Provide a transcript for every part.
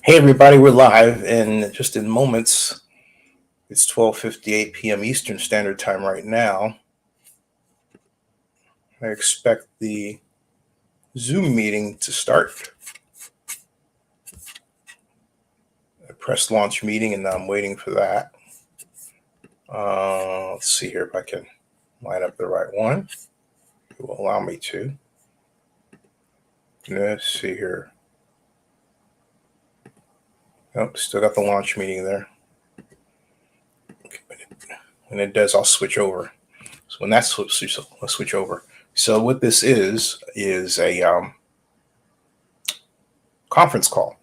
Hey everybody, we're live, and just in moments, it's 12:58 p.m. Eastern Standard Time right now. I expect the Zoom meeting to start. A press launch meeting, and I'm waiting for that. Let's see here if I can line up the right one. It will allow me to. Let's see here. Nope, still got the launch meeting there. Okay, when it does, I'll switch over. So when that switches, I'll switch over. So what this is a conference call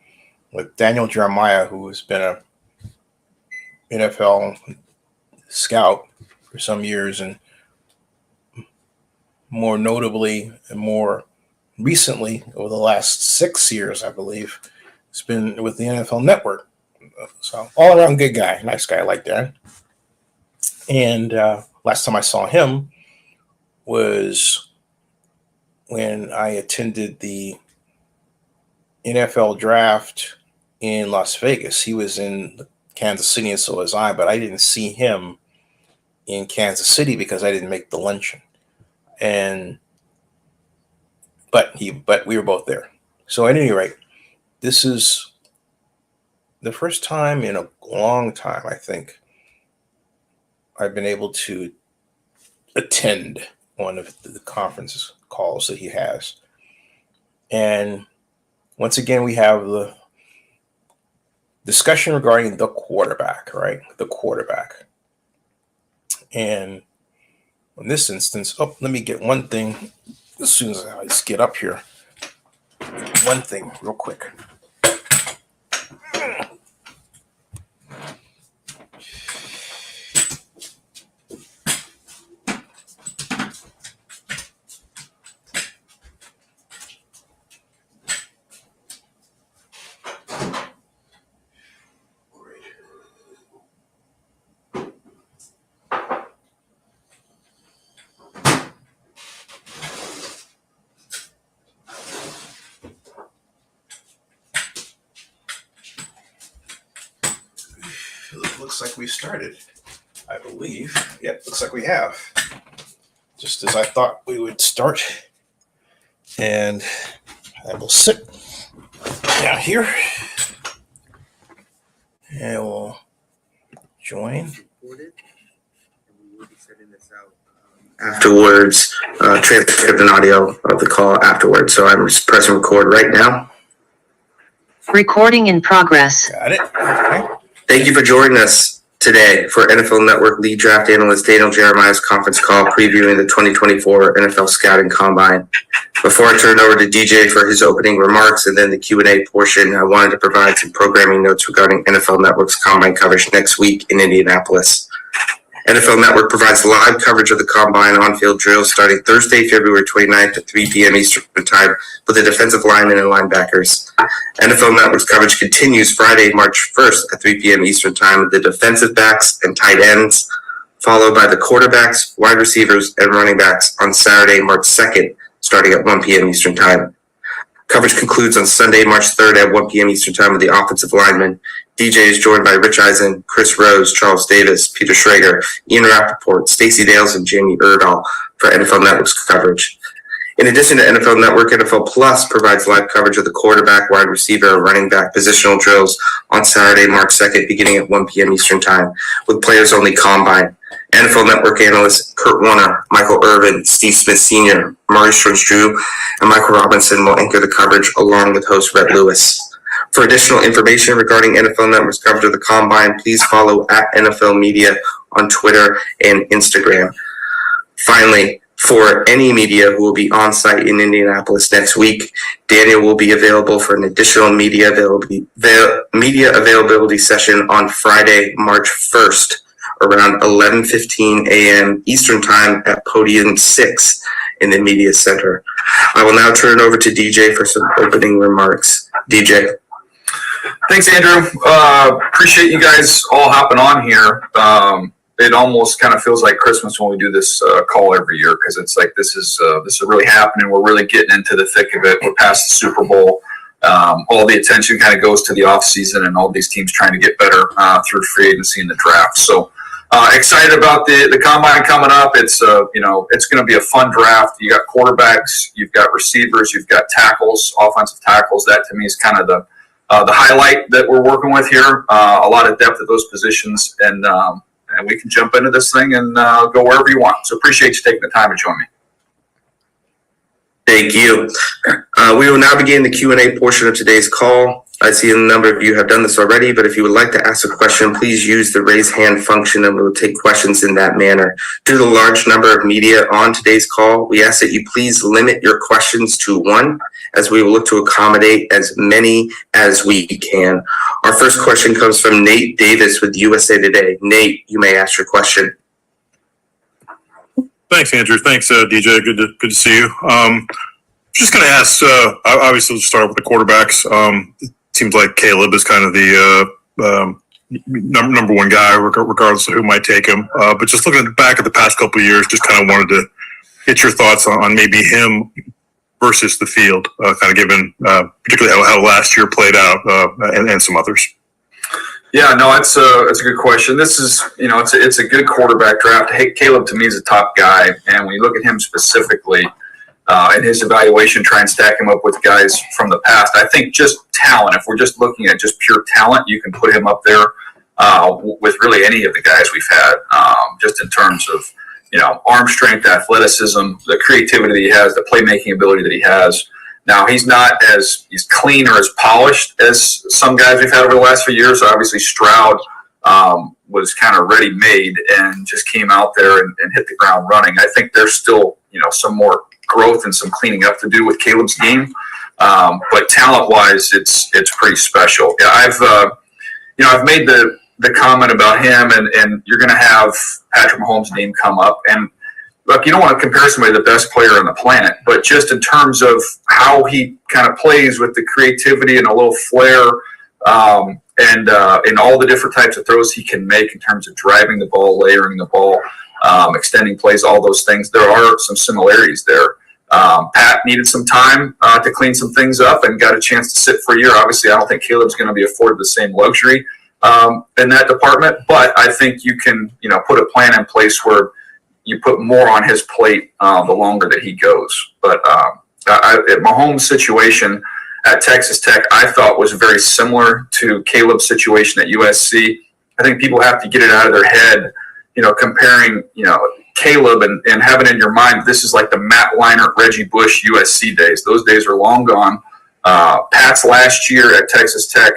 with Daniel Jeremiah, who has been a NFL scout for some years, and more notably and more recently, over the last 6 years, I believe, it's been with the NFL Network. So all around good guy, nice guy like that. And last time I saw him was when I attended the NFL draft in Las Vegas. He was in Kansas City, and so was I, but I didn't see him in Kansas City because I didn't make the luncheon. But we were both there. So at any rate, this is the first time in a long time, I think, I've been able to attend one of the conference calls that he has. And once again, we have the discussion regarding the quarterback, right? The quarterback. And in this instance, let me get one thing as soon as I just get up here. One thing real quick. Looks like we started, I believe. Yep, looks like we have. Just as I thought we would start. And I will sit down here and we'll join. Afterwards, transcript and audio of the call afterwards. So I'm pressing record right now. Recording in progress. Got it. Okay. Thank you for joining us today for NFL Network lead draft analyst Daniel Jeremiah's conference call previewing the 2024 NFL Scouting Combine. Before I turn it over to DJ for his opening remarks and then the Q&A portion, I wanted to provide some programming notes regarding NFL Network's Combine coverage next week in Indianapolis. NFL Network provides live coverage of the Combine on-field drills starting Thursday, February 29th at 3 p.m. Eastern Time with the defensive linemen and linebackers. NFL Network's coverage continues Friday, March 1st at 3 p.m. Eastern Time with the defensive backs and tight ends, followed by the quarterbacks, wide receivers, and running backs on Saturday, March 2nd, starting at 1 p.m. Eastern Time. Coverage concludes on Sunday, March 3rd at 1 p.m. Eastern Time with the offensive linemen. DJ is joined by Rich Eisen, Chris Rose, Charles Davis, Peter Schrager, Ian Rappaport, Stacey Dales, and Jamie Erdahl for NFL Network's coverage. In addition to NFL Network, NFL Plus provides live coverage of the quarterback, wide receiver, and running back positional drills on Saturday, March 2nd, beginning at 1 p.m. Eastern Time, with players-only combine. NFL Network analysts Kurt Warner, Michael Irvin, Steve Smith Sr., Maurice Jones-Drew, and Michael Robinson will anchor the coverage along with host Rhett Lewis. For additional information regarding NFL Network's coverage of the Combine, please follow @NFL Media on Twitter and Instagram. Finally, for any media who will be on site in Indianapolis next week, Daniel will be available for an additional media availability session on Friday, March 1st, around 11:15 a.m. Eastern Time at Podium 6 in the Media Center. I will now turn it over to DJ for some opening remarks. DJ. Thanks, Andrew. Appreciate you guys all hopping on here. It almost kind of feels like Christmas when we do this call every year because it's like this is really happening. We're really getting into the thick of it. We're past the Super Bowl. all the attention kind of goes to the off season and all these teams trying to get better through free agency and the draft. So excited about the combine coming up. It's it's going to be a fun draft. You got quarterbacks, you've got receivers, you've got tackles, offensive tackles. That to me is kind of the highlight that we're working with here. A lot of depth at those positions, and we can jump into this thing and go wherever you want. So appreciate you taking the time to join me. Thank you. We will now begin the Q&A portion of today's call. I see a number of you have done this already, but if you would like to ask a question, please use the raise hand function and we will take questions in that manner. Due to the large number of media on today's call, we ask that you please limit your questions to one, as we will look to accommodate as many as we can. Our first question comes from Nate Davis with USA Today. Nate, you may ask your question. Thanks, Andrew. Thanks, DJ. Good to see you. Just going to ask, obviously, we'll start with the quarterbacks. It seems like Caleb is kind of the number one guy, regardless of who might take him. But just looking back at the past couple of years, just kind of wanted to get your thoughts on maybe him versus the field, kind of given particularly how last year played out and some others. Yeah, no, it's a good question. This is, it's a good quarterback draft. Hey, Caleb to me is a top guy, and when you look at him specifically in his evaluation, try and stack him up with guys from the past. I think just talent. If we're just looking at just pure talent, you can put him up there with really any of the guys we've had, just in terms of arm strength, athleticism, the creativity that he has, the playmaking ability that he has. Now, he's not as clean or as polished as some guys we've had over the last few years. Obviously, Stroud was kind of ready-made and just came out there and hit the ground running. I think there's still, some more growth and some cleaning up to do with Caleb's game. But talent-wise, it's pretty special. Yeah, I've made the comment about him, and you're going to have Patrick Mahomes' name come up. And look, you don't want to compare somebody to the best player on the planet, but just in terms of how he kind of plays with the creativity and a little flair, and in all the different types of throws he can make in terms of driving the ball, layering the ball, extending plays, all those things, there are some similarities there. Pat needed some time to clean some things up and got a chance to sit for a year. Obviously, I don't think Caleb's going to be afforded the same luxury in that department, but I think you can, put a plan in place where you put more on his plate the longer that he goes. But Mahomes' situation at Texas Tech, I thought was very similar to Caleb's situation at USC. I think people have to get it out of their head, comparing, Caleb and having in your mind this is like the Matt Leinart, Reggie Bush USC days. Those days are long gone. Pat's last year at Texas Tech,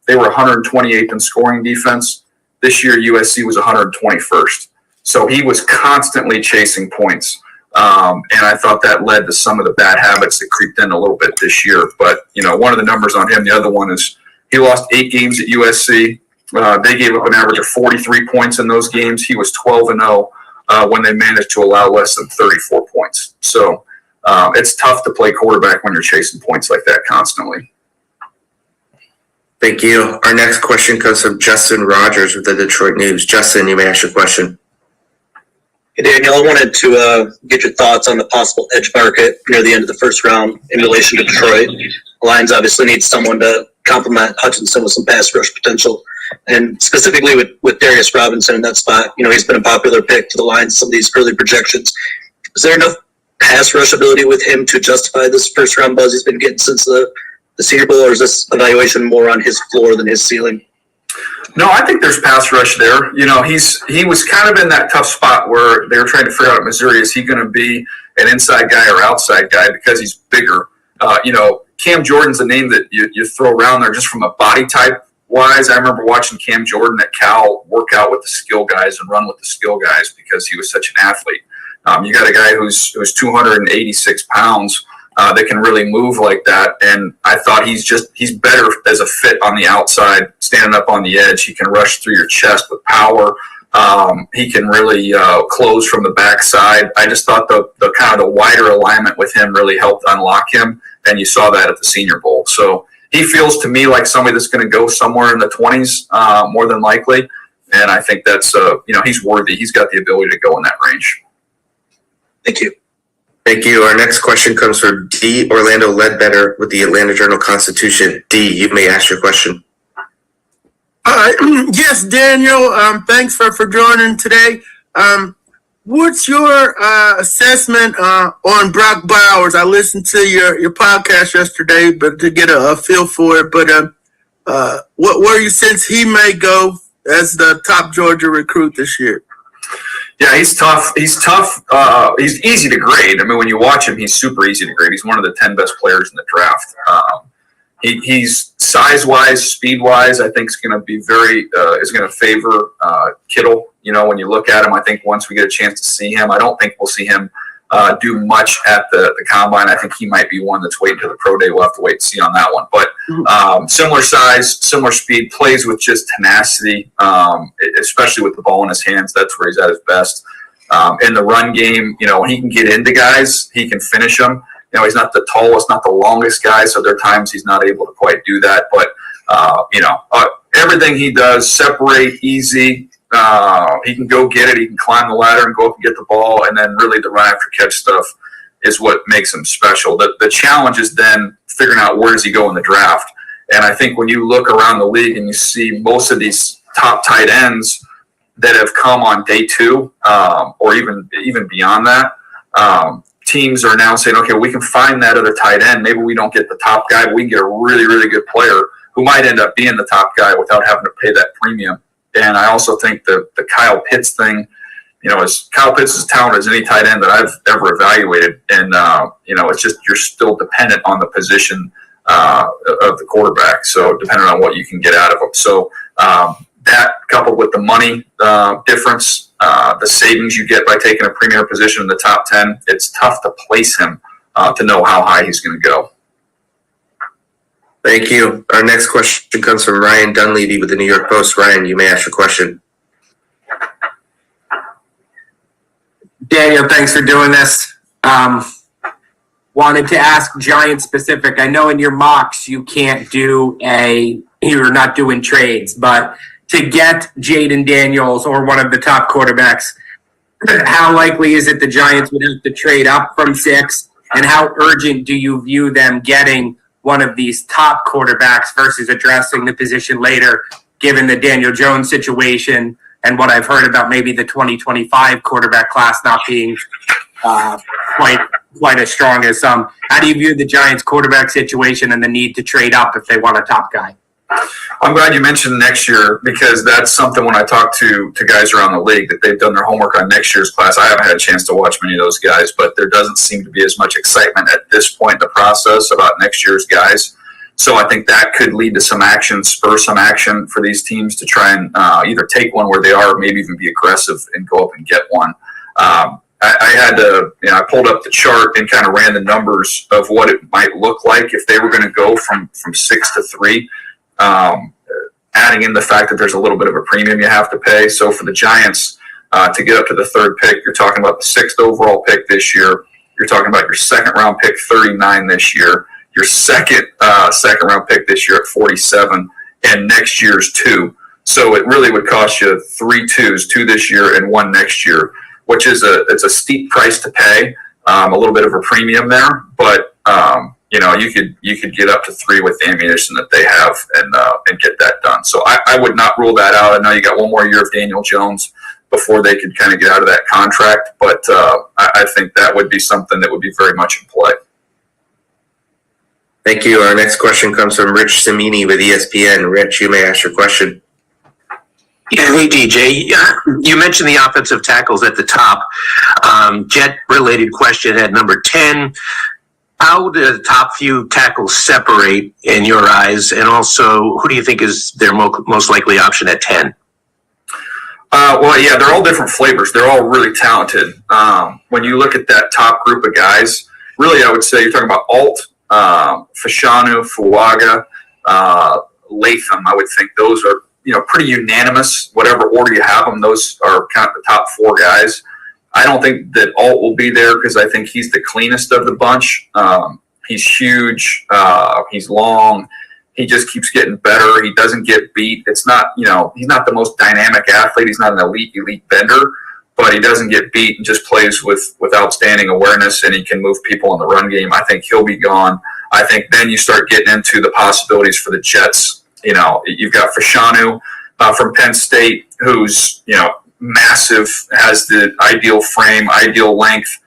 they were 128th in scoring defense. This year, USC was 121st. So he was constantly chasing points. And I thought that led to some of the bad habits that creeped in a little bit this year. But, one of the numbers on him, the other one is he lost 8 games at USC. They gave up an average of 43 points in those games. He was 12-0 when they managed to allow less than 34 points. So it's tough to play quarterback when you're chasing points like that constantly. Thank you. Our next question comes from Justin Rogers with the Detroit News. Justin, you may ask your question. Hey, Daniel, I wanted to get your thoughts on the possible edge market near the end of the first round in relation to Detroit. The Lions obviously need someone to complement Hutchinson with some pass rush potential, and specifically with Darius Robinson in that spot. He's been a popular pick to the Lions, some of these early projections. Is there enough pass rush ability with him to justify this first round buzz he's been getting since the Senior Bowl, or is this evaluation more on his floor than his ceiling? No, I think there's pass rush there. He was kind of in that tough spot where they were trying to figure out at Missouri, is he going to be an inside guy or outside guy because he's bigger? Cam Jordan's the name that you throw around there just from a body type wise. I remember watching Cam Jordan at Cal work out with the skill guys and run with the skill guys because he was such an athlete. You got a guy who's 286 pounds that can really move like that. And I thought he's better as a fit on the outside, standing up on the edge. He can rush through your chest with power. He can really close from the backside. I just thought the kind of the wider alignment with him really helped unlock him. And you saw that at the Senior Bowl. So he feels to me like somebody that's going to go somewhere in the 20s, more than likely. And I think that's, he's worthy. He's got the ability to go in that range. Thank you. Thank you. Our next question comes from D. Orlando Ledbetter with the Atlanta Journal-Constitution. D, you may ask your question. Yes, Daniel. Thanks for joining today. What's your assessment on Brock Bowers? I listened to your podcast yesterday, but to get a feel for it. But where you sense he may go as the top Georgia recruit this year? Yeah, he's tough. He's tough. He's easy to grade. I mean, when you watch him, he's super easy to grade. He's one of the 10 best players in the draft. He's size-wise, speed-wise, I think is going to be is going to favor Kittle. You know, when you look at him, I think once we get a chance to see him, I don't think we'll see him do much at the combine. I think he might be one that's waiting to the pro day. We'll have to wait and see on that one. But similar size, similar speed, plays with just tenacity, especially with the ball in his hands. That's where he's at his best. In the run game, you know, when he can get into guys, he can finish them. You know, he's not the tallest, not the longest guy, so there are times he's not able to quite do that. But, everything he does, separate, easy. He can go get it. He can climb the ladder and go up and get the ball. And then really the run after catch stuff is what makes him special. The challenge is then figuring out where does he go in the draft. And I think when you look around the league and you see most of these top tight ends that have come on day 2 or even beyond that, teams are now saying, okay, we can find that other tight end. Maybe we don't get the top guy, but we can get a really, really good player who might end up being the top guy without having to pay that premium. And I also think the Kyle Pitts thing, you know, Kyle Pitts is as talented as any tight end that I've ever evaluated. And, it's just you're still dependent on the position of the quarterback. So depending on what you can get out of him. So that coupled with the money difference, the savings you get by taking a premier position in the top 10, it's tough to place him to know how high he's going to go. Thank you. Our next question comes from Ryan Dunleavy with the New York Post. Ryan, you may ask your question. Daniel, thanks for doing this. Wanted to ask Giant specific. I know in your mocks you can't you're not doing trades, but to get Jaden Daniels or one of the top quarterbacks, how likely is it the Giants would have to trade up from 6? And how urgent do you view them getting one of these top quarterbacks versus addressing the position later, given the Daniel Jones situation and what I've heard about maybe the 2025 quarterback class not being quite as strong as some? How do you view the Giants quarterback situation and the need to trade up if they want a top guy? I'm glad you mentioned next year because that's something when I talk to guys around the league that they've done their homework on next year's class. I haven't had a chance to watch many of those guys, but there doesn't seem to be as much excitement at this point in the process about next year's guys. So I think that could lead to some action, spur some action for these teams to try and either take one where they are or maybe even be aggressive and go up and get one. I pulled up the chart and kind of ran the numbers of what it might look like if they were going to go from 6 to 3. Adding in the fact that there's a little bit of a premium you have to pay. So for the Giants to get up to the 3rd pick, you're talking about the 6th overall pick this year. You're talking about your 2nd round pick 39 this year, your second round pick this year at 47, and next year's 2. So it really would cost you 3 2s, 2 this year and 1 next year, which is it's a steep price to pay. A little bit of a premium there, but you could get up to 3 with the ammunition that they have and get that done. So I would not rule that out. I know you got one more year of Daniel Jones before they could kind of get out of that contract, but I think that would be something that would be very much in play. Thank you. Our next question comes from Rich Cimini with ESPN. Rich, you may ask your question. Yeah, hey DJ, you mentioned the offensive tackles at the top. Jet-related question at number 10. How do the top few tackles separate in your eyes? And also, who do you think is their most likely option at 10? They're all different flavors. They're all really talented. When you look at that top group of guys, really I would say you're talking about Alt, Fashanu, Fuaga, Latham. I would think those are pretty unanimous. Whatever order you have them, those are kind of the top 4 guys. I don't think that Alt will be there because I think he's the cleanest of the bunch. He's huge. He's long. He just keeps getting better. He doesn't get beat. It's not, he's not the most dynamic athlete. He's not an elite bender, but he doesn't get beat and just plays with outstanding awareness, and he can move people in the run game. I think he'll be gone. I think then you start getting into the possibilities for the Jets. You know, you've got Fashanu from Penn State, who's, you know, massive, has the ideal frame, ideal length.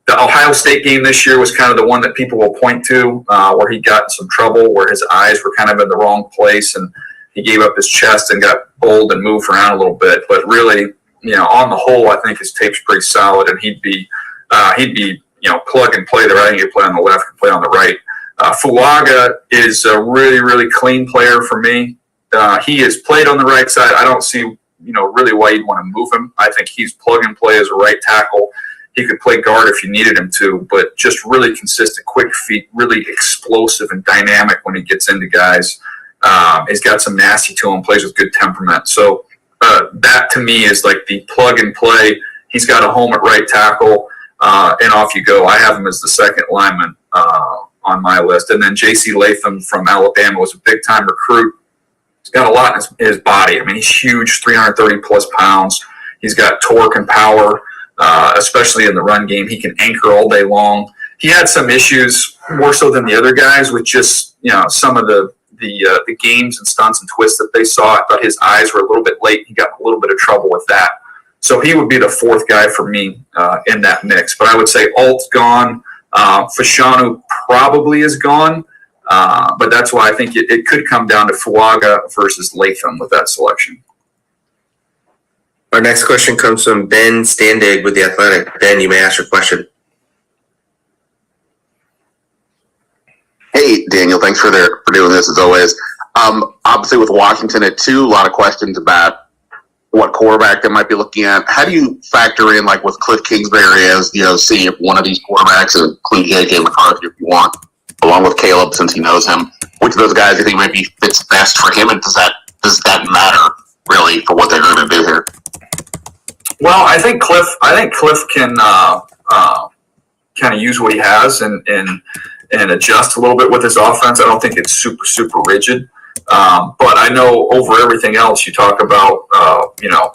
The Ohio State game this year was kind of the one that people will point to, where he got in some trouble, where his eyes were kind of in the wrong place, and he gave up his chest and got bold and moved around a little bit. But really, you know, on the whole, I think his tape's pretty solid, and he'd be, you know, plug and play there. I think he'd play on the left and play on the right. Fuaga is a really, really clean player for me. He has played on the right side. I don't see, you know, really why you'd want to move him. I think he's plug and play as a right tackle. He could play guard if you needed him to, but just really consistent, quick feet, really explosive and dynamic when he gets into guys. He's got some nasty to him, plays with good temperament. So that to me is like the plug and play. He's got a home at right tackle, and off you go. I have him as the second lineman on my list. And then J.C. Latham from Alabama was a big-time recruit. He's got a lot in his body. I mean, he's huge, 330-plus pounds. He's got torque and power, especially in the run game. He can anchor all day long. He had some issues, more so than the other guys, with just, you know, some of the games and stunts and twists that they saw. I thought his eyes were a little bit late. He got a little bit of trouble with that. So he would be the fourth guy for me in that mix. But I would say Alt's gone. Fashanu probably is gone. But that's why I think it could come down to Fuaga versus Latham with that selection. Our next question comes from Ben Standig with The Athletic. Ben, you may ask your question. Hey, Daniel, thanks for doing this as always. Obviously, with Washington at 2, a lot of questions about what quarterback they might be looking at. How do you factor in, like with Cliff Kingsbury, as, you know, seeing if one of these quarterbacks, include J.J. McCarthy if you want, along with Caleb since he knows him, which of those guys do you think maybe fits best for him, and does that matter really for what they're going to do here? Well, I think Cliff can kind of use what he has and adjust a little bit with his offense. I don't think it's super rigid. But I know over everything else, you talk about, you know,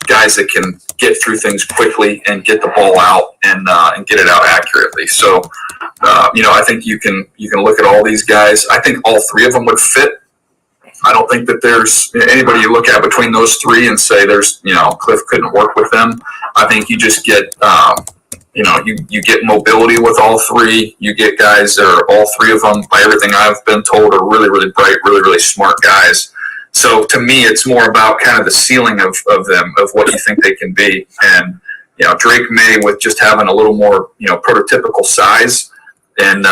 guys that can get through things quickly and get the ball out and get it out accurately. So, you know, I think you can look at all these guys. I think all three of them would fit. I don't think that there's anybody you look at between those three and say there's, you know, Cliff couldn't work with them. I think you just get, you know, you get mobility with all three. You get guys that are all three of them, by everything I've been told, are really, really bright, really, really smart guys. So to me, it's more about kind of the ceiling of them, of what you think they can be. And, you know, Drake May, with just having a little more, you know, prototypical size and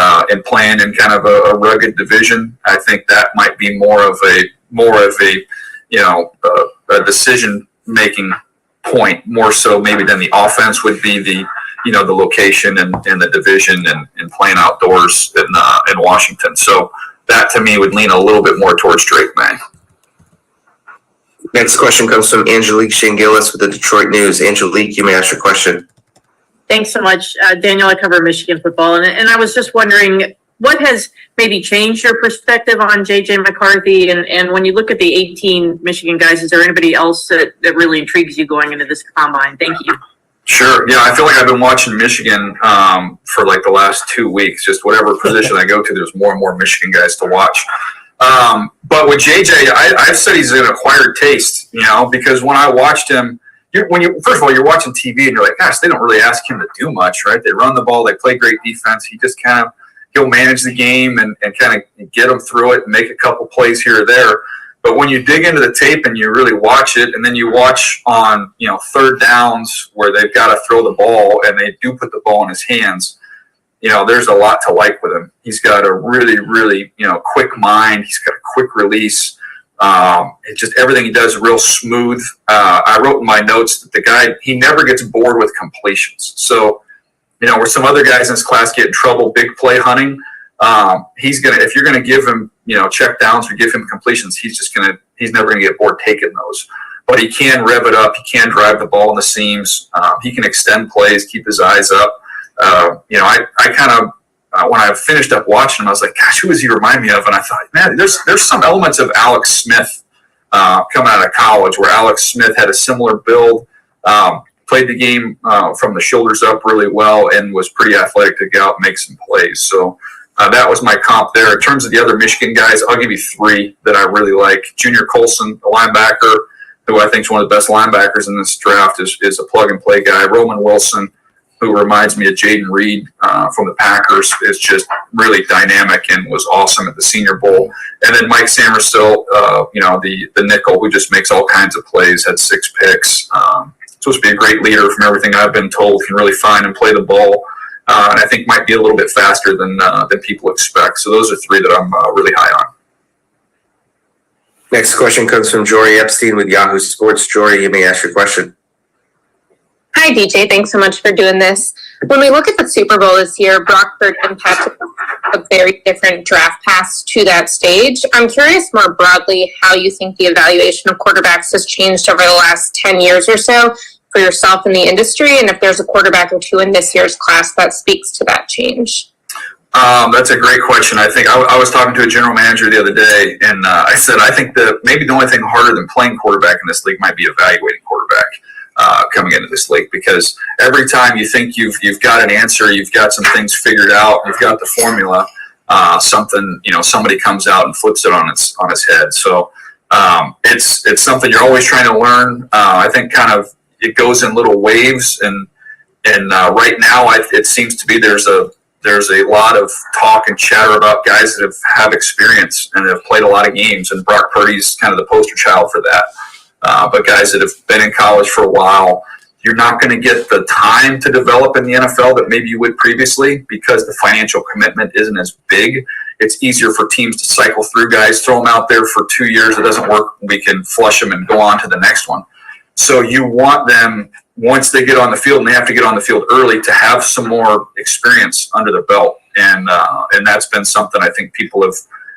playing in kind of a rugged division, I think that might be more of a you know, a decision making point, more so maybe than the offense would be the, you know, the location and the division and playing outdoors in Washington. So that to me would lean a little bit more towards Drake May. Next question comes from Angelique Shangilis with the Detroit News. Angelique, you may ask your question. Thanks so much, Daniel. I cover Michigan football, and I was just wondering what has maybe changed your perspective on J.J. McCarthy, and when you look at the 18 Michigan guys, is there anybody else that really intrigues you going into this combine? Thank you. Sure. Yeah, I feel like I've been watching Michigan for like the last 2 weeks. Just whatever position I go to, there's more and more Michigan guys to watch. But with JJ, I've said he's an acquired taste, you know, because when I watched him, first of all, you're watching TV and you're like, gosh, they don't really ask him to do much, right? They run the ball, they play great defense. He just he'll manage the game and kind of get them through it and make a couple plays here or there. But when you dig into the tape and you really watch it, and then you watch on, you know, third downs where they've got to throw the ball and they do put the ball in his hands, you know, there's a lot to like with him. He's got a really, really, you know, quick mind. He's got a quick release. It's just everything he does is real smooth. I wrote in my notes that the guy, he never gets bored with completions. So, you know, where some other guys in this class get in trouble big play hunting, if you're gonna give him, you know, check downs or give him completions, he's never gonna get bored taking those. But he can rev it up. He can drive the ball in the seams. He can extend plays, keep his eyes up. You know, I kind of when I finished up watching him, I was like, gosh, who does he remind me of? And I thought, man, there's some elements of Alex Smith coming out of college, where Alex Smith had a similar build. played the game from the shoulders up really well and was pretty athletic to get out and make some plays. So that was my comp there. In terms of the other Michigan guys, I'll give you three that I really like. Junior Colson, a linebacker, who I think is one of the best linebackers in this draft, is a plug-and-play guy. Roman Wilson, who reminds me of Jaden Reed from the Packers, is just really dynamic and was awesome at the Senior Bowl. And then Mike Samerstill, the nickel, who just makes all kinds of plays, had 6 picks. Supposed to be a great leader from everything I've been told, can really find and play the ball. And I think might be a little bit faster than people expect. So those are three that I'm really high on. Next question comes from Jory Epstein with Yahoo Sports. Jory, you may ask your question. Hi, DJ. Thanks so much for doing this. When we look at the Super Bowl this year, Brock Purdy and Patrick a very different draft paths to that stage. I'm curious more broadly how you think the evaluation of quarterbacks has changed over the last 10 years or so for yourself in the industry, and if there's a quarterback or two in this year's class that speaks to that change. That's a great question. I think I was talking to a general manager the other day, and I said I think that maybe the only thing harder than playing quarterback in this league might be evaluating quarterback coming into this league, because every time you think you've got an answer, you've got some things figured out, you've got the formula, somebody comes out and flips it on its head. So it's something you're always trying to learn. I think kind of it goes in little waves, and right now it seems to be there's a lot of talk and chatter about guys that have experience and have played a lot of games, and Brock Purdy's kind of the poster child for that. But guys that have been in college for a while, you're not going to get the time to develop in the NFL that maybe you would previously, because the financial commitment isn't as big. It's easier for teams to cycle through guys, throw them out there for 2 years. It doesn't work. We can flush them and go on to the next one. So you want them, once they get on the field, and they have to get on the field early, to have some more experience under their belt. And that's been something I think people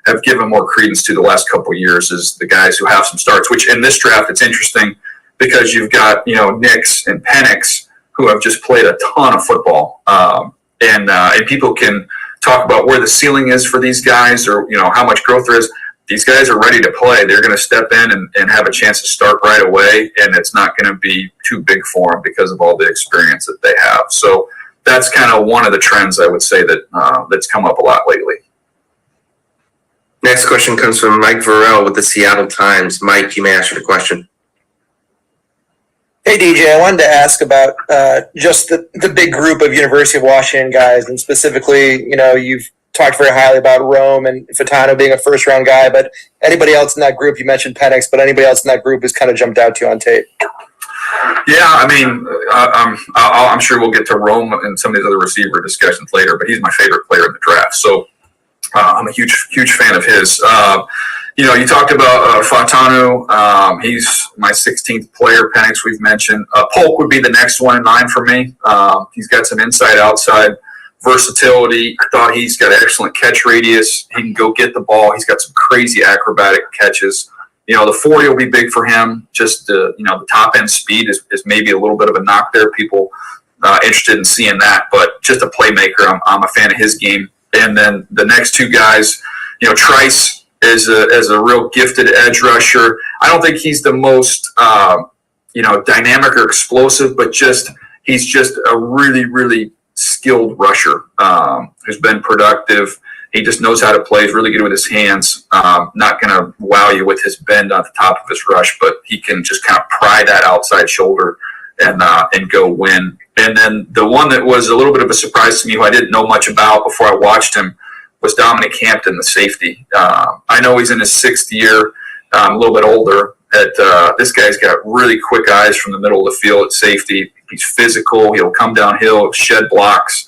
have given more credence to the last couple of years, is the guys who have some starts, which in this draft, it's interesting because you've got, Nix and Penix who have just played a ton of football. And people can talk about where the ceiling is for these guys, or, how much growth there is. These guys are ready to play. They're going to step in and have a chance to start right away, and it's not going to be too big for them because of all the experience that they have. So that's kind of one of the trends I would say that that's come up a lot lately. Next question comes from Mike Varell with the Seattle Times. Mike, you may ask your question. Hey, DJ, I wanted to ask about just the big group of University of Washington guys, and specifically, you've talked very highly about Rome and Fatano being a first-round guy, but anybody else in that group, you mentioned Penix, but anybody else in that group has kind of jumped out to you on tape? Yeah, I mean, I'm sure we'll get to Rome and some of these other receiver discussions later, but he's my favorite player in the draft. So I'm a huge fan of his. You talked about Fatano. He's my 16th player. Penix, we've mentioned. Polk would be the next one in line for me. He's got some inside-outside versatility. I thought he's got excellent catch radius. He can go get the ball. He's got some crazy acrobatic catches. The 40 will be big for him. Just the top end speed is maybe a little bit of a knock there. People interested in seeing that, but just a playmaker. I'm a fan of his game. And then the next two guys, Trice is a real gifted edge rusher. I don't think he's the most dynamic or explosive, but he's just a really skilled rusher who's been productive. He just knows how to play. He's really good with his hands. Not going to wow you with his bend on the top of his rush, but he can just kind of pry that outside shoulder and go win. And then the one that was a little bit of a surprise to me, who I didn't know much about before I watched him, was Dominic Hampton, the safety. I know he's in his 6th year, a little bit older. This guy's got really quick eyes from the middle of the field at safety. He's physical. He'll come downhill, shed blocks.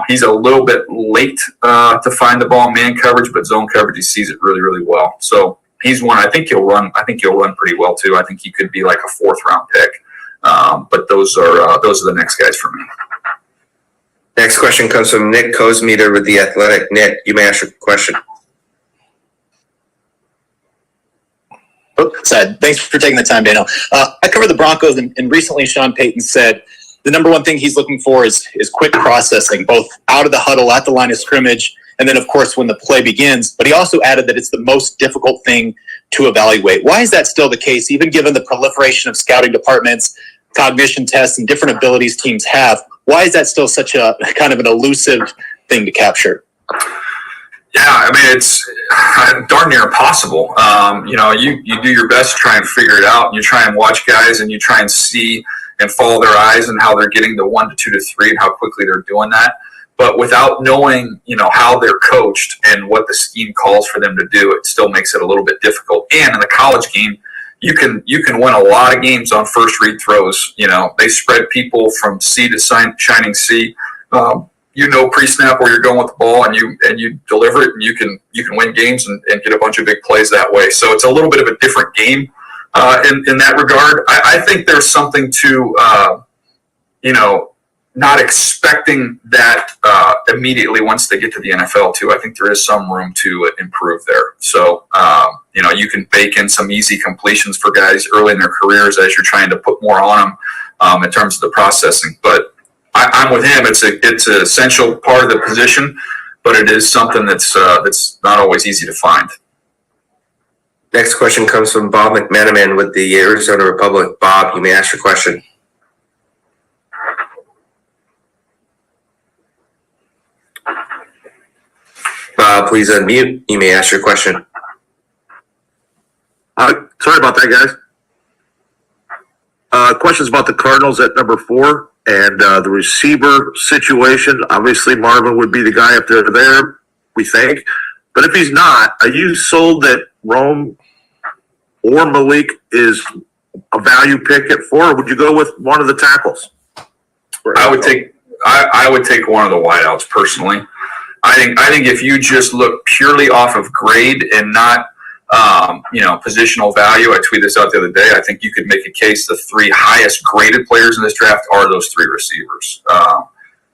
He's a little bit late to find the ball in man coverage, but zone coverage, he sees it really well. So he's one. I think he'll run pretty well too. I think he could be like a 4th round pick. But those are the next guys for me. Next question comes from Nick Kosmeter with The Athletic. Nick, you may ask your question. Thanks for taking the time, Daniel. I cover the Broncos, and recently Sean Payton said the number one thing he's looking for is quick processing, both out of the huddle, at the line of scrimmage, and then, of course, when the play begins. But he also added that it's the most difficult thing to evaluate. Why is that still the case, even given the proliferation of scouting departments, cognition tests and different abilities teams have. Why is that still such a kind of an elusive thing to capture? Yeah, I mean, it's darn near impossible. You do your best to try and figure it out, and you try and watch guys, and you try and see and follow their eyes and how they're getting to 1 to 2 to 3 and how quickly they're doing that. But without knowing, how they're coached and what the scheme calls for them to do, it still makes it a little bit difficult. And in the college game, you can win a lot of games on first read throws. They spread people from C to shining C. Pre-snap where you're going with the ball, and you deliver it, and you can win games and get a bunch of big plays that way. So it's a little bit of a different game in that regard. I think there's something to not expecting that immediately once they get to the NFL too. I think there is some room to improve there. So you can bake in some easy completions for guys early in their careers as you're trying to put more on them in terms of the processing, but. I'm with him. It's an essential part of the position, but it is something that's not always easy to find. Next question comes from Bob McManaman with the Arizona Republic. Bob, you may ask your question. Bob, please unmute. You may ask your question. Sorry about that, guys. Questions about the Cardinals at number 4 and the receiver situation. Obviously, Marvin would be the guy up there, we think. But if he's not, are you sold that Rome or Malik is a value pick at 4, or would you go with one of the tackles? I would take one of the wideouts personally. I think if you just look purely off of grade and not positional value. I tweeted this out the other day. I think you could make a case the 3 highest graded players in this draft are those 3 receivers.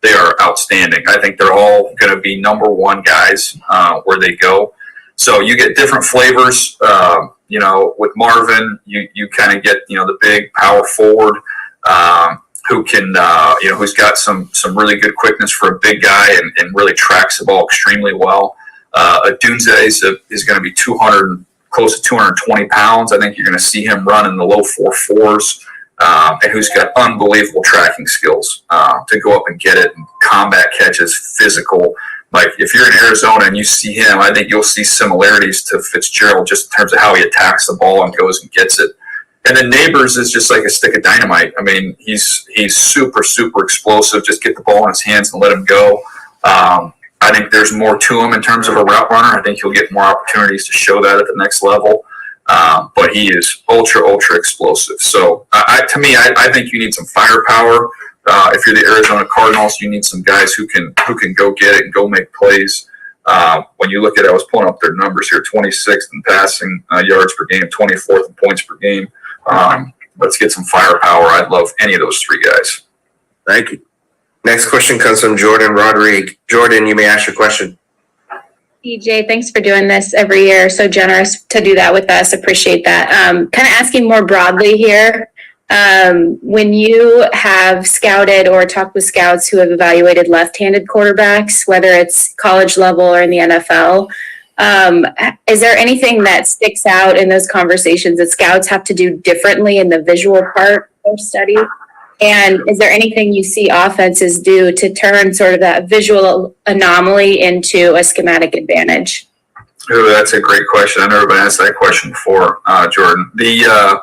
They are outstanding. I think they're all going to be number 1 guys where they go. So you get different flavors. With Marvin, you kind of get the big power forward who can who's got some really good quickness for a big guy and really tracks the ball extremely well. Adunze is going to be close to 220 pounds. I think you're going to see him run in the low 4.4s, and who's got unbelievable tracking skills to go up and get it, and combat catches, physical. Like if you're in Arizona and you see him, I think you'll see similarities to Fitzgerald just in terms of how he attacks the ball and goes and gets it. And then Neighbors is just like a stick of dynamite. I mean, he's super, super explosive. Just get the ball in his hands and let him go. I think there's more to him in terms of a route runner. I think he'll get more opportunities to show that at the next level. But he is ultra, ultra explosive. So to me, I think you need some firepower. If you're the Arizona Cardinals, you need some guys who can go get it and go make plays. When you look at it, I was pulling up their numbers here: 26th in passing yards per game, 24th in points per game. Let's get some firepower. I'd love any of those 3 guys. Thank you. Next question comes from Jordan Rodriguez. Jordan, you may ask your question. DJ, thanks for doing this every year. So generous to do that with us. Appreciate that. Kind of asking more broadly here. When you have scouted or talked with scouts who have evaluated left-handed quarterbacks, whether it's college level or in the NFL, is there anything that sticks out in those conversations that scouts have to do differently in the visual part of their study? And is there anything you see offenses do to turn sort of that visual anomaly into a schematic advantage? Ooh, that's a great question. I've never been asked that question before, Jordan. One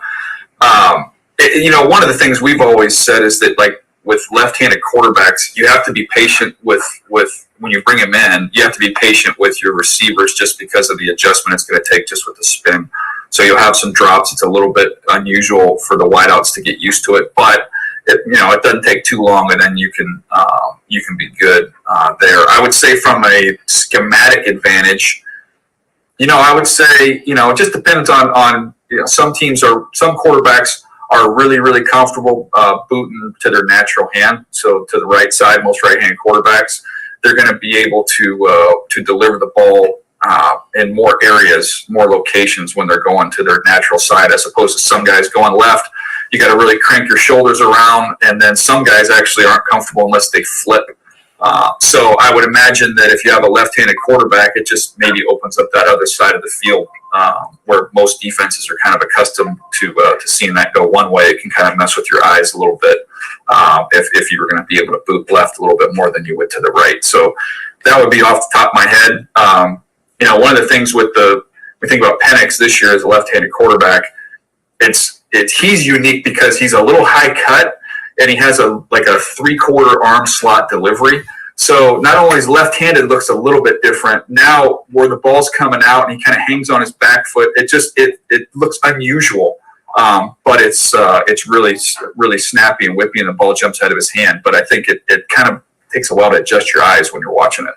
of the things we've always said is that, like, with left-handed quarterbacks, you have to be patient with when you bring them in. You have to be patient with your receivers just because of the adjustment it's going to take just with the spin. So you'll have some drops. It's a little bit unusual for the wideouts to get used to it, but it doesn't take too long, and then you can be good there. I would say from a schematic advantage, I would say it just depends on some quarterbacks are really, really comfortable booting to their natural hand, so to the right side. Most right-handed quarterbacks, they're going to be able to deliver the ball in more areas, more locations when they're going to their natural side, as opposed to some guys going left. You got to really crank your shoulders around, and then some guys actually aren't comfortable unless they flip. So I would imagine that if you have a left-handed quarterback, it just maybe opens up that other side of the field where most defenses are kind of accustomed to seeing that go one way. It can kind of mess with your eyes a little bit if you were going to be able to boot left a little bit more than you would to the right. So that would be off the top of my head. One of the things we think about Penix this year as a left-handed quarterback, he's unique because he's a little high cut and he has a 3/4 arm slot delivery. So not only is left-handed looks a little bit different, now where the ball's coming out and he kind of hangs on his back foot, it looks unusual. But it's really, really snappy and whippy and the ball jumps out of his hand. But I think it kind of takes a while to adjust your eyes when you're watching it.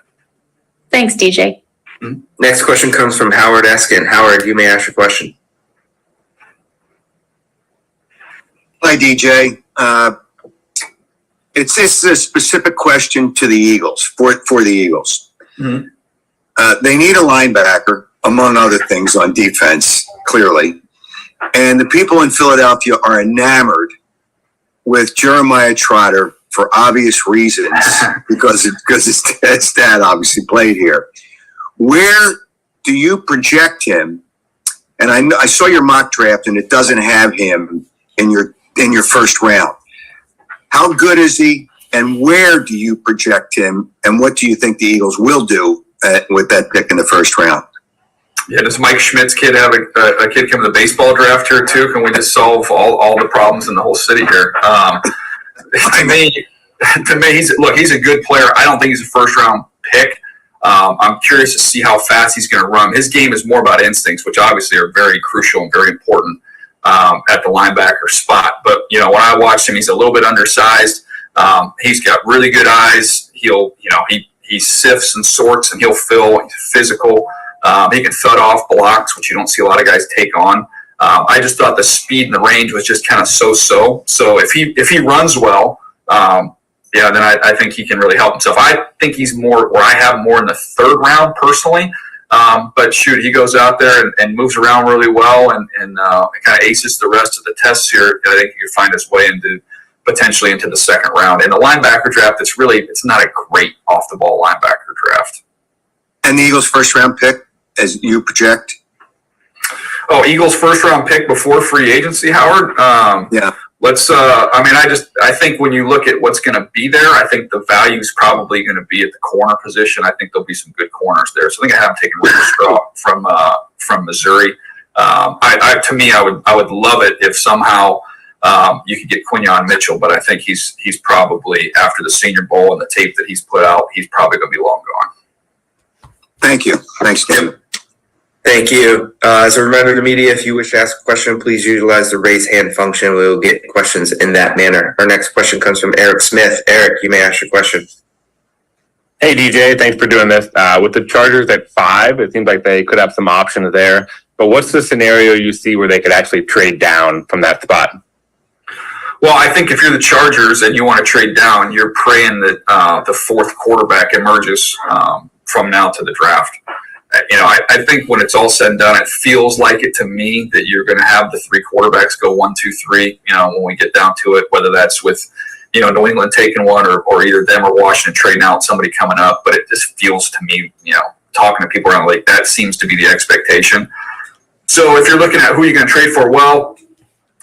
Thanks, DJ. Next question comes from Howard Eskin. Howard, you may ask your question. Hi, DJ. It's a specific question to the Eagles, for the Eagles. Mm-hmm. They need a linebacker, among other things, on defense, clearly. And the people in Philadelphia are enamored with Jeremiah Trotter for obvious reasons, because his dad obviously played here. Where do you project him? And I saw your mock draft, and it doesn't have him in your first round. How good is he, and where do you project him, and what do you think the Eagles will do with that pick in the first round? Yeah, does Mike Schmidt's kid have a kid come to the baseball draft here too? Can we just solve all the problems in the whole city here? To me, he's a good player. I don't think he's a first round pick. I'm curious to see how fast he's going to run. His game is more about instincts, which obviously are very crucial and very important at the linebacker spot. But when I watched him, he's a little bit undersized. He's got really good eyes. He sifts and sorts, and he'll fill. He's physical. He can thud off blocks, which you don't see a lot of guys take on. I just thought the speed and the range was just kind of so-so. So if he runs well, then I think he can really help himself. I think he's more, or I have more in the third round personally. But shoot, he goes out there and moves around really well and kind of aces the rest of the tests here. I think he can find his way potentially into the second round. In the linebacker draft, it's not a great off-the-ball linebacker draft. And the Eagles' first round pick, as you project? Oh, Eagles' first round pick before free agency, Howard? Yeah. I think when you look at what's going to be there, I think the value is probably going to be at the corner position. I think there'll be some good corners there. So I think I have him taken from Missouri. To me, I would love it if somehow you could get Quinyon Mitchell, but I think he's probably, after the Senior Bowl and the tape that he's put out, he's probably going to be long gone. Thank you. Thanks, Tim. Thank you. As a reminder to the media, if you wish to ask a question, please utilize the raise hand function. We will get questions in that manner. Our next question comes from Eric Smith. Eric, you may ask your question. Hey, DJ, thanks for doing this. With the Chargers at 5, it seems like they could have some options there. But what's the scenario you see where they could actually trade down from that spot? Well, I think if you're the Chargers and you want to trade down, you're praying that the fourth quarterback emerges from now to the draft. I think when it's all said and done, it feels like it to me that you're going to have the three quarterbacks go 1, 2, 3. When we get down to it, whether that's with New England taking one or either them or Washington trading out somebody coming up. But it just feels to me, talking to people around the league, that seems to be the expectation. So if you're looking at who you're going to trade for, well,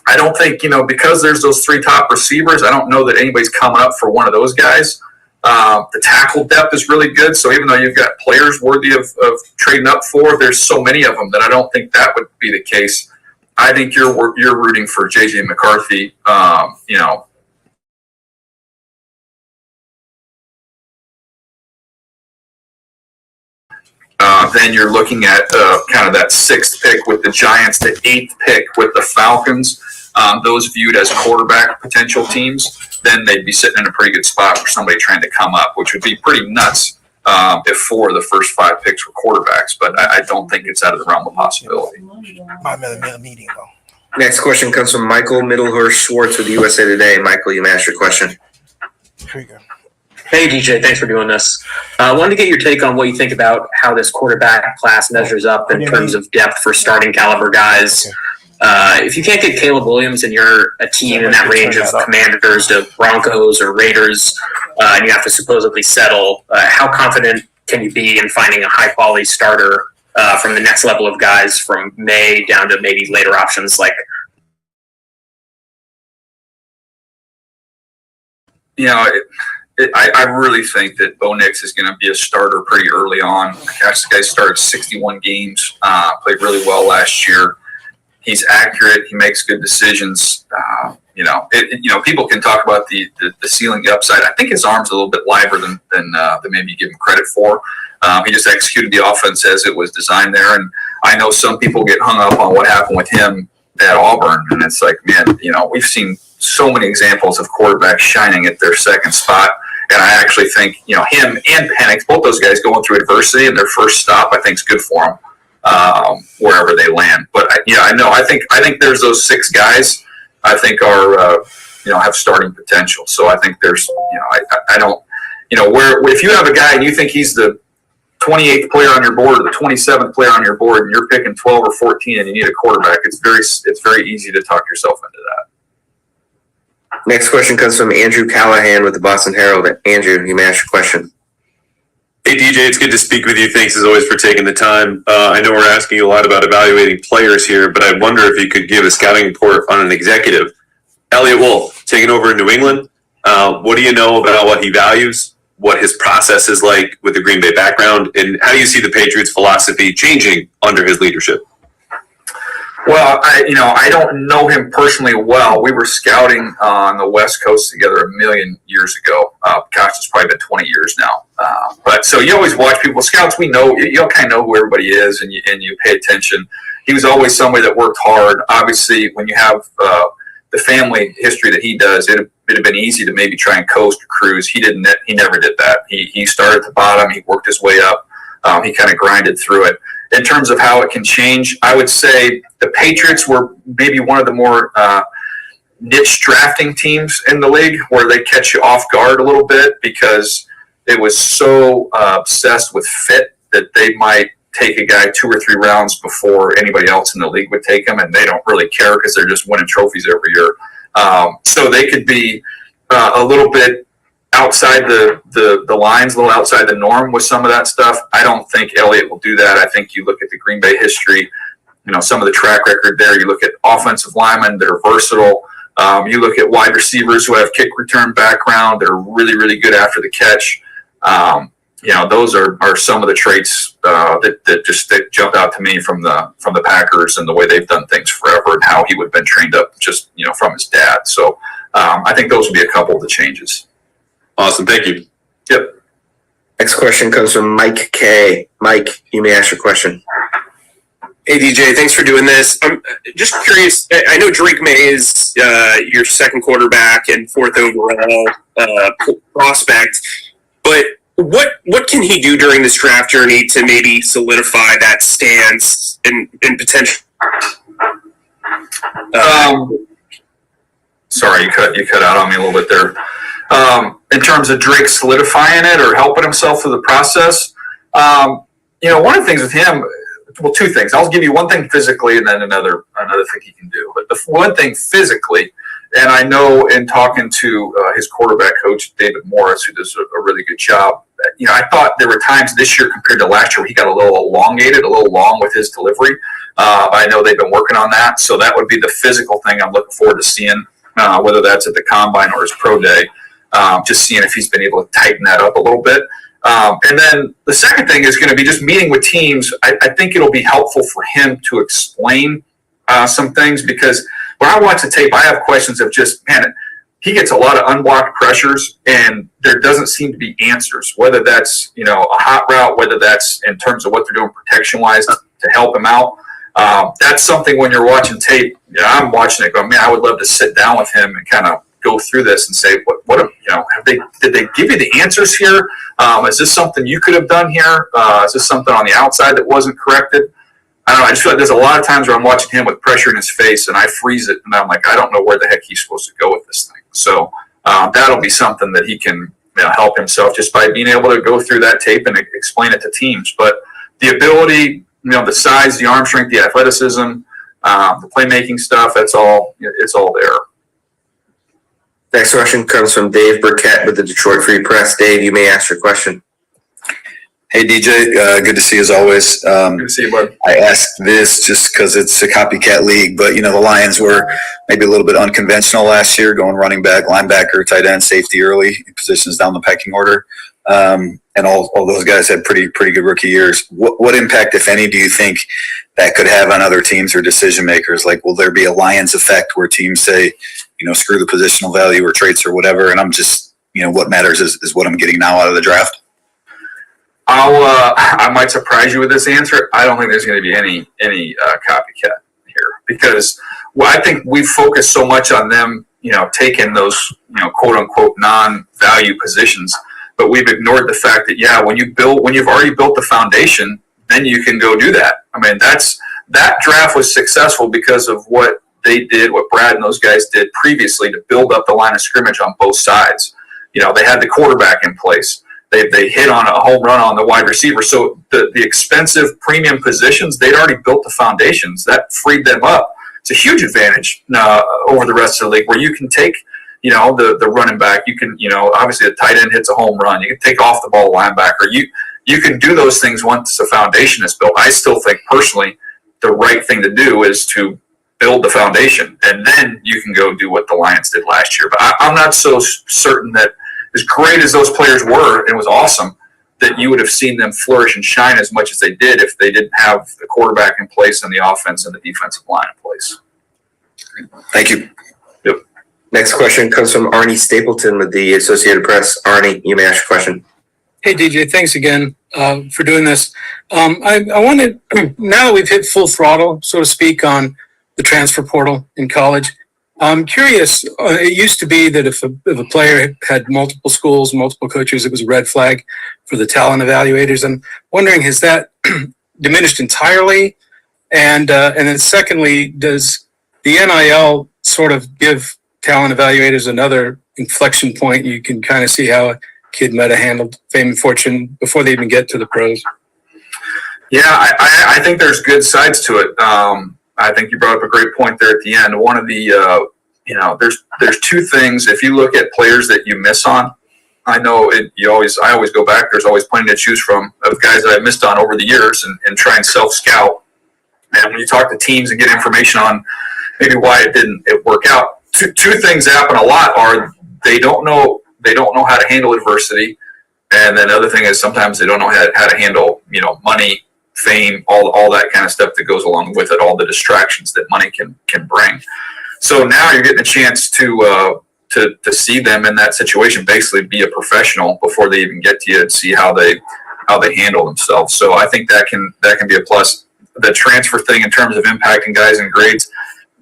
I don't think because there's those three top receivers, I don't know that anybody's coming up for one of those guys. The tackle depth is really good, so even though you've got players worthy of trading up for, there's so many of them that I don't think that would be the case. I think you're rooting for J.J. McCarthy. Then you're looking at kind of that 6th pick with the Giants, the 8th pick with the Falcons. Those viewed as quarterback potential teams, then they'd be sitting in a pretty good spot for somebody trying to come up, which would be pretty nuts if 4 of the first 5 picks were quarterbacks. But I don't think it's out of the realm of possibility. Meeting, though. Next question comes from Michael Middlehurst Schwartz with USA Today. Michael, you may ask your question. Here you go. Hey, DJ, thanks for doing this. I wanted to get your take on what you think about how this quarterback class measures up in terms of depth for starting caliber guys. If you can't get Caleb Williams and you're a team in that range of Commanders to Broncos or Raiders, and you have to supposedly settle, how confident can you be in finding a high-quality starter from the next level of guys from May down to maybe later options like. I really think that Bo Nix is going to be a starter pretty early on. Gosh, the guy started 61 games, played really well last year. He's accurate. He makes good decisions. People can talk about the ceiling, the upside. I think his arm's a little bit lighter than maybe you give him credit for. He just executed the offense as it was designed there. And I know some people get hung up on what happened with him at Auburn. And it's like, man, we've seen so many examples of quarterbacks shining at their second spot. And I actually think, him and Penix, both those guys going through adversity and their first stop, I think is good for them wherever they land. But I think there's those 6 guys I think are, have starting potential. So I think there's, I don't, if you have a guy and you think he's the 28th player on your board or the 27th player on your board and you're picking 12 or 14 and you need a quarterback, it's very easy to talk yourself into that. Next question comes from Andrew Callahan with the Boston Herald. Andrew, you may ask your question. Hey, DJ, it's good to speak with you. Thanks, as always, for taking the time. I know we're asking you a lot about evaluating players here, but I wonder if you could give a scouting report on an executive. Elliot Wolf, taking over in New England. What do you know about what he values, what his process is like with the Green Bay background, and how do you see the Patriots' philosophy changing under his leadership? Well, I don't know him personally well. We were scouting on the West Coast together a million years ago. Gosh, it's probably been 20 years now. But so you always watch people. Scouts, we know, you kind of know who everybody is and you pay attention. He was always somebody that worked hard. Obviously, when you have the family history that he does, it'd have been easy to maybe try and coast or cruise. He never did that. He started at the bottom. He worked his way up. He kind of grinded through it. In terms of how it can change, I would say the Patriots were maybe one of the more niche drafting teams in the league where they catch you off guard a little bit because it was so obsessed with fit that they might take a guy 2 or 3 rounds before anybody else in the league would take him, and they don't really care because they're just winning trophies every year. So they could be a little bit outside the lines, a little outside the norm with some of that stuff. I don't think Elliott will do that. I think you look at the Green Bay history, some of the track record there. You look at offensive linemen that are versatile. You look at wide receivers who have kick return background. They're really, really good after the catch. Those are some of the traits that jumped out to me from the Packers and the way they've done things forever and how he would have been trained up just from his dad. So I think those would be a couple of the changes. Awesome. Thank you. Yep. Next question comes from Mike K. Mike, you may ask your question. Hey, DJ, thanks for doing this. I'm just curious. I know Drake May is your second quarterback and 4th overall prospect, but what can he do during this draft journey to maybe solidify that stance and potential? Sorry, you cut out on me a little bit there. In terms of Drake solidifying it or helping himself through the process, one of the things with him, well, 2 things. I'll give you one thing physically and then another thing he can do. But the one thing physically, and I know in talking to his quarterback coach, David Morris, who does a really good job, I thought there were times this year compared to last year where he got a little elongated, a little long with his delivery. I know they've been working on that. So that would be the physical thing I'm looking forward to seeing, whether that's at the Combine or his pro day. Just seeing if he's been able to tighten that up a little bit. And then the second thing is going to be just meeting with teams. I think it'll be helpful for him to explain some things because when I watch the tape, I have questions of just, man, he gets a lot of unblocked pressures and there doesn't seem to be answers, whether that's, a hot route, whether that's in terms of what they're doing protection-wise to help him out. That's something when you're watching tape, I'm watching it going, man, I would love to sit down with him and kind of go through this and say, did they give you the answers here? Is this something you could have done here? Is this something on the outside that wasn't corrected? I don't know. I just feel like there's a lot of times where I'm watching him with pressure in his face and I freeze it and I'm like, I don't know where the heck he's supposed to go with this thing. So that'll be something that he can help himself just by being able to go through that tape and explain it to teams. But the ability, the size, the arm strength, the athleticism, the playmaking stuff, it's all there. Next question comes from Dave Burkett with the Detroit Free Press. Dave, you may ask your question. Hey DJ, good to see you as always. Good to see you, bud. I asked this just because it's a copycat league, but the Lions were maybe a little bit unconventional last year, going running back, linebacker, tight end, safety early, positions down the pecking order. And all those guys had pretty good rookie years. What impact, if any, do you think that could have on other teams or decision makers? Like, will there be a Lions effect where teams say, screw the positional value or traits or whatever, and I'm just, what matters is what I'm getting now out of the draft? I might surprise you with this answer. I don't think there's going to be any copycat here because I think we focus so much on them, taking those, quote unquote non-value positions, but we've ignored the fact that when you've already built the foundation, then you can go do that. I mean, that draft was successful because of what they did, what Brad and those guys did previously to build up the line of scrimmage on both sides. They had the quarterback in place. They hit on a home run on the wide receiver. So the expensive premium positions, they'd already built the foundations. That freed them up. It's a huge advantage over the rest of the league where you can take, the running back. You can, obviously the tight end hits a home run. You can take off the ball linebacker. You can do those things once the foundation is built. I still think personally the right thing to do is to build the foundation, and then you can go do what the Lions did last year. But I'm not so certain that as great as those players were, it was awesome, that you would have seen them flourish and shine as much as they did if they didn't have the quarterback in place and the offense and the defensive line in place. Thank you. Yep. Next question comes from Arnie Stapleton with the Associated Press. Arnie, you may ask your question. Hey, DJ, thanks again for doing this. I wanted, now that we've hit full throttle, so to speak, on the transfer portal in college, I'm curious, it used to be that if a player had multiple schools, multiple coaches, it was a red flag for the talent evaluators. I'm wondering, has that diminished entirely? And then secondly, does the NIL sort of give talent evaluators another inflection point? You can kind of see how a kid might have handled fame and fortune before they even get to the pros. Yeah, I think there's good sides to it. I think you brought up a great point there at the end. One of the, there's two things. If you look at players that you miss on, I know I always go back. There's always plenty to choose from of guys that I missed on over the years and try and self-scout. And when you talk to teams and get information on maybe why it didn't work out, two things happen a lot are they don't know how to handle adversity. And then the other thing is sometimes they don't know how to handle, money, fame, all that kind of stuff that goes along with it, all the distractions that money can bring. So now you're getting a chance to see them in that situation, basically be a professional before they even get to you and see how they handle themselves. So I think that can be a plus. The transfer thing in terms of impacting guys and grades,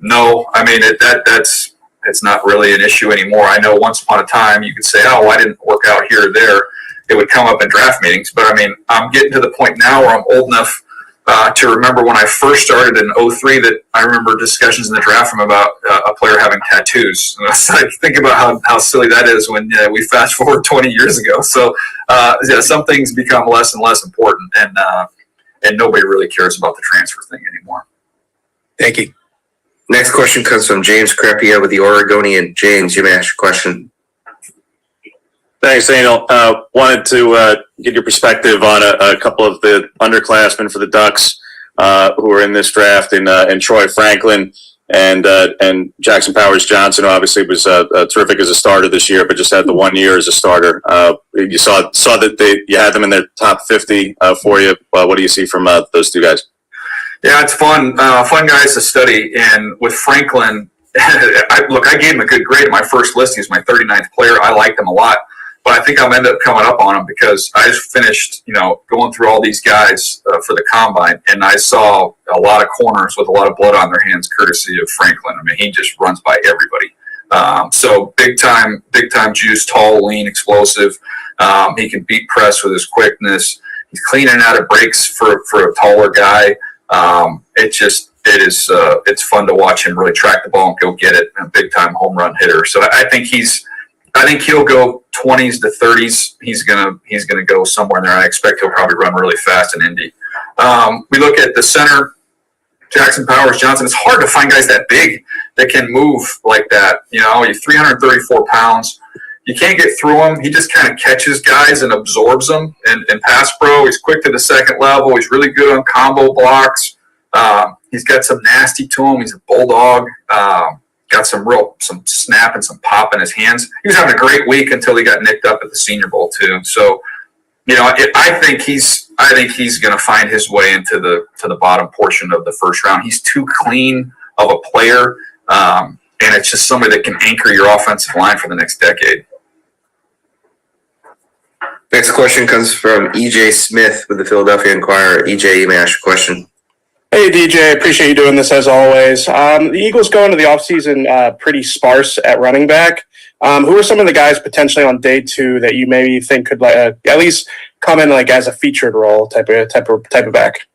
no, I mean it's not really an issue anymore. I know once upon a time you could say, oh, I didn't work out here or there. It would come up in draft meetings, but I mean, I'm getting to the point now where I'm old enough to remember when I first started in 2003 that I remember discussions in the draft room about a player having tattoos. And I think about how silly that is when we fast forward 20 years ago. So some things become less and less important, and nobody really cares about the transfer thing anymore. Thank you. Next question comes from James Crepia with the Oregonian. James, you may ask your question. Thanks, Daniel. Wanted to get your perspective on a couple of the underclassmen for the Ducks who are in this draft, and Troy Franklin and Jackson Powers Johnson, who obviously was terrific as a starter this year, but just had the 1 year as a starter. You saw that you had them in their top 50 for you. What do you see from those two guys? Yeah, it's fun guys to study. And with Franklin, I gave him a good grade. My first list, he's my 39th player. I liked him a lot. But I think I'll end up coming up on him because I just finished, going through all these guys for the combine, and I saw a lot of corners with a lot of blood on their hands, courtesy of Franklin. I mean, he just runs by everybody. So big time juice, tall, lean, explosive. He can beat press with his quickness. He's clean and out of breaks for a taller guy. It's fun to watch him really track the ball and go get it. A big time home run hitter. So I think he'll go 20s to 30s. He's gonna go somewhere in there. I expect he'll probably run really fast in Indy. We look at the center, Jackson Powers Johnson. It's hard to find guys that big that can move like that. He's 334 pounds. You can't get through him. He just kind of catches guys and absorbs them. And pass pro, he's quick to the second level. He's really good on combo blocks. He's got some nasty to him. He's a bulldog. Got some snap and some pop in his hands. He was having a great week until he got nicked up at the Senior Bowl too. So, I think he's going to find his way into the bottom portion of the first round. He's too clean of a player, and it's just somebody that can anchor your offensive line for the next decade. Next question comes from EJ Smith with the Philadelphia Inquirer. EJ, you may ask your question. Hey, DJ, appreciate you doing this as always. The Eagles go into the offseason pretty sparse at running back. Who are some of the guys potentially on day two that you maybe think could at least come in as a featured role type of back?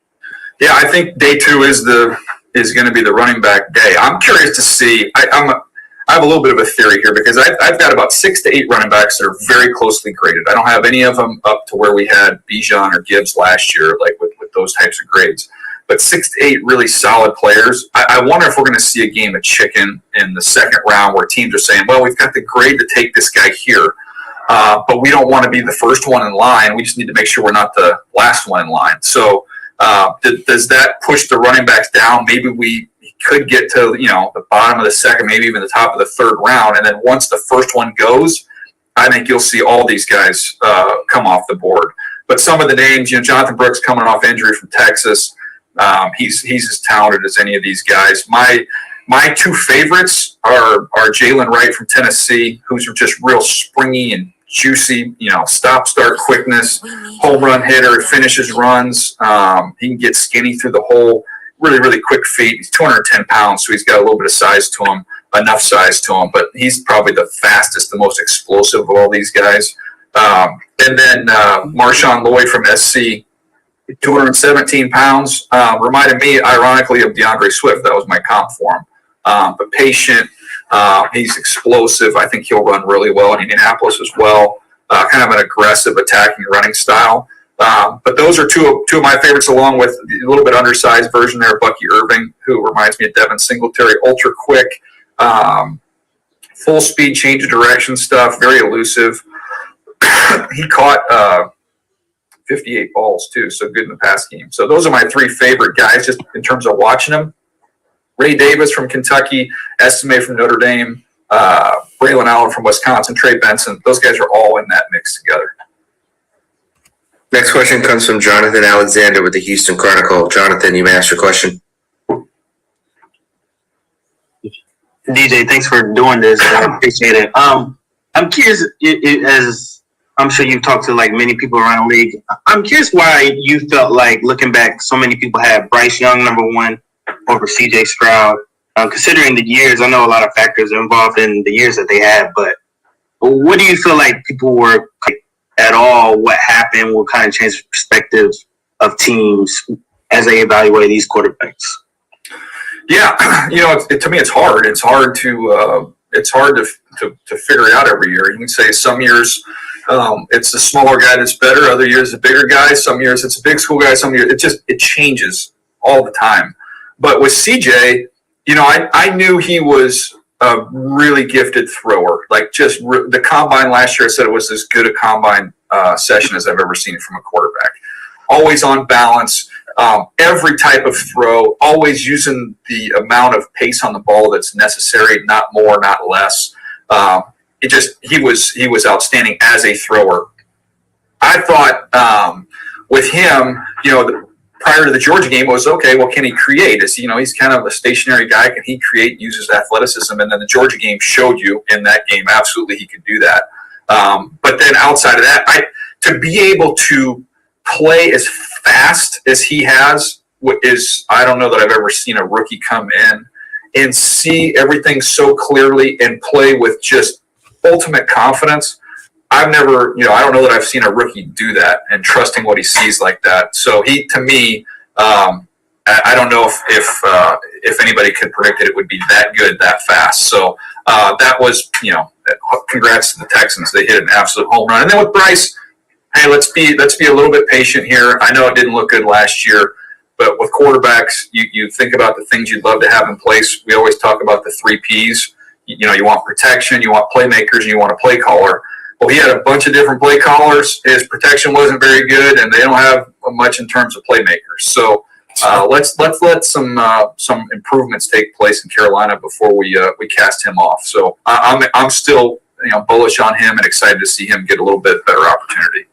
Yeah, I think day two is going to be the running back day. I'm curious to see. I have a little bit of a theory here because I've got about 6 to 8 running backs that are very closely graded. I don't have any of them up to where we had Bijan or Gibbs last year, with those types of grades. But 6 to 8 really solid players. I wonder if we're going to see a game of chicken in the second round where teams are saying, well, we've got the grade to take this guy here, but we don't want to be the first one in line. We just need to make sure we're not the last one in line. So does that push the running backs down? Maybe we could get to the bottom of the second, maybe even the top of the third round. And then once the first one goes, I think you'll see all these guys come off the board. But some of the names, Jonathan Brooks coming off injury from Texas, he's as talented as any of these guys. My 2 favorites are Jalen Wright from Tennessee, who's just real springy and juicy, stop-start quickness, home run hitter, finishes runs. He can get skinny through the hole, really, really quick feet. He's 210 pounds, so he's got a little bit of size to him, enough size to him, but he's probably the fastest, the most explosive of all these guys. And then Marshawn Lloyd from SC, 217 pounds, reminded me, ironically, of DeAndre Swift. That was my comp for him. But patient, he's explosive. I think he'll run really well in Indianapolis as well. Kind of an aggressive attacking running style. But those are two of my favorites, along with a little bit undersized version there, Bucky Irving, who reminds me of Devin Singletary. Ultra quick, full speed, change of direction stuff, very elusive. He caught 58 balls too, so good in the pass game. So those are my 3 favorite guys, just in terms of watching them. Ray Davis from Kentucky, Estime from Notre Dame, Braylon Allen from Wisconsin, Trey Benson. Those guys are all in that mix together. Next question comes from Jonathan Alexander with the Houston Chronicle. Jonathan, you may ask your question. DJ, thanks for doing this. I appreciate it. I'm curious, as I'm sure you've talked to many people around the league. I'm curious why you felt like, looking back, so many people had Bryce Young number 1 over CJ Stroud. Considering the years, I know a lot of factors are involved in the years that they had, but what do you feel like people were at all? What happened? What kind of changed the perspective of teams as they evaluate these quarterbacks? Yeah, to me, it's hard. It's hard to figure it out every year. You can say some years it's the smaller guy that's better. Other years, a bigger guy. Some years it's a big school guy. Some years it changes all the time. But with CJ, I knew he was a really gifted thrower. The combine last year, I said it was as good a combine session as I've ever seen from a quarterback. Always on balance, every type of throw, always using the amount of pace on the ball that's necessary, not more, not less. He was outstanding as a thrower. I thought with him, prior to the Georgia game, it was okay. Well, can he create? He's kind of a stationary guy. Can he create? Uses athleticism, and then the Georgia game showed you in that game absolutely he could do that. But then outside of that, to be able to play as fast as he has I don't know that I've ever seen a rookie come in and see everything so clearly and play with just ultimate confidence. I've never, I don't know that I've seen a rookie do that and trusting what he sees like that. So to me, I don't know if anybody could predict it would be that good, that fast. So that was, congrats to the Texans. They hit an absolute home run. And then with Bryce, hey, let's be a little bit patient here. I know it didn't look good last year, but with quarterbacks, you think about the things you'd love to have in place. We always talk about the 3 Ps. You want protection, you want playmakers, and you want a play caller. Well, he had a bunch of different play callers. His protection wasn't very good, and they don't have much in terms of playmakers. So let's let some improvements take place in Carolina before we cast him off. So I'm still bullish on him and excited to see him get a little bit better opportunity.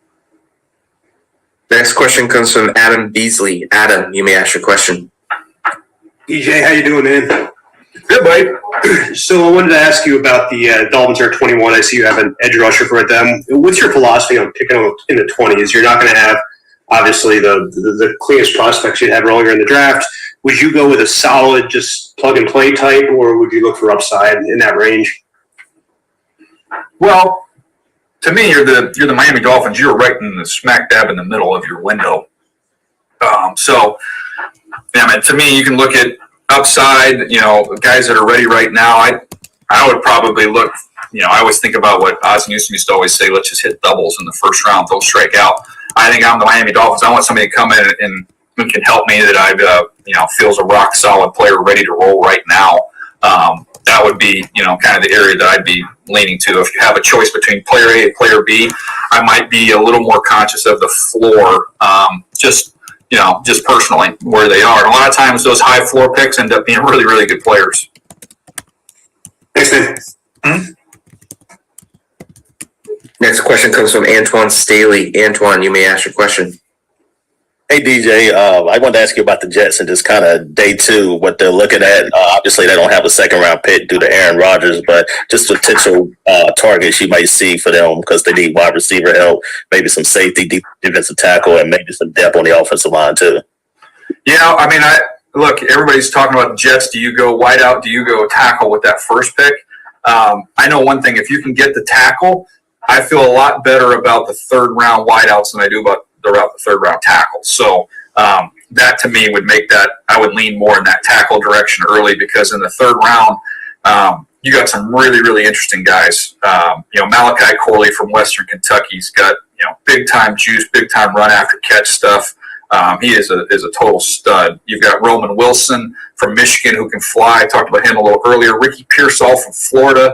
Next question comes from Adam Beasley. Adam, you may ask your question. DJ, how you doing, man? Good, buddy. So I wanted to ask you about the Dolphins are 21. I see you have an edge rusher for them. What's your philosophy on picking them in the 20s? You're not going to have, obviously, the cleanest prospects you'd have earlier in the draft. Would you go with a solid, just plug-and-play type, or would you look for upside in that range? Well, to me, you're the Miami Dolphins. You're right in the smack dab in the middle of your window. To me, you can look at upside, guys that are ready right now. I would probably look, I always think about what Oz Newsome used to always say, let's just hit doubles in the first round, don't strike out. I think I'm the Miami Dolphins. I want somebody to come in and can help me that I feels a rock solid player ready to roll right now. That would be, kind of the area that I'd be leaning to. If you have a choice between player A and player B, I might be a little more conscious of the floor, just personally where they are. And a lot of times those high floor picks end up being really, really good players. Thanks, man. Next question comes from Antoine Staley. Antoine, you may ask your question. Hey, DJ, I wanted to ask you about the Jets and just kind of day two, what they're looking at. Obviously, they don't have a second-round pick due to Aaron Rodgers, but just potential targets you might see for them because they need wide receiver help, maybe some safety, defensive tackle, and maybe some depth on the offensive line, too. Look, everybody's talking about the Jets. Do you go wide out? Do you go tackle with that first pick? I know one thing. If you can get the tackle, I feel a lot better about the third-round wideouts than I do about the third-round tackle. So that to me would make that I would lean more in that tackle direction early because in the third round you got some really, really interesting guys. Malachi Corley from Western Kentucky's got big time juice, big time run after catch stuff. He is a total stud. You've got Roman Wilson from Michigan who can fly. I talked about him a little earlier. Ricky Pearsall from Florida,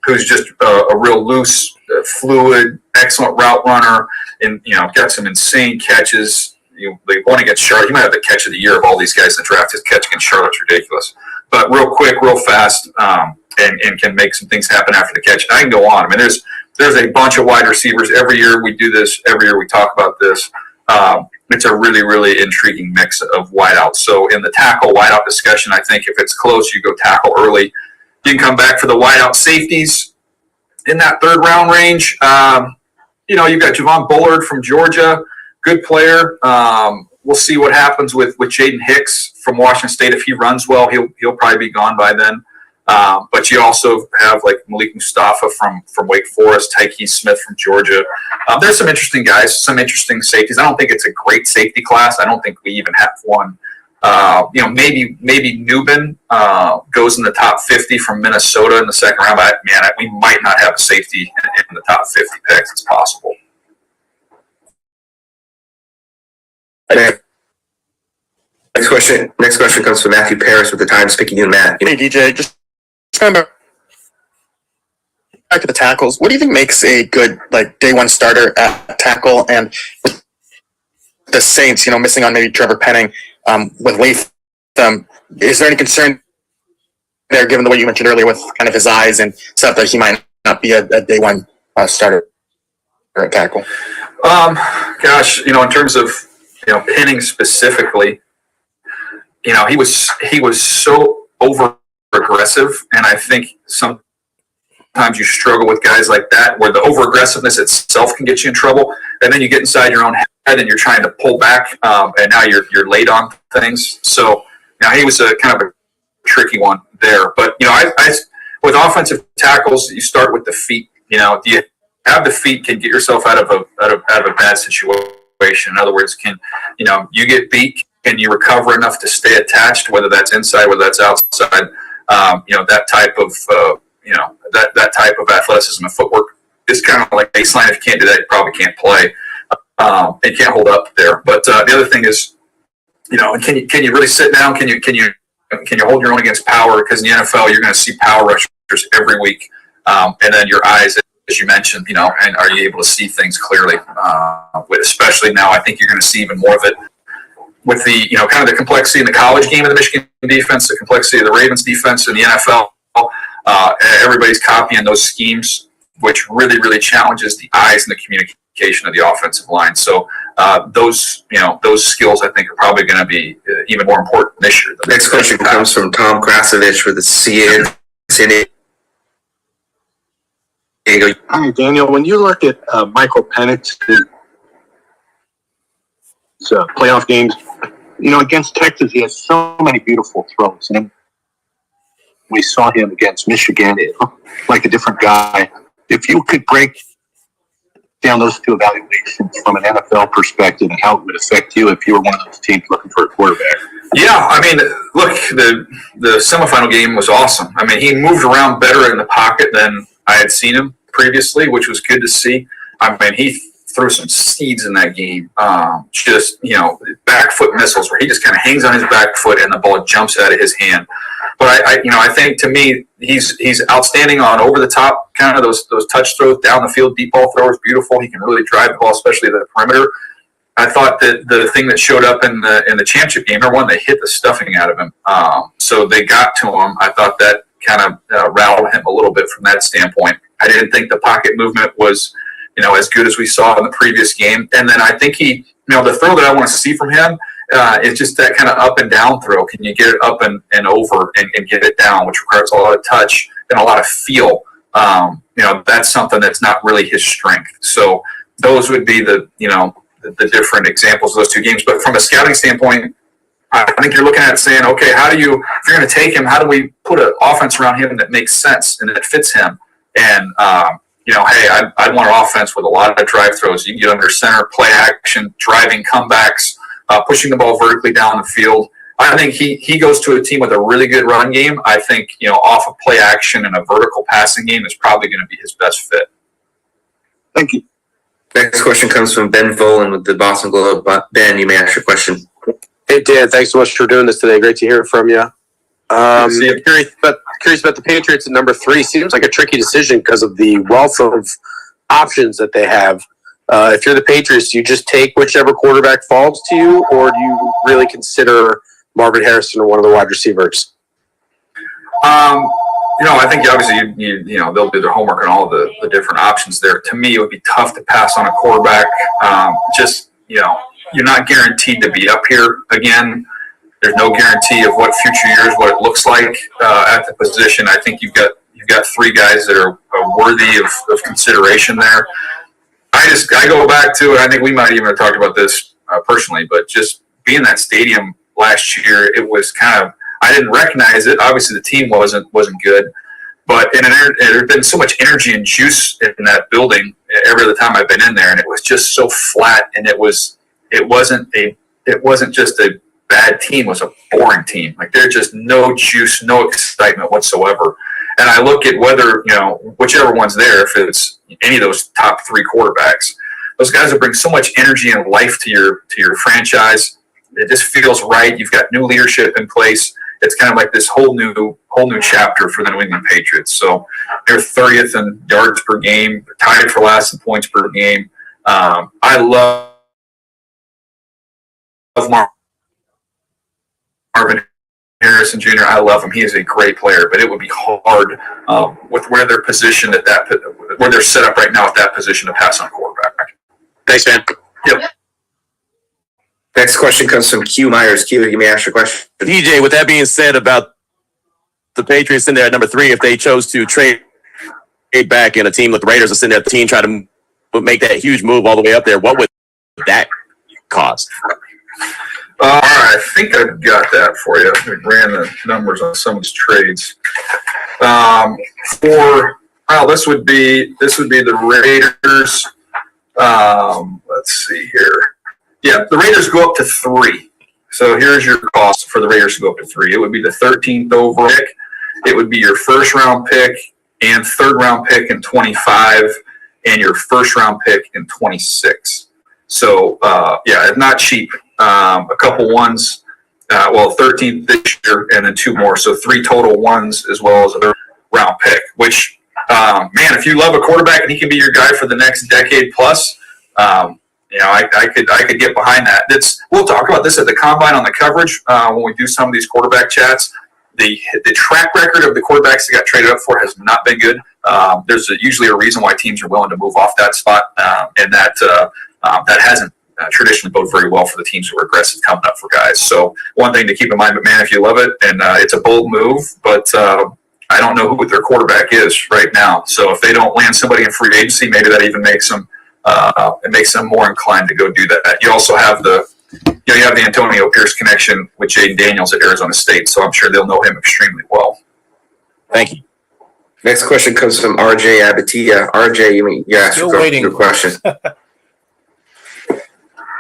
who's just a real loose, fluid, excellent route runner, and got some insane catches. They won against Charlotte. He might have the catch of the year of all these guys in the draft. His catch against Charlotte's ridiculous, but real quick, real fast, and can make some things happen after the catch. I can go on. There's a bunch of wide receivers. Every year we do this. Every year we talk about this. It's a really, really intriguing mix of wideouts. So in the tackle wideout discussion, I think if it's close, you go tackle early. You can come back for the wideout safeties in that third round range. You've got Javon Bullard from Georgia, good player. We'll see what happens with Jaden Hicks from Washington State. If he runs well, he'll probably be gone by then. But you also have like Malik Mustafa from Wake Forest, Tyke Smith from Georgia. There's some interesting guys, some interesting safeties. I don't think it's a great safety class. I don't think we even have one. Maybe Newman goes in the top 50 from Minnesota in the second round. But we might not have a safety in the top 50 picks. It's possible. Next question comes from Matthew Paris with the Times. Picking you and Matt. Hey, DJ, just kind of back to the tackles. What do you think makes a good day one starter at tackle? And the Saints, missing on maybe Trevor Penning with Latham, is there any concern there, given the way you mentioned earlier with kind of his eyes and stuff, that he might not be a day one starter at tackle? In terms of Penning specifically, he was so over aggressive, and I think sometimes you struggle with guys like that where the over aggressiveness itself can get you in trouble, and then you get inside your own head and you're trying to pull back, and now you're late on things. So he was a kind of a tricky one there. But I with offensive tackles, you start with the feet. Do you have the feet, can get yourself out of a bad situation? In other words, can you get beat? Can you recover enough to stay attached, whether that's inside, whether that's outside? That type of that type of athleticism and footwork is kind of like baseline. If you can't do that, you probably can't play. And can't hold up there. But the other thing is, can you really sit down? Can you can you hold your own against power? Because in the NFL, you're going to see power rushers every week, and then your eyes, as you mentioned, and are you able to see things clearly? Especially now, I think you're going to see even more of it with the kind of the complexity in the college game of the Michigan defense, the complexity of the Ravens defense in the NFL. Everybody's copying those schemes, which really, really challenges the eyes and the communication of the offensive line. So those skills, I think, are probably going to be even more important this year. Next question comes from Tom Krasovich with the San Diego. Hi, Daniel. When you look at Michael Penix's playoff games, against Texas, he has so many beautiful throws. And we saw him against Michigan, it looked like a different guy. If you could break down those two evaluations from an NFL perspective and how it would affect you if you were one of those teams looking for a quarterback. Yeah, I mean, look, the semifinal game was awesome. I mean, he moved around better in the pocket than I had seen him previously, which was good to see. I mean, he threw some seeds in that game. Back foot missiles where he just kind of hangs on his back foot and the ball jumps out of his hand. But I think to me he's outstanding on over the top, kind of those touch throws down the field, deep ball throws, beautiful. He can really drive the ball, especially the perimeter. I thought that the thing that showed up in the championship game, number one, they hit the stuffing out of him. So they got to him. I thought that kind of rattled him a little bit from that standpoint. I didn't think the pocket movement was as good as we saw in the previous game. And then I think the throw that I want to see from him is just that kind of up and down throw. Can you get it up and over and get it down, which requires a lot of touch and a lot of feel. That's something that's not really his strength. So those would be the different examples of those two games. But from a scouting standpoint, I think you're looking at it saying, okay, if you're going to take him, how do we put an offense around him that makes sense and that fits him? And, I'd want an offense with a lot of drive throws. You can get under center, play action, driving comebacks, pushing the ball vertically down the field. I think he goes to a team with a really good run game. I think, off of play action and a vertical passing game is probably going to be his best fit. Thank you. Next question comes from Ben Volen with the Boston Globe. Ben, you may ask your question. Hey, Dan, thanks so much for doing this today. Great to hear from you. Curious about the Patriots at number 3. Seems like a tricky decision because of the wealth of options that they have. If you're the Patriots, do you just take whichever quarterback falls to you, or do you really consider Marvin Harrison or one of the wide receivers? I think obviously they'll do their homework on all the different options there. To me, it would be tough to pass on a quarterback. You're not guaranteed to be up here again. There's no guarantee of what future years, what it looks like at the position. I think you've got 3 guys that are worthy of consideration there. I go back to it. I think we might even have talked about this personally, but just being in that stadium last year, it was kind of, I didn't recognize it. Obviously, the team wasn't good, but there had been so much energy and juice in that building every other time I've been in there, and it was just so flat. And it wasn't just a bad team; it was a boring team. Like there's just no juice, no excitement whatsoever. And I look at whether whichever one's there, if it's any of those top 3 quarterbacks, those guys will bring so much energy and life to your franchise. It just feels right. You've got new leadership in place. It's kind of like this whole new chapter for the New England Patriots. So they're 30th in yards per game, they're tied for last in points per game. I love Marvin Harrison Jr. I love him. He is a great player, but it would be hard with where they're positioned where they're set up right now at that position to pass on a quarterback. Thanks, man. Yep. Next question comes from Q Myers. Q, you may ask your question. DJ, with that being said about the Patriots in there at number 3, if they chose to trade back and a team like the Raiders is in there, the team try to make that huge move all the way up there, what would that cost? I think I've got that for you. We ran the numbers on some of these trades. This would be the Raiders. Let's see here. Yeah, the Raiders go up to 3. So here's your cost for the Raiders to go up to 3. It would be the 13th overall pick. It would be your first round pick and third round pick in 25 and your first round pick in 26. So, not cheap. A couple ones 13th this year, and then 2 more. So 3 total ones, as well as a 3rd round pick, which, man, if you love a quarterback and he can be your guy for the next decade plus, I could get behind that. We'll talk about this at the combine on the coverage when we do some of these quarterback chats. The track record of the quarterbacks that got traded up for has not been good. There's usually a reason why teams are willing to move off that spot, and that hasn't traditionally boded very well for the teams who are aggressive coming up for guys. So one thing to keep in mind, but man, if you love it, and it's a bold move, but I don't know who their quarterback is right now. So if they don't land somebody in free agency, maybe that even makes them more inclined to go do that. You also have the Antonio Pierce connection with Jaden Daniels at Arizona State, so I'm sure they'll know him extremely well. Thank you. Next question comes from RJ Abatia. RJ, you asked your question.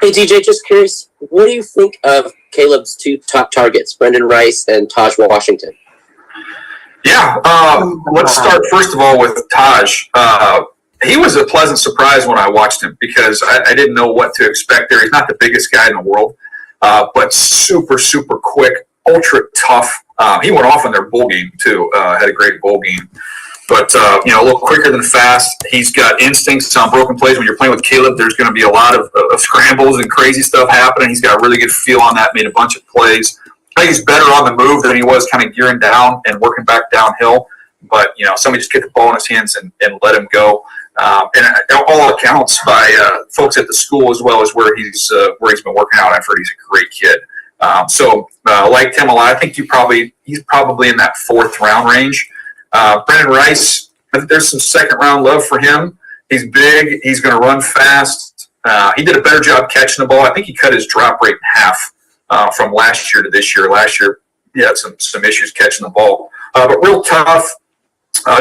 Hey, DJ, just curious, what do you think of Caleb's 2 top targets, Brendan Rice and Taj Washington? Yeah, let's start first of all with Taj. He was a pleasant surprise when I watched him because I didn't know what to expect there. He's not the biggest guy in the world, but super, super quick, ultra tough. He went off in their bowl game, too, had a great bowl game. But, a little quicker than fast. He's got instincts on broken plays. When you're playing with Caleb, there's going to be a lot of scrambles and crazy stuff happening. He's got a really good feel on that, made a bunch of plays. I think he's better on the move than he was kind of gearing down and working back downhill. But, somebody just get the ball in his hands and let him go. And all accounts by folks at the school, as well as where he's been working out, I've heard he's a great kid. Liked him a lot. I think he's probably in that 4th round range. Brendan Rice, I think there's some 2nd round love for him. He's big. He's going to run fast. He did a better job catching the ball. I think he cut his drop rate in half from last year to this year. Last year, he had some issues catching the ball, but real tough.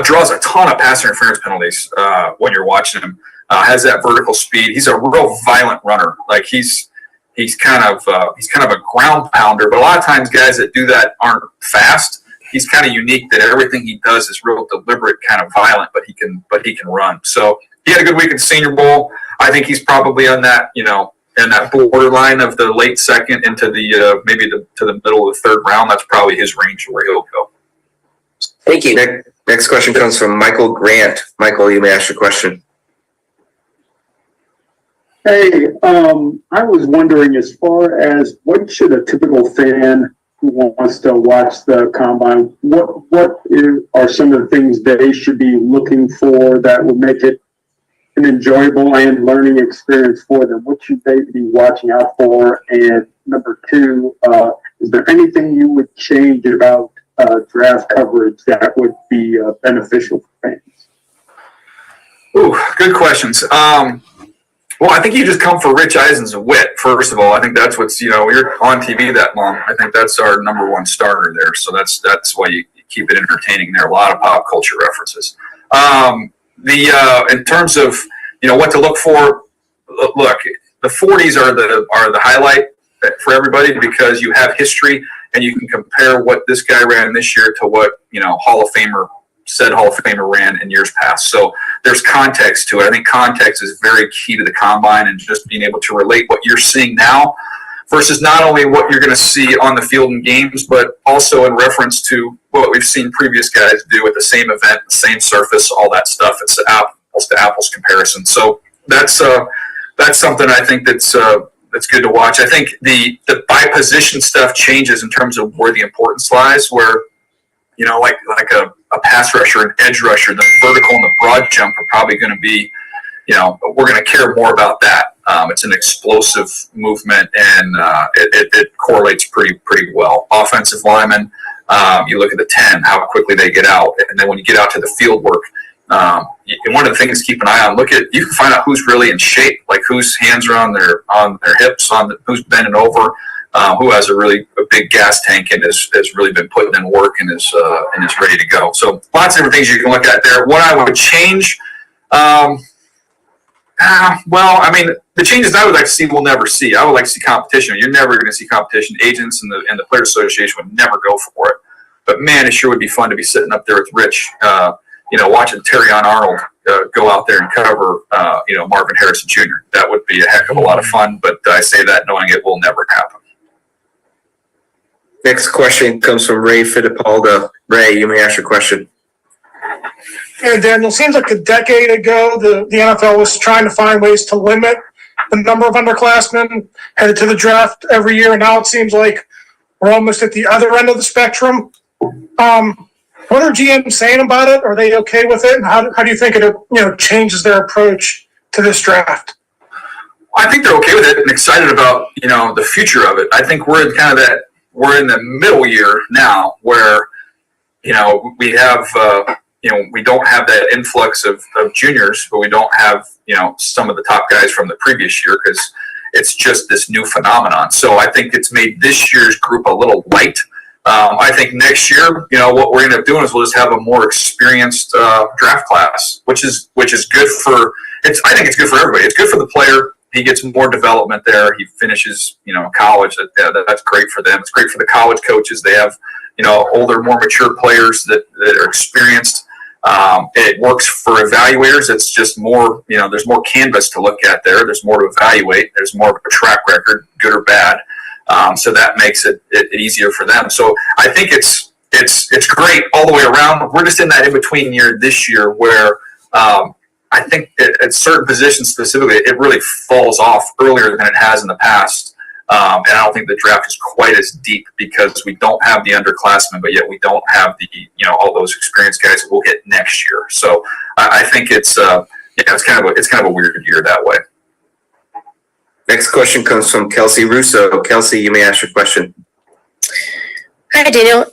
Draws a ton of pass interference penalties when you're watching him. Has that vertical speed. He's a real violent runner. Like he's kind of a ground pounder. But a lot of times, guys that do that aren't fast. He's kind of unique that everything he does is real deliberate, kind of violent, but he can run. So he had a good week at Senior Bowl. I think he's probably on that, in that borderline of the late 2nd into the maybe to the middle of the 3rd round. That's probably his range where he'll go. Thank you. Next question comes from Michael Grant. Michael, you may ask your question. Hey, I was wondering, as far as what should a typical fan who wants to watch the combine, what are some of the things they should be looking for that would make it an enjoyable and learning experience for them? What should they be watching out for? And number 2, is there anything you would change about draft coverage that would be beneficial for fans? Ooh, good questions. Well, I think you just come for Rich Eisen's wit, first of all. I think that's what's, you're on TV that long. I think that's our number 1 starter there. So that's why you keep it entertaining there. A lot of pop culture references. In terms of, what to look for, look, the 40s are the highlight for everybody because you have history and you can compare what this guy ran this year to what, Hall of Famer ran in years past. So there's context to it. I think context is very key to the combine and just being able to relate what you're seeing now versus not only what you're going to see on the field in games, but also in reference to what we've seen previous guys do at the same event, the same surface, all that stuff. It's an apples to apples comparison. So that's something I think that's good to watch. I think the by position stuff changes in terms of where the importance lies, where, like a pass rusher, an edge rusher, the vertical and the broad jump are probably going to be, we're going to care more about that. It's an explosive movement, and it correlates pretty well. Offensive linemen, you look at the 10, how quickly they get out, and then when you get out to the field work, one of the things to keep an eye on, you can find out who's really in shape, like whose hands are on their hips, who's bending over, who has a big gas tank and has really been putting in work and is ready to go. So lots of different things you can look at there. What I would change, the changes I would like to see, we'll never see. I would like to see competition. You're never going to see competition. Agents and the Players Association would never go for it. But man, it sure would be fun to be sitting up there with Rich, watching Terrion Arnold go out there and cover, Marvin Harrison Jr. That would be a heck of a lot of fun. But I say that knowing it will never happen. Next question comes from Ray Fittipaldo. Ray, you may ask your question. Hey, Daniel, seems like a decade ago, the NFL was trying to find ways to limit the number of underclassmen headed to the draft every year, and now it seems like we're almost at the other end of the spectrum. What are GMs saying about it? Are they okay with it? And how do you think it changes their approach to this draft? I think they're okay with it and excited about the future of it. I think we're in we're in the middle year now where we have we don't have that influx of juniors, but we don't have some of the top guys from the previous year because it's just this new phenomenon. So I think it's made this year's group a little light. I think next year, what we're going to end up doing is we'll just have a more experienced draft class, which is good for. I think it's good for everybody. It's good for the player. He gets more development there. He finishes, college. That's great for them. It's great for the college coaches. They have, older, more mature players that are experienced. It works for evaluators. It's just more, there's more canvas to look at there. There's more to evaluate. There's more of a track record, good or bad. So that makes it easier for them. So I think it's great all the way around. We're just in that in-between year this year where I think at certain positions specifically, it really falls off earlier than it has in the past. And I don't think the draft is quite as deep because we don't have the underclassmen, but yet we don't have the all those experienced guys that we'll get next year. So I think it's kind of a weird year that way. Next question comes from Kelsey Russo. Kelsey, you may ask your question. Hi, Daniel.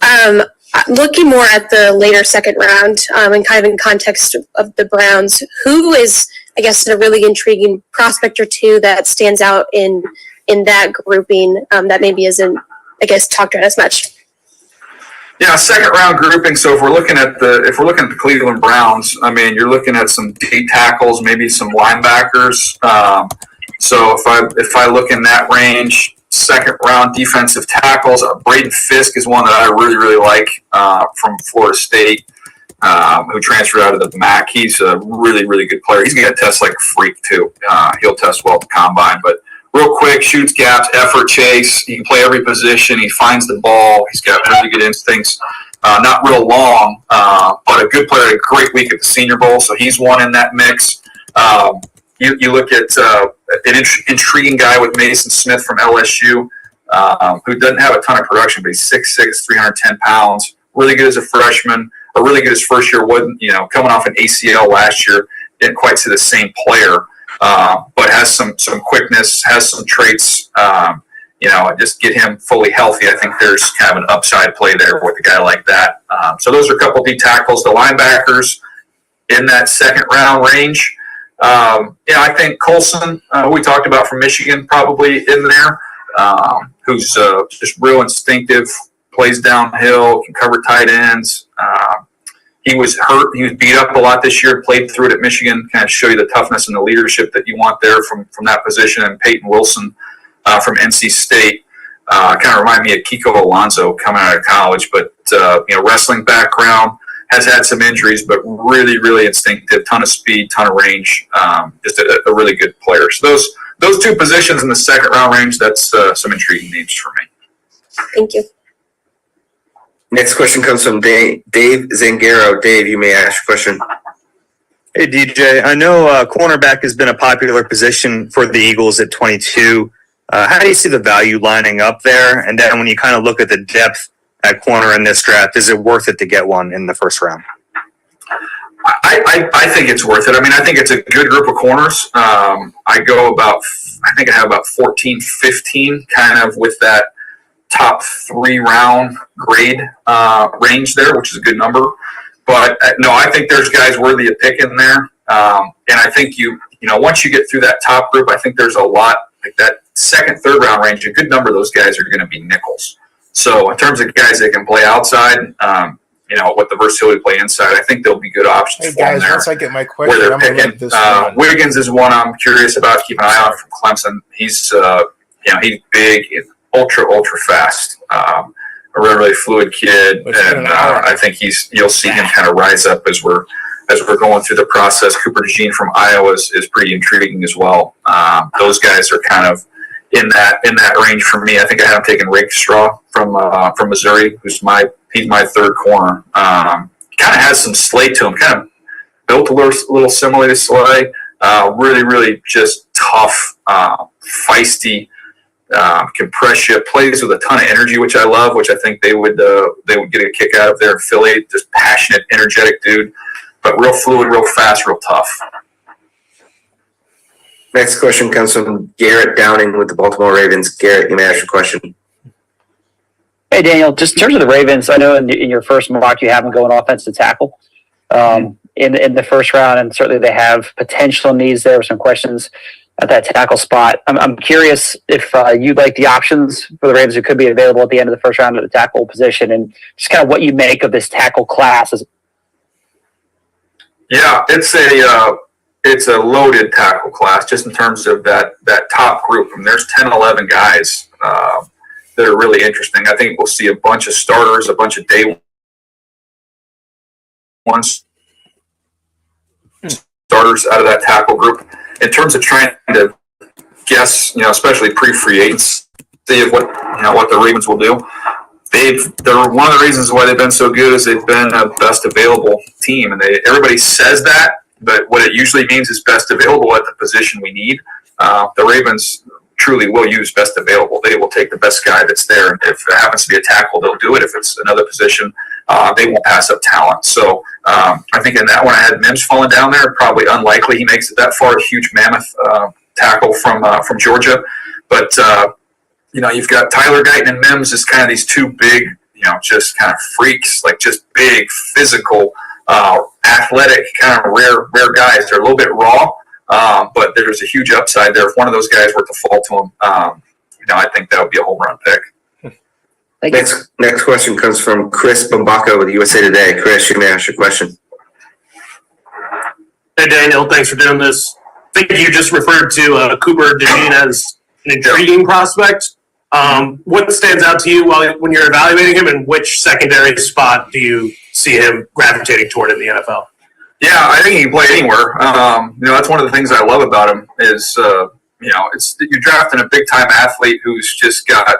Looking more at the later second round and kind of in context of the Browns, who is, I guess, a really intriguing prospect or two that stands out in that grouping that maybe isn't, I guess, talked about as much? Yeah, second round grouping. So if we're looking at the Cleveland Browns, I mean, you're looking at some D tackles, maybe some linebackers. So if I look in that range, second round defensive tackles, Braden Fisk is one that I really, really like from Florida State, who transferred out of the MAC. He's a really, really good player. He's going to test like a freak too. He'll test well at the combine, but real quick, shoots gaps, effort chase. He can play every position. He finds the ball. He's got really good instincts. Not real long, but a good player. A great week at the Senior Bowl, so he's one in that mix. You look at an intriguing guy with Mason Smith from LSU, who doesn't have a ton of production, but he's 6'6", 310 pounds. Really good as a freshman, or really good his first year. Wasn't coming off an ACL last year, didn't quite see the same player, but has some quickness, has some traits. Just get him fully healthy. I think there's kind of an upside play there with a guy like that. So those are a couple of D tackles. The linebackers in that second round range. I think Colson, who we talked about from Michigan, probably in there, who's just real instinctive, plays downhill, can cover tight ends. He was hurt. He was beat up a lot this year, played through it at Michigan, kind of show you the toughness and the leadership that you want there from that position. And Peyton Wilson from NC State kind of remind me of Kiko Alonso coming out of college, but wrestling background. Has had some injuries, but really, really instinctive, ton of speed, ton of range, just a really good player. So those two positions in the second round range, that's some intriguing names for me. Thank you. Next question comes from Dave Zangaro. Dave, you may ask your question. Hey, DJ. I know cornerback has been a popular position for the Eagles at 22. How do you see the value lining up there? And then when you kind of look at the depth at corner in this draft, is it worth it to get one in the first round? I think it's worth it. I mean, I think it's a good group of corners. I think I have about 14, 15 kind of with that top 3 round grade range there, which is a good number. But no, I think there's guys worthy of picking there. And I think once you get through that top group, I think there's a lot like that second, third round range. A good number of those guys are going to be nickels. So in terms of guys that can play outside, with the versatility to play inside, I think there'll be good options for them there. Once I get my question, where they're I'm going to picking. let this one. Wiggins is one I'm curious about. Keep an eye on from Clemson. He's he's big, ultra fast, a really, really fluid kid, and I think you'll see him kind of rise up as we're going through the process. Cooper DeJean from Iowa is pretty intriguing as well. Those guys are kind of in that range for me. I think I have him taking Rakestraw from Missouri, he's my third corner. Kind of has some Slay to him. Kind of built a little similar to Slay. Really just tough, feisty. Can press you, plays with a ton of energy, which I love, which I think they would get a kick out of there in Philly. Just passionate, energetic dude, but real fluid, real fast, real tough. Next question comes from Garrett Downing with the Baltimore Ravens. Garrett, you may ask your question. Hey, Daniel, just in terms of the Ravens, I know in your first mock you have them going offensive tackle in the first round, and certainly they have potential needs there with some questions at that tackle spot. I'm curious if you like the options for the Ravens who could be available at the end of the first round at the tackle position, and just kind of what you make of this tackle class. Yeah, it's a loaded tackle class just in terms of that top group. I mean, there's 10, 11 guys that are really interesting. I think we'll see a bunch of starters, a bunch of day ones starters out of that tackle group. In terms of trying to guess, especially pre-free agency of what the Ravens will do, they're one of the reasons why they've been so good is they've been a best available team, and everybody says that, but what it usually means is best available at the position we need. The Ravens truly will use best available. They will take the best guy that's there, and if it happens to be a tackle, they'll do it. If it's another position, they won't pass up talent. So I think in that one, I had Mims falling down there. Probably unlikely he makes it that far. A huge mammoth tackle from Georgia, but you've got Tyler Guyton and Mims as kind of these two big, just kind of freaks, like just big, physical, athletic, kind of rare guys. They're a little bit raw, but there's a huge upside there. If one of those guys were to fall to him, I think that would be a home run pick. Next question comes from Chris Bumbaco with USA Today. Chris, you may ask your question. Hey, Daniel, thanks for doing this. I think you just referred to Cooper DeJean as an intriguing prospect. What stands out to you when you're evaluating him, and which secondary spot do you see him gravitating toward in the NFL? Yeah, I think he can play anywhere. That's one of the things I love about him is, you're drafting a big-time athlete who's just got,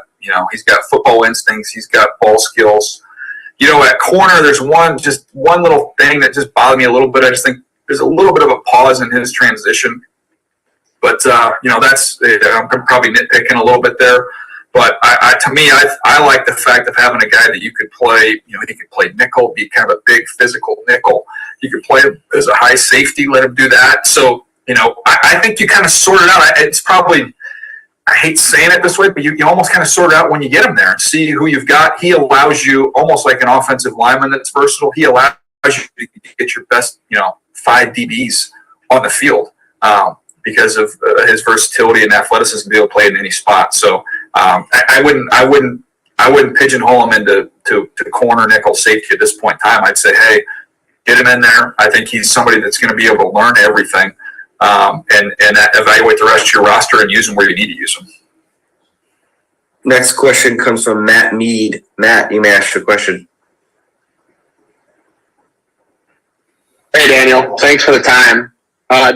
he's got football instincts, he's got ball skills. At corner, there's one little thing that just bothered me a little bit. I just think there's a little bit of a pause in his transition. But, that's I'm probably nitpicking a little bit there. But to me, I like the fact of having a guy that you could play, he could play nickel, be kind of a big physical nickel. You could play him as a high safety, let him do that. So, I think you kind of sort it out. It's probably, I hate saying it this way, but you almost kind of sort it out when you get him there and see who you've got. He allows you, almost like an offensive lineman that's versatile, he allows you to get your best, 5 DBs on the field because of his versatility and athleticism to be able to play in any spot. So I wouldn't pigeonhole him into corner, nickel, safety at this point in time. I'd say, hey, get him in there. I think he's somebody that's going to be able to learn everything and evaluate the rest of your roster and use them where you need to use them. Next question comes from Matt Mead. Matt, you may ask your question. Hey, Daniel. Thanks for the time.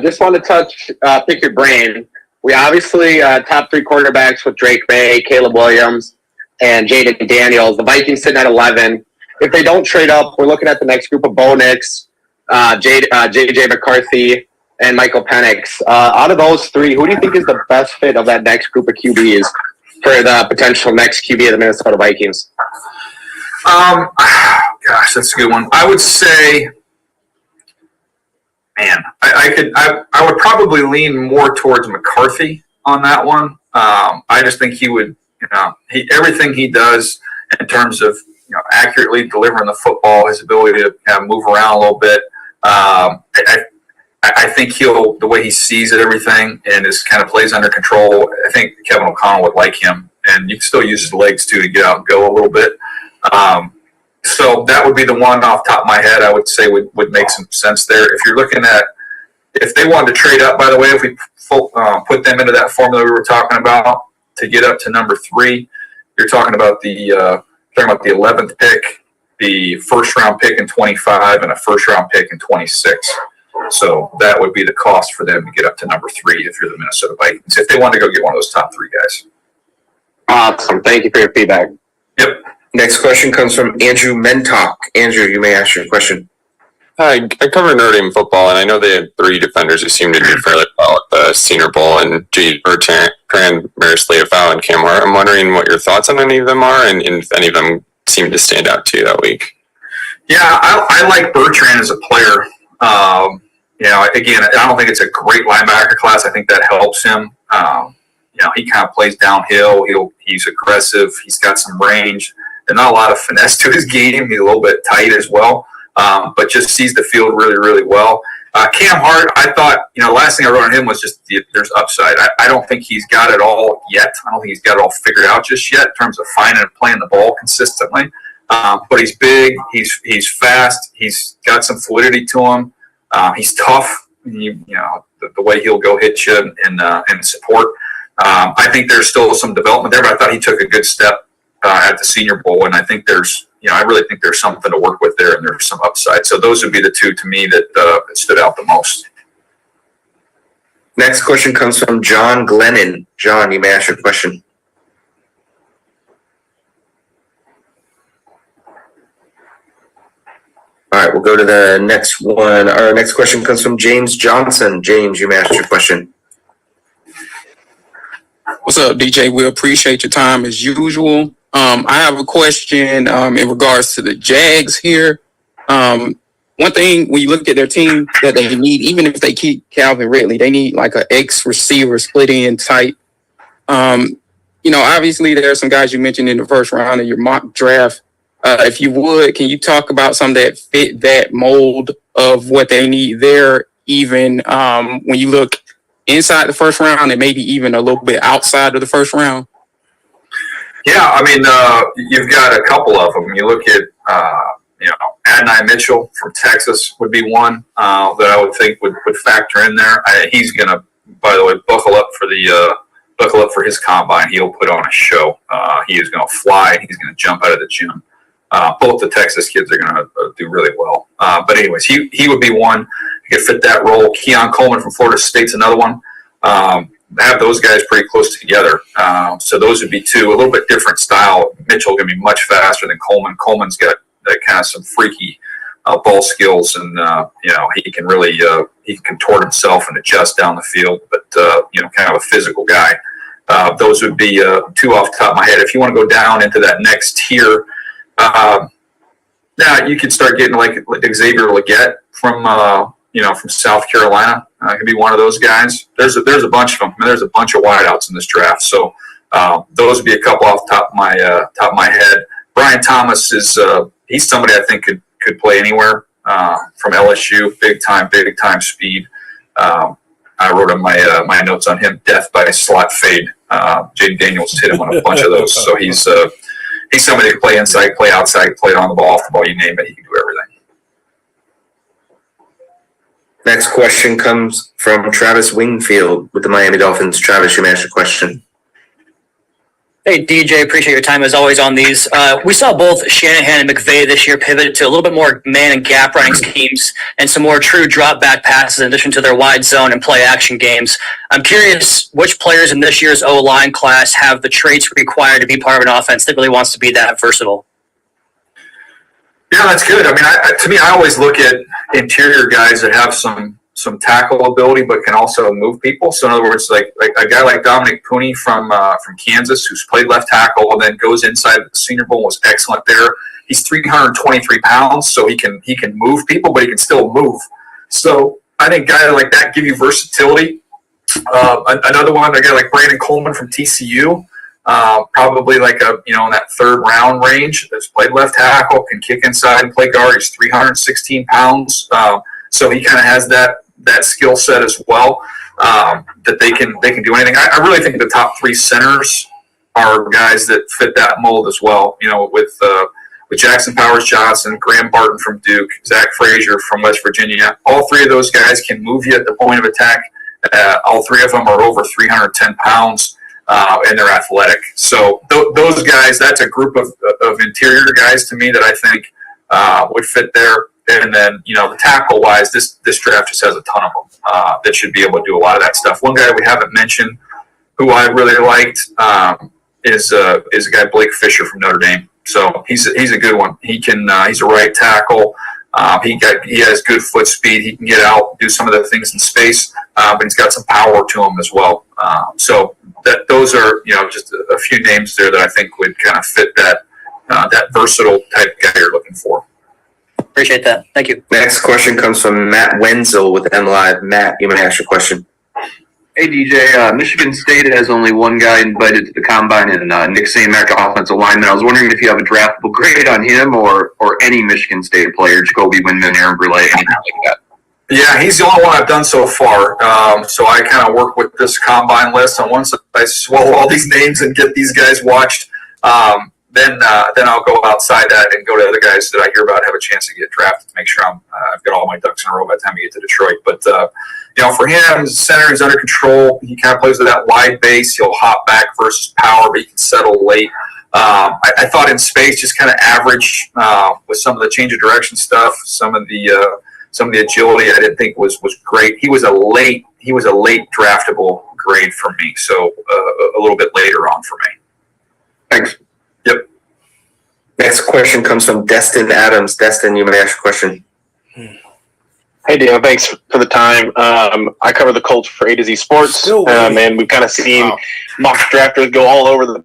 Just want to pick your brain. We obviously top 3 quarterbacks with Drake May, Caleb Williams, and Jaden Daniels. The Vikings sitting at 11. If they don't trade up, we're looking at the next group of Bo Nix, J.J. McCarthy, and Michael Penix. Out of those 3, who do you think is the best fit of that next group of QBs for the potential next QB of the Minnesota Vikings? Gosh, that's a good one. I would say, man, I would probably lean more towards McCarthy on that one. I just think he would, everything he does in terms of accurately delivering the football, his ability to kind of move around a little bit. I think the way he sees it, everything, and is kind of plays under control. I think Kevin O'Connell would like him, and you can still use his legs too to get out and go a little bit. So that would be the one off the top of my head I would say would make some sense there. If you're looking at, if they wanted to trade up, by the way, if we put them into that formula we were talking about to get up to number 3, you're talking about the 11th pick, the first round pick in 25, and a first round pick in 26. So that would be the cost for them to get up to number 3 if you're the Minnesota Vikings, if they want to go get one of those top 3 guys. Awesome. Thank you for your feedback. Yep. Next question comes from Andrew Mentalk. Andrew, you may ask your question. Hi, I cover Notre Dame football, and I know they had 3 defenders who seemed to do fairly well at the Senior Bowl, and Bertrand, Maris Leofau, and Cam Hart. I'm wondering what your thoughts on any of them are, and if any of them seem to stand out to you that week. Yeah, I like Bertrand as a player. Again, I don't think it's a great linebacker class. I think that helps him. He kind of plays downhill. He's aggressive. He's got some range. There's not a lot of finesse to his game. He's a little bit tight as well. But just sees the field really, really well. Cam Hart, I thought, last thing I wrote on him was just there's upside. I don't think he's got it all yet. I don't think he's got it all figured out just yet in terms of finding and playing the ball consistently. But he's big. He's fast. He's got some fluidity to him. He's tough. The way he'll go hit you and support. I think there's still some development there, but I thought he took a good step at the Senior Bowl, and I think I really think there's something to work with there, and there's some upside. So those would be the 2 to me that stood out the most. Next question comes from John Glennon. John, you may ask your question. All right, we'll go to the next one. Our next question comes from James Johnson. James, you may ask your question. What's up, DJ? We appreciate your time as usual. I have a question in regards to the Jags here. One thing, when you look at their team that they need, even if they keep Calvin Ridley, they need like an ex-receiver split in type. Obviously there are some guys you mentioned in the first round of your mock draft. If you would, can you talk about some that fit that mold of what they need there, even when you look inside the first round and maybe even a little bit outside of the first round? Yeah, you've got a couple of them. You look at, Adonai Mitchell from Texas would be one that I would think would factor in there. He's going to, by the way, buckle up for his combine. He'll put on a show. He is going to fly. He's going to jump out of the gym. Both the Texas kids are going to do really well. But anyways, he would be one who could fit that role. Keon Coleman from Florida State's another one. Have those guys pretty close together. So those would be 2. A little bit different style. Mitchell going to be much faster than Coleman. Coleman's got that kind of some freaky ball skills, and he can really he can contort himself and adjust down the field. But kind of a physical guy. Those would be 2 off the top of my head. If you want to go down into that next tier, you could start getting like Xavier Legette from South Carolina. Could be one of those guys. There's a bunch of them. There's a bunch of wideouts in this draft. So those would be a couple off the top of my head. Brian Thomas is he's somebody I think could play anywhere from LSU. Big time speed. I wrote on my notes on him: death by slot fade. Jaden Daniels hit him on a bunch of those. So he's somebody who can play inside, play outside, play on the ball, off the ball. You name it, he can do everything. Next question comes from Travis Wingfield with the Miami Dolphins. Travis, you may ask your question. Hey, DJ, appreciate your time as always on these. We saw both Shanahan and McVay this year pivot to a little bit more man and gap running schemes and some more true drop back passes in addition to their wide zone and play action games. I'm curious which players in this year's O-line class have the traits required to be part of an offense that really wants to be that versatile. Yeah, that's good. To me, I always look at interior guys that have some tackle ability, but can also move people. So in other words, like a guy like Dominic Pooney from Kansas, who's played left tackle and then goes inside the Senior Bowl, was excellent there. He's 323 pounds, so he can move people, but he can still move. So I think guys like that give you versatility. Another one, a guy like Brandon Coleman from TCU, probably like in that 3rd round range. That's played left tackle, can kick inside and play guard. He's 316 pounds. So he kind of has that skill set as well, that they can do anything. I really think the top 3 centers are guys that fit that mold as well. With Jackson Powers Johnson, Graham Barton from Duke, Zach Frazier from West Virginia. All 3 of those guys can move you at the point of attack. All 3 of them are over 310 pounds, and they're athletic. So those guys, that's a group of interior guys to me that I think would fit there. And then, the tackle wise, this draft just has a ton of them that should be able to do a lot of that stuff. One guy we haven't mentioned who I really liked is a guy, Blake Fisher from Notre Dame. So he's a good one. He's a right tackle. He has good foot speed. He can get out, do some of the things in space, but he's got some power to him as well. So those are just a few names there that I think would kind of fit that versatile type guy you're looking for. Appreciate that. Thank you. Next question comes from Matt Wenzel with MLive. Matt, you may ask your question. Hey, DJ. Michigan State has only one guy invited to the combine, and Nick St. Mac, offensive lineman. I was wondering if you have a draftable grade on him or any Michigan State player, Jacoby Windman, Aaron Brule, anything like that. Yeah, he's the only one I've done so far. So I kind of work with this combine list, and once I swallow all these names and get these guys watched, then I'll go outside that and go to other guys that I hear about have a chance to get drafted to make sure I've got all my ducks in a row by the time we get to Detroit. But for him, center is under control. He kind of plays with that wide base. He'll hop back versus power, but he can settle late. I thought in space, just kind of average with some of the change of direction stuff, some of the agility. I didn't think was great. He was a late draftable grade for me, so a little bit later on for me. Thanks. Yep. Next question comes from Destin Adams. Destin, you may ask your question. Hey, Dan, thanks for the time. I cover the Colts for A to Z Sports, and we've kind of seen mock drafters go all over the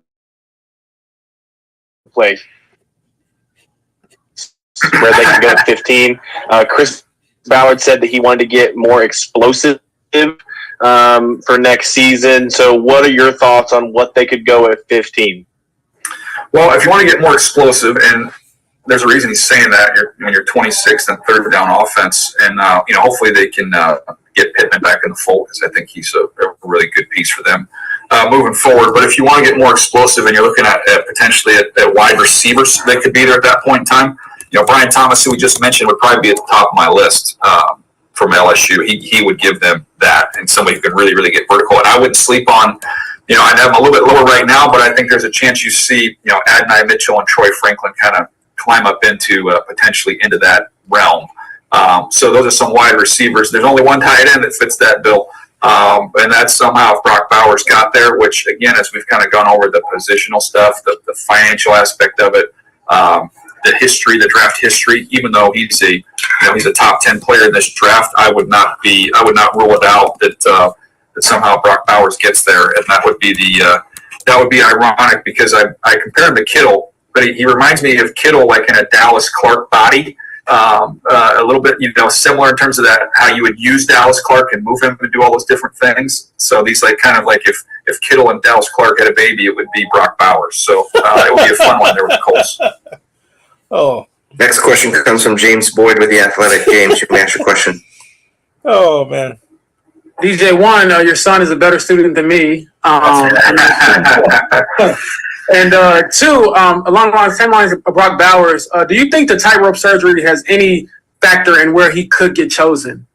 place where they can go at 15. Chris Ballard said that he wanted to get more explosive for next season. So what are your thoughts on what they could go at 15? Well, if you want to get more explosive, and there's a reason he's saying that, when you're 26th and third down offense, and hopefully they can get Pittman back in the fold, because I think he's a really good piece for them moving forward. But if you want to get more explosive, and you're looking at potentially at wide receivers that could be there at that point in time, Brian Thomas, who we just mentioned, would probably be at the top of my list from LSU. He would give them that, and somebody who could really, really get vertical. And I wouldn't sleep on. I'd have him a little bit lower right now, but I think there's a chance you see, Adonai Mitchell and Troy Franklin kind of climb up into potentially into that realm. So those are some wide receivers. There's only one tight end that fits that bill, and that's somehow if Brock Bowers got there. Which again, as we've kind of gone over the positional stuff, the financial aspect of it, the history, the draft history. Even though he's a top 10 player in this draft, I would not rule it out that somehow Brock Bowers gets there, and that would be ironic because I compare him to Kittle, but he reminds me of Kittle like in a Dallas Clark body, a little bit similar in terms of that how you would use Dallas Clark and move him to do all those different things. So these kind of like if Kittle and Dallas Clark had a baby, it would be Brock Bowers. So it would be a fun one there with the Colts. Oh. Next question comes from James Boyd with the Athletic. James, you may ask your question. Oh man. DJ, one, your son is a better student than me. And two, along the same lines of Brock Bowers, do you think the tightrope surgery has any factor in where he could get chosen?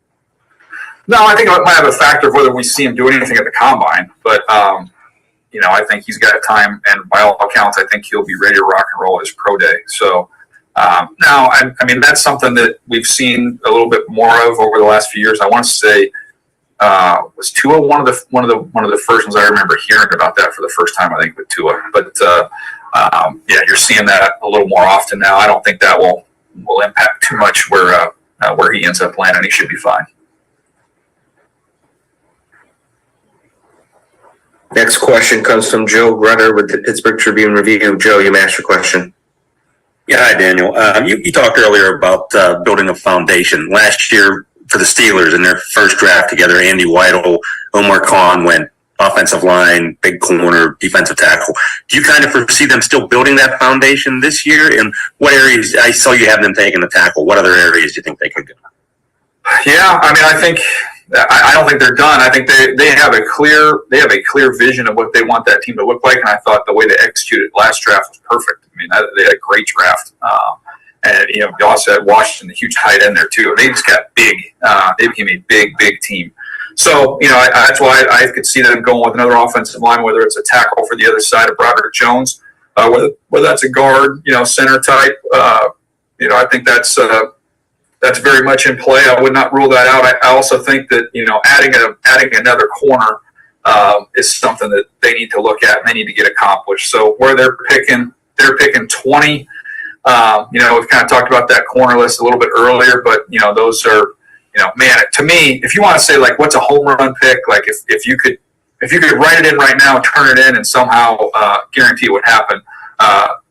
No, I think it might have a factor of whether we see him do anything at the combine. But, I think he's got time, and by all accounts, I think he'll be ready to rock and roll his pro day. So, now, I mean, that's something that we've seen a little bit more of over the last few years. I want to say, was Tua one of the first ones I remember hearing about that for the first time, I think, with Tua. But you're seeing that a little more often now. I don't think that will impact too much where he ends up landing. He should be fine. Next question comes from Joe Grutter with the Pittsburgh Tribune Review. Joe, you may ask your question. Yeah, hi, Daniel. You talked earlier about building a foundation. Last year, for the Steelers in their first draft together, Andy Weidel, Omar Khan went offensive line, big corner, defensive tackle. Do you kind of foresee them still building that foundation this year? And what areas, I saw you have them taking the tackle. What other areas do you think they could go? Yeah, I mean, I don't think they're done. I think they have a clear vision of what they want that team to look like. And I thought the way they executed last draft was perfect. I mean, they had a great draft. And, you also had Washington, the huge tight end there, too. They just got big. They became a big, big team. So, that's why I could see them going with another offensive line, whether it's a tackle for the other side of Broderick Jones, whether that's a guard, center type. I think that's that's very much in play. I would not rule that out. I also think that, you know, adding another corner is something that they need to look at and they need to get accomplished. So where they're picking 20. You know, we've kind of talked about that corner list a little bit earlier, but, you know, those are, you know, man, to me, if you want to say like what's a home run pick, like if you could write it in right now, turn it in, and somehow guarantee it would happen,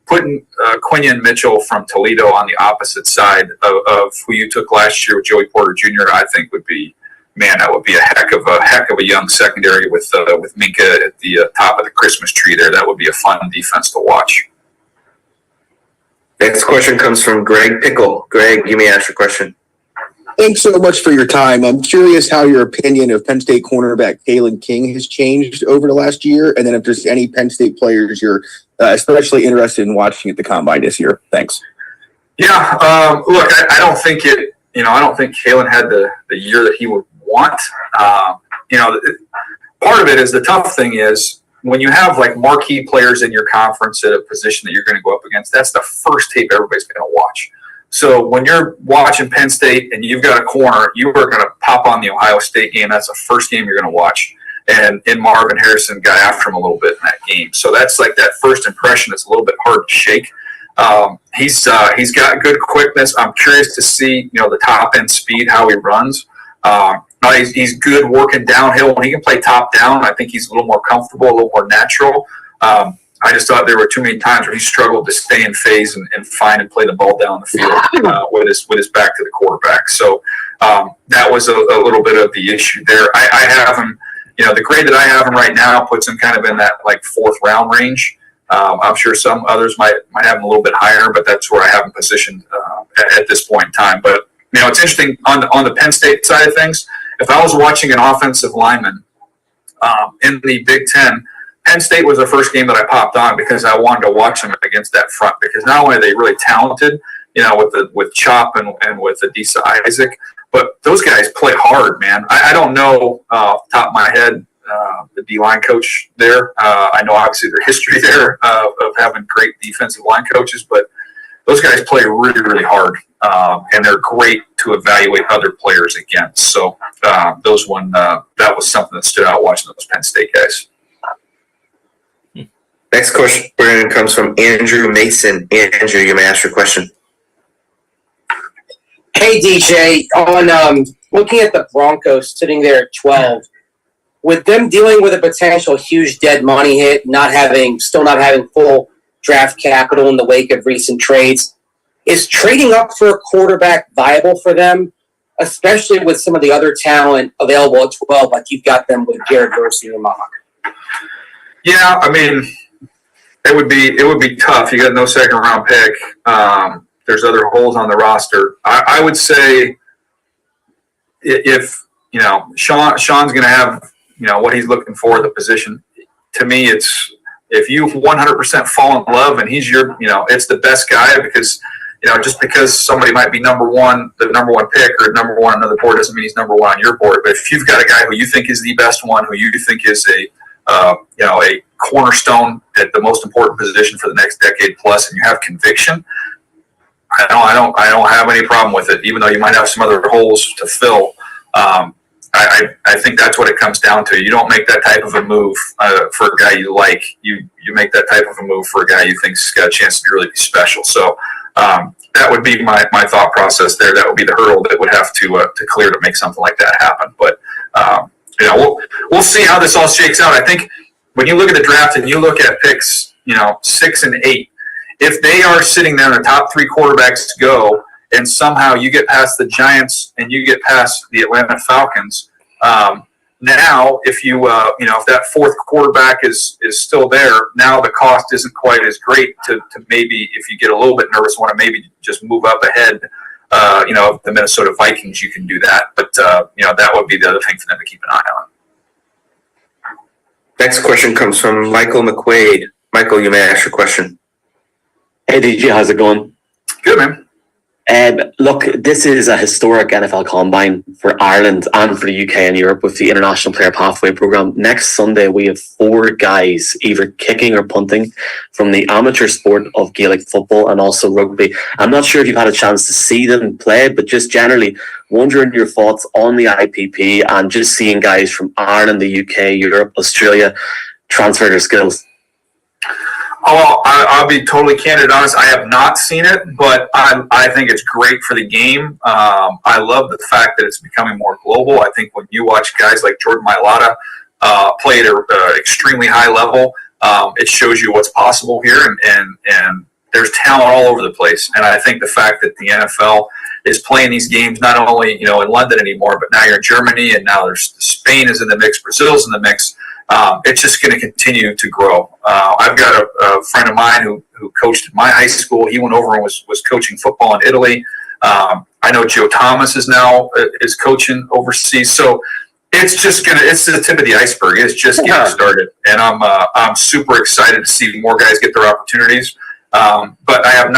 putting Quinion Mitchell from Toledo on the opposite side of who you took last year with Joey Porter Jr., I think would be, man, that would be a heck of a young secondary with Minka at the top of the Christmas tree there. That would be a fun defense to watch. Next question comes from Greg Pickle. Greg, you may ask your question. Thanks so much for your time. I'm curious how your opinion of Penn State cornerback Kalen King has changed over the last year, and then if there's any Penn State players you're especially interested in watching at the Combine this year. Thanks. Yeah, look, I don't think it. You know, I don't think Kalen had the year that he would want. You know, part of it is the tough thing is when you have like marquee players in your conference at a position that you're going to go up against. That's the first tape everybody's going to watch. So when you're watching Penn State and you've got a corner, you are going to pop on the Ohio State game. That's the first game you're going to watch. And Marvin Harrison got after him a little bit in that game. So that's like that first impression is a little bit hard to shake. He's got good quickness. I'm curious to see, you know, the top end speed, how he runs. He's good working downhill. When he can play top down, I think he's a little more comfortable, a little more natural. I just thought there were too many times where he struggled to stay in phase and find and play the ball down the field with his back to the quarterback. So that was a little bit of the issue there. I have him, you know, the grade that I have him right now puts him kind of in that like 4th round range. I'm sure some others might have him a little bit higher, but that's where I have him positioned at this point in time. But, you know, it's interesting on the Penn State side of things. If I was watching an offensive lineman in the Big Ten, Penn State was the first game that I popped on because I wanted to watch them against that front, because not only are they really talented, you know, with Chop and with Adisa Isaac, but those guys play hard, man. I don't know off the top of my head the D-line coach there. I know obviously their history there of having great defensive line coaches, but those guys play really, really hard, and they're great to evaluate other players against. So that was something that stood out watching those Penn State guys. Next question comes from Andrew Mason. Andrew, you may ask your question. Hey, DJ, on looking at the Broncos sitting there at 12, with them dealing with a potential huge dead money hit, still not having full draft capital in the wake of recent trades, is trading up for a quarterback viable for them, especially with some of the other talent available at 12, like you've got them with Jared Verse and Mock? Yeah, I mean, it would be tough. You got no 2nd round pick. There's other holes on the roster. I would say if, you know, Sean's going to have, you know, what he's looking for, the position. To me, it's if you 100% fall in love and he's your, you know, it's the best guy, because, you know, just because somebody might be the number one pick or number one on another board doesn't mean he's number one on your board. But if you've got a guy who you think is the best one, who you think is a cornerstone at the most important position for the next decade plus, and you have conviction, I don't have any problem with it, even though you might have some other holes to fill. I think that's what it comes down to. You don't make that type of a move for a guy you like. You make that type of a move for a guy you think's got a chance to really be special. So that would be my thought process there. That would be the hurdle that would have to clear to make something like that happen. But you know, we'll see how this all shakes out. I think when you look at the draft and you look at picks, you know, 6 and 8, if they are sitting there in the top 3 quarterbacks to go, and somehow you get past the Giants and you get past the Atlanta Falcons, now if you if that 4th quarterback is still there, now the cost isn't quite as great to maybe, if you get a little bit nervous, want to maybe just move up ahead. The Minnesota Vikings, you can do that, but that would be the other thing for them to keep an eye on. Next question comes from Michael McQuaid. Michael, you may ask your question. Hey, DJ, how's it going? Good, man. Look, this is a historic NFL combine for Ireland and for the UK and Europe with the International Player Pathway Programme. Next Sunday, we have 4 guys either kicking or punting from the amateur sport of Gaelic football and also rugby. I'm not sure if you've had a chance to see them play, but just generally wondering your thoughts on the IPP and just seeing guys from Ireland, the UK, Europe, Australia transfer their skills. Oh, I'll be totally candid and honest. I have not seen it, but I think it's great for the game. I love the fact that it's becoming more global. I think when you watch guys like Jordan Mailata play at an extremely high level, it shows you what's possible here, and there's talent all over the place. And I think the fact that the NFL is playing these games not only in London anymore, but now you're in Germany, and now there's Spain is in the mix, Brazil's in the mix. It's just going to continue to grow. I've got a friend of mine who coached at my high school. He went over and was coaching football in Italy. I know Joe Thomas is now is coaching overseas. So it's the tip of the iceberg. It's just getting started, and I'm super excited to see more guys get their opportunities. But I have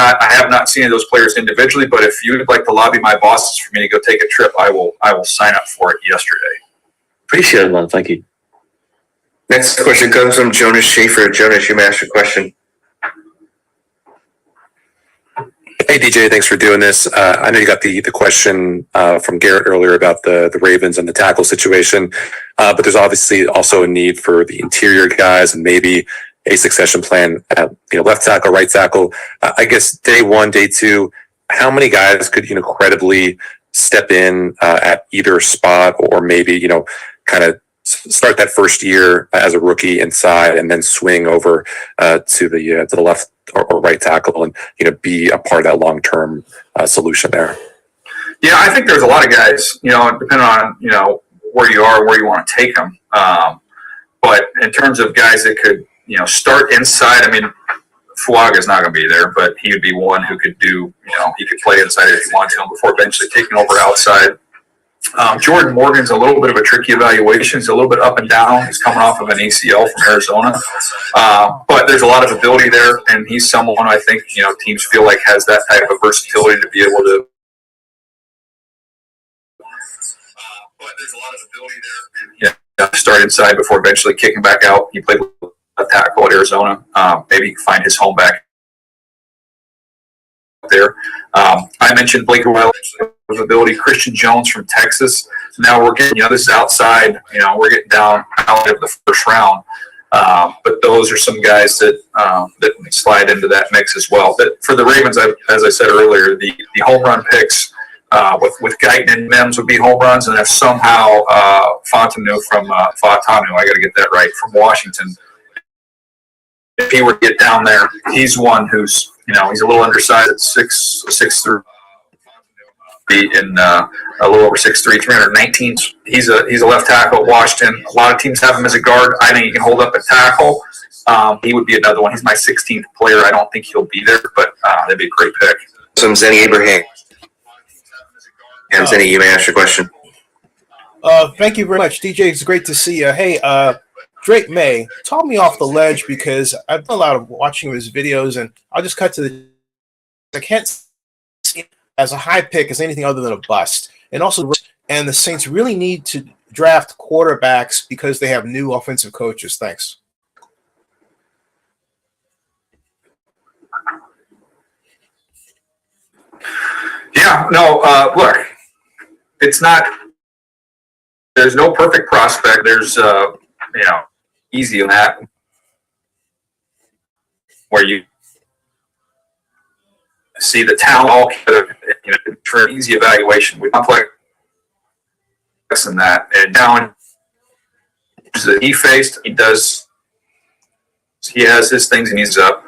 not seen those players individually. But if you would like to lobby my bosses for me to go take a trip, I will sign up for it yesterday. Appreciate it, man. Thank you. Next question comes from Jonas Schaefer. Jonas, you may ask your question. Hey, DJ, thanks for doing this. I know you got the question from Garrett earlier about the Ravens and the tackle situation, but there's obviously also a need for the interior guys and maybe a succession plan at left tackle, right tackle. I guess day 1, day 2, how many guys could credibly step in at either spot, or maybe kind of start that first year as a rookie inside and then swing over to the left or right tackle and be a part of that long-term solution there? Yeah, I think there's a lot of guys, depending on where you are, where you want to take them. But in terms of guys that could start inside, I mean, Fuaga's not going to be there, but he would be one who could do he could play inside if he wanted to before eventually taking over outside. Jordan Morgan's a little bit of a tricky evaluation. He's a little bit up and down. He's coming off of an ACL from Arizona. But there's a lot of ability there, and he's someone I think, teams feel like has that type of versatility to be able to. But there's a lot of ability there. And, start inside before eventually kicking back out. He played a tackle at Arizona. Maybe he can find his home back there. I mentioned Blake Riley of ability, Christian Jones from Texas. Now we're getting, this is outside, we're getting down out of the first round. But those are some guys that slide into that mix as well. But for the Ravens, as I said earlier, the home run picks with Guyton and Mims would be home runs, and if somehow Fontenot from Fautanu, I got to get that right, from Washington, if he were to get down there, he's one who's he's a little undersized at 6'3", and a little over 6'3", 319. He's a left tackle at Washington. A lot of teams have him as a guard. I think he can hold up a tackle. He would be another one. He's my 16th player. I don't think he'll be there, but that'd be a great pick. Some Zennie Abraham. And Zennie, you may ask your question. Thank you very much, DJ. It's great to see you. Hey, Drake May, taught me off the ledge because I've done a lot of watching his videos, and I'll just cut to the. I can't see as a high pick as anything other than a bust, and also, and the Saints really need to draft quarterbacks because they have new offensive coaches. Thanks. Yeah, no, look, it's not. There's no perfect prospect. There's easy on that, where you see the talent all for an easy evaluation. We complex in that, and now that he faced, he has his things and he's up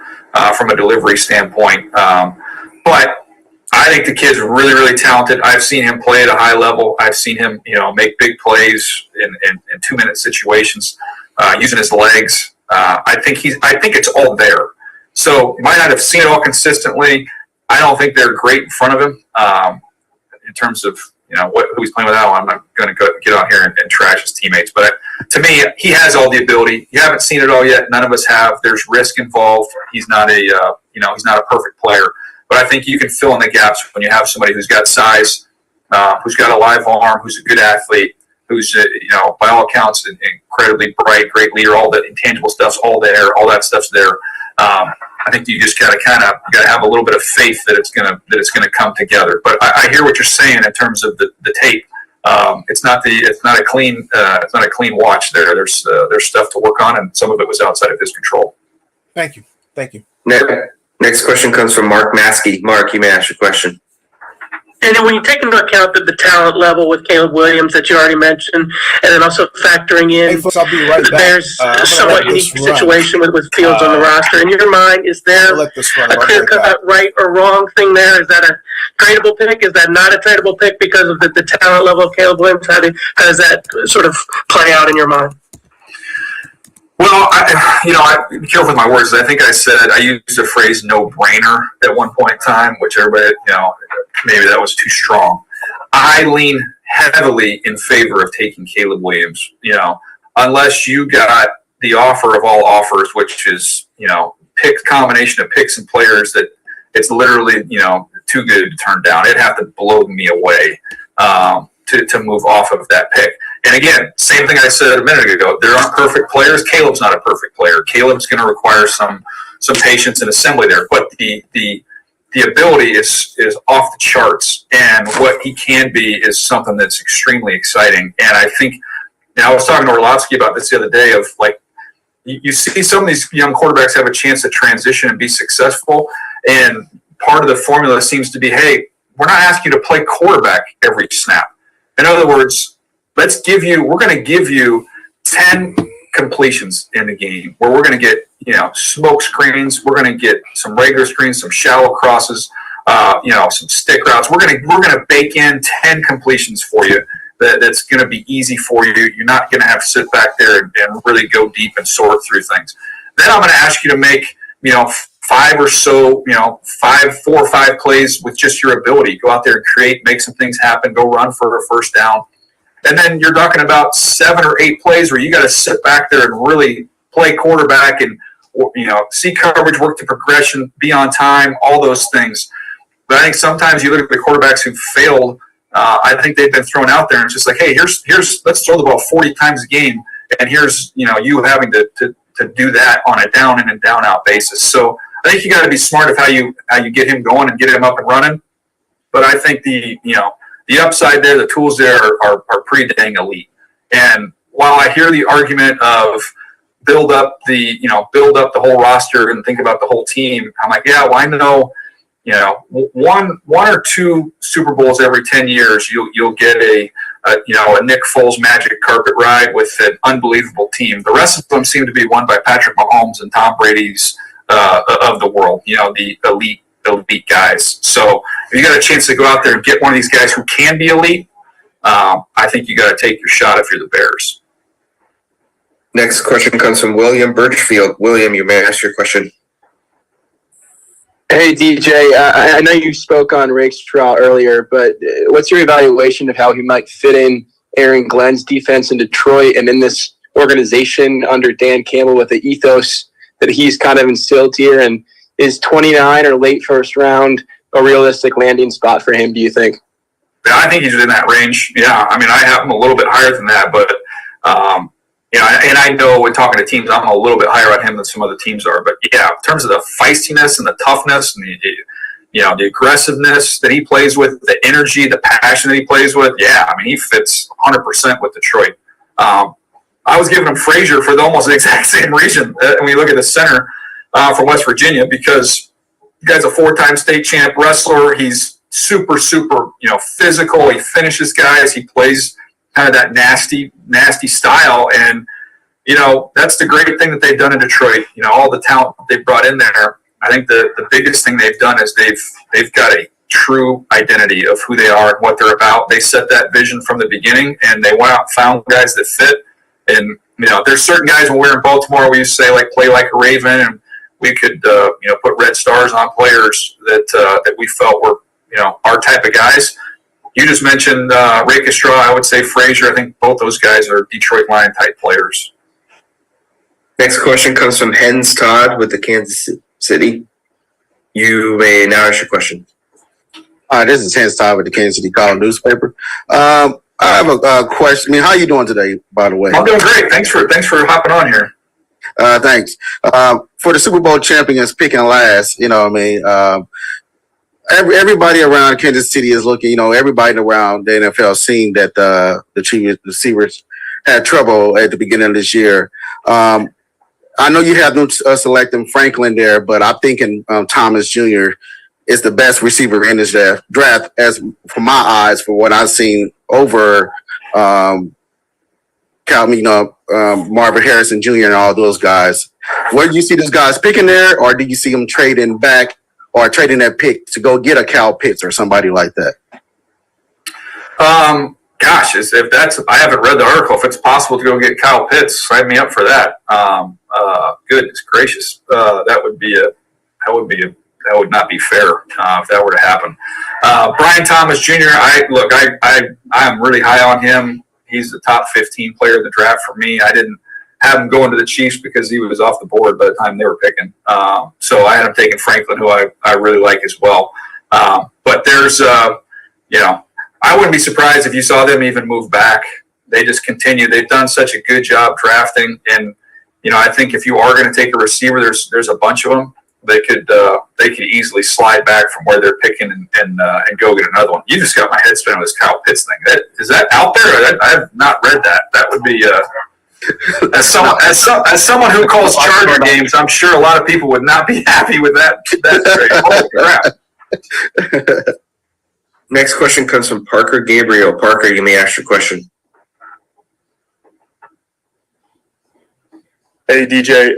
from a delivery standpoint. But I think the kid's really, really talented. I've seen him play at a high level. I've seen him, make big plays in 2-minute situations, using his legs. I think it's all there. So you might not have seen it all consistently. I don't think they're great in front of him in terms of who he's playing with now. I'm not going to get out here and trash his teammates, but to me, he has all the ability. You haven't seen it all yet. None of us have. There's risk involved. He's not a he's not a perfect player. But I think you can fill in the gaps when you have somebody who's got size, who's got a live arm, who's a good athlete, who's by all accounts incredibly bright, great leader. All the intangible stuff's all there. All that stuff's there. I think you just gotta have a little bit of faith that it's gonna come together. But I hear what you're saying in terms of the tape. It's not a clean watch there. There's stuff to work on, and some of it was outside of his control. Thank you. Next question comes from Mark Maskey. Mark, you may ask your question. And then when you take into account the talent level with Caleb Williams that you already mentioned, and then also factoring in I'll be right back. there's a somewhat unique situation with Fields on the roster. In your mind, is there a clear-cut right or wrong thing there? Is that a tradable pick? Is that not a tradable pick because of the talent level of Caleb Williams? How does that sort of play out in your mind? Well, I be careful with my words. I think I used the phrase "no-brainer" at one point in time, which everybody, maybe that was too strong. I lean heavily in favor of taking Caleb Williams. Unless you got the offer of all offers, which is combination of picks and players that it's literally too good to turn down. It'd have to blow me away to move off of that pick. And again, same thing I said a minute ago. There aren't perfect players. Caleb's not a perfect player. Caleb's going to require some patience and assembly there. But the ability is off the charts, and what he can be is something that's extremely exciting. And I think, I was talking to Orlovsky about this the other day. Of like, you see some of these young quarterbacks have a chance to transition and be successful, and part of the formula seems to be, hey, we're not asking you to play quarterback every snap. In other words, we're going to give you 10 completions in the game where we're going to get, smoke screens. We're going to get some regular screens, some shallow crosses, some stick routes. We're going to bake in 10 completions for you. That's going to be easy for you. You're not going to have to sit back there and really go deep and sort through things. Then I'm going to ask you to make, 4 or 5 plays with just your ability. Go out there and create, make some things happen, go run for a first down. And then you're talking about 7 or 8 plays where you got to sit back there and really play quarterback and, see coverage, work the progression, be on time, all those things. But I think sometimes you look at the quarterbacks who failed. I think they've been thrown out there and it's just like, hey, here's let's throw the ball 40 times a game, and here's you having to do that on a down in and down out basis. So I think you got to be smart of how you get him going and get him up and running. But I think the upside there, the tools there are pretty dang elite. And while I hear the argument of build up the whole roster and think about the whole team, I'm like, yeah, well, I know, one or 2 Super Bowls every 10 years, you'll get a Nick Foles magic carpet ride with an unbelievable team. The rest of them seem to be won by Patrick Mahomes and Tom Brady's of the world, the elite guys. So if you got a chance to go out there and get one of these guys who can be elite, I think you got to take your shot if you're the Bears. Next question comes from William Birchfield. William, you may ask your question. Hey, DJ. I know you spoke on Rakestraw earlier, but what's your evaluation of how he might fit in Aaron Glenn's defense in Detroit and in this organization under Dan Campbell with the ethos that he's kind of instilled here? And is 29 or late first round a realistic landing spot for him, do you think? Yeah, I think he's in that range. Yeah, I mean, I have him a little bit higher than that, but and I know when talking to teams, I'm a little bit higher on him than some other teams are. But yeah, in terms of the feistiness and the toughness and the aggressiveness that he plays with, the energy, the passion that he plays with, yeah, I mean, he fits 100% with Detroit. I was giving him Frazier for almost the exact same reason when you look at the center from West Virginia, because the guy's a 4-time state champ wrestler. He's super, physical. He finishes guys. He plays kind of that nasty style. And, that's the great thing that they've done in Detroit. All the talent they've brought in there. I think the biggest thing they've done is they've got a true identity of who they are and what they're about. They set that vision from the beginning, and they went out and found guys that fit. And, there's certain guys when we were in Baltimore, we used to say, like, play like a Raven, and we could, put red stars on players that we felt were, our type of guys. You just mentioned Rakestraw. I would say Frazier. I think both those guys are Detroit Lion type players. Next question comes from Hens Todd with the Kansas City. You may now ask your question. This is Hans Todd with the Kansas City Call newspaper. I have a question. I mean, how you doing today, by the way? I'm doing great. Thanks for hopping on here. Thanks. For the Super Bowl champions picking last, you know what I mean? Everybody around Kansas City is looking, you know, everybody around the NFL seeing that the Chiefs receivers had trouble at the beginning of this year. I know you have them selecting Franklin there, but I'm thinking Thomas Jr. is the best receiver in this draft, as from my eyes, for what I've seen over Marvin Harrison Jr. and all those guys. Where do you see those guys picking there, or do you see them trading back or trading that pick to go get a Cal Pitts or somebody like that? Gosh, if that's, I haven't read the article. If it's possible to go get Kyle Pitts, sign me up for that. Goodness gracious, that would not be fair if that were to happen. Brian Thomas Jr. I'm really high on him. He's the top 15 player in the draft for me. I didn't have him going to the Chiefs because he was off the board by the time they were picking. So I had him taking Franklin, who I really like as well. But there's, I wouldn't be surprised if you saw them even move back. They just continue. They've done such a good job drafting. And, I think if you are going to take a receiver, there's a bunch of them. They could easily slide back from where they're picking and go get another one. You just got my head spinning with this Kyle Pitts thing. Is that out there? I have not read that. That would be as someone who calls Charger games, I'm sure a lot of people would not be happy with that trade. Holy crap. Next question comes from Parker Gabriel. Parker, you may ask your question. Hey, DJ,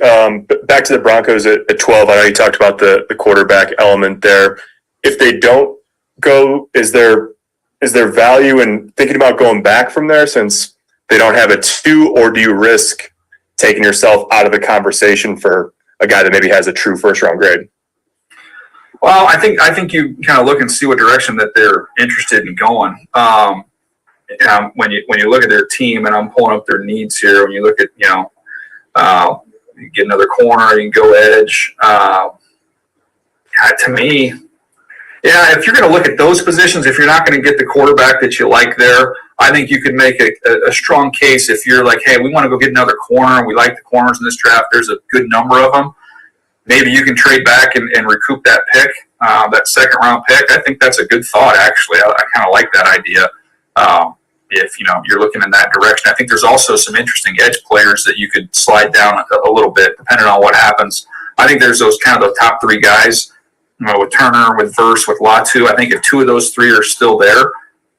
back to the Broncos at 12. I know you talked about the quarterback element there. If they don't go, is there value in thinking about going back from there since they don't have a 2, or do you risk taking yourself out of the conversation for a guy that maybe has a true first-round grade? Well, I think you kind of look and see what direction that they're interested in going. When you look at their team, and I'm pulling up their needs here, when you look at, you get another corner, you can go edge. To me, if you're going to look at those positions, if you're not going to get the quarterback that you like there, I think you could make a strong case if you're like, hey, we want to go get another corner, and we like the corners in this draft. There's a good number of them. Maybe you can trade back and recoup that pick, that second-round pick. I think that's a good thought, actually. I kind of like that idea. If you're looking in that direction, I think there's also some interesting edge players that you could slide down a little bit, depending on what happens. I think there's those kind of the top 3 guys, with Turner, with Verse, with Latu. I think if 2 of those 3 are still there,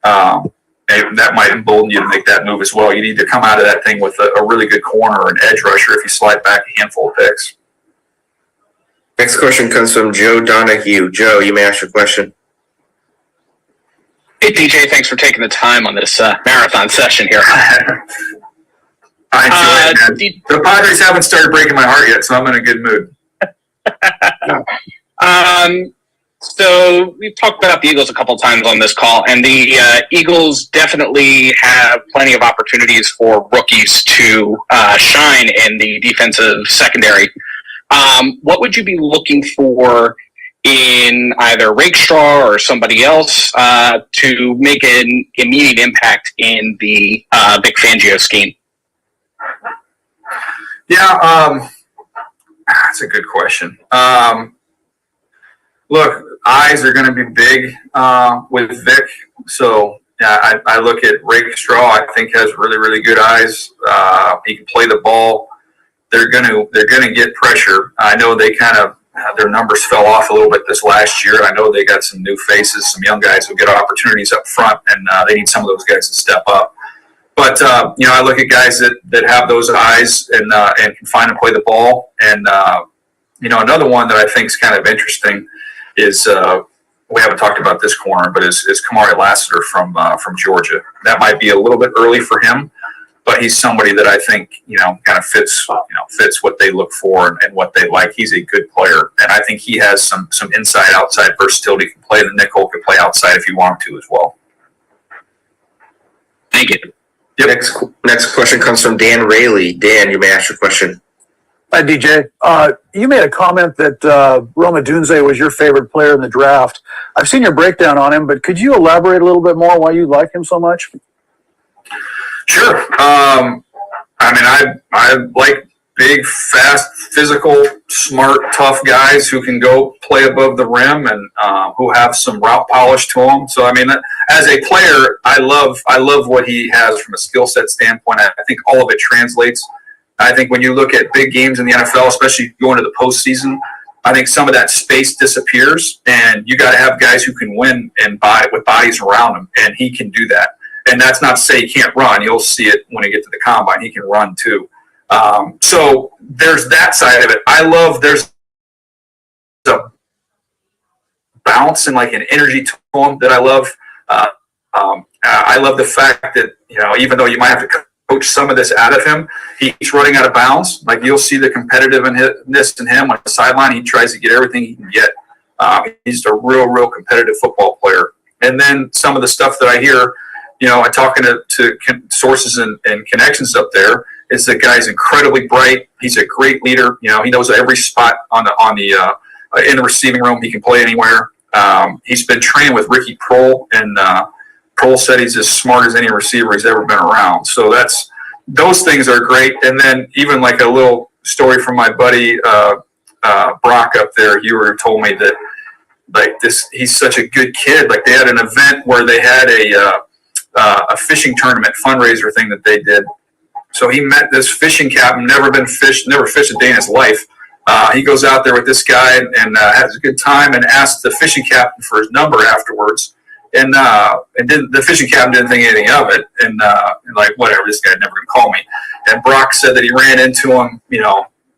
that might embolden you to make that move as well. You need to come out of that thing with a really good corner or an edge rusher if you slide back a handful of picks. Next question comes from Joe Donahue. Joe, you may ask your question. Hey, DJ, thanks for taking the time on this marathon session here. I enjoy it, man. The Padres haven't started breaking my heart yet, so I'm in a good mood. So we've talked about the Eagles a couple times on this call, and the Eagles definitely have plenty of opportunities for rookies to shine in the defensive secondary. What would you be looking for in either Rakestraw or somebody else to make an immediate impact in the Vic Fangio scheme? Yeah, that's a good question. Look, eyes are going to be big with Vic. So yeah, I look at Rakestraw. I think has really, really good eyes. He can play the ball. They're going to get pressure. I know they kind of their numbers fell off a little bit this last year. I know they got some new faces, some young guys who get opportunities up front, and they need some of those guys to step up. But I look at guys that have those eyes and can find and play the ball. And another one that I think is kind of interesting is we haven't talked about this corner, but is Kamari Lassiter from Georgia. That might be a little bit early for him, but he's somebody that I think kind of fits what they look for and what they like. He's a good player, and I think he has some inside outside versatility. Can play the nickel, can play outside if you want him to as well. Thank you. Yep. Next question comes from Dan Rayleigh. Dan, you may ask your question. Hi, DJ. You made a comment that Roma Dunze was your favorite player in the draft. I've seen your breakdown on him, but could you elaborate a little bit more why you like him so much? Sure. I like big, fast, physical, smart, tough guys who can go play above the rim and who have some route polish to them. So, as a player, I love what he has from a skill set standpoint. I think all of it translates. I think when you look at big games in the NFL, especially going to the postseason, I think some of that space disappears, and you got to have guys who can win and with bodies around them, and he can do that. And that's not to say he can't run. You'll see it when you get to the combine. He can run too. So there's that side of it. There's a bounce and like an energy to him that I love. I love the fact that, even though you might have to coach some of this out of him, he's running out of bounds. Like you'll see the competitiveness in him on the sideline. He tries to get everything he can get. He's a real competitive football player. And then some of the stuff that I hear, talking to sources and connections up there, is the guy's incredibly bright. He's a great leader. He knows every spot in the receiving room. He can play anywhere. He's been training with Ricky Prohl, and Prohl said he's as smart as any receiver he's ever been around. So those things are great. And then even like a little story from my buddy Brock up there, Ewer told me that he's such a good kid. Like they had an event where they had a fishing tournament fundraiser thing that they did. So he met this fishing captain, never fished a day in his life. He goes out there with this guy and has a good time and asks the fishing captain for his number afterwards. And the fishing captain didn't think anything of it. And like, whatever, this guy never going to call me. And Brock said that he ran into him,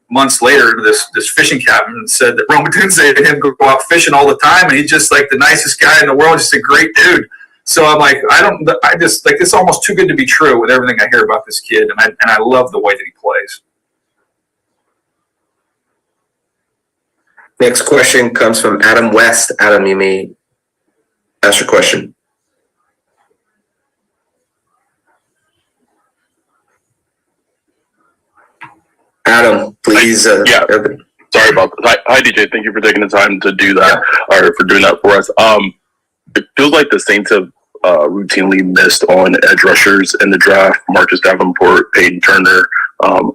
months later, this fishing captain said that Roma Dunze and him go out fishing all the time. And he's just like the nicest guy in the world, just a great dude. So I'm like, it's almost too good to be true with everything I hear about this kid. And I love the way that he plays. Next question comes from Adam West. Adam, you may ask your question. Adam, please. Yeah. Sorry about that. Hi, DJ. Thank you for taking the time to do that, or for doing that for us. It feels like the Saints have routinely missed on edge rushers in the draft. Marcus Davenport, Peyton Turner.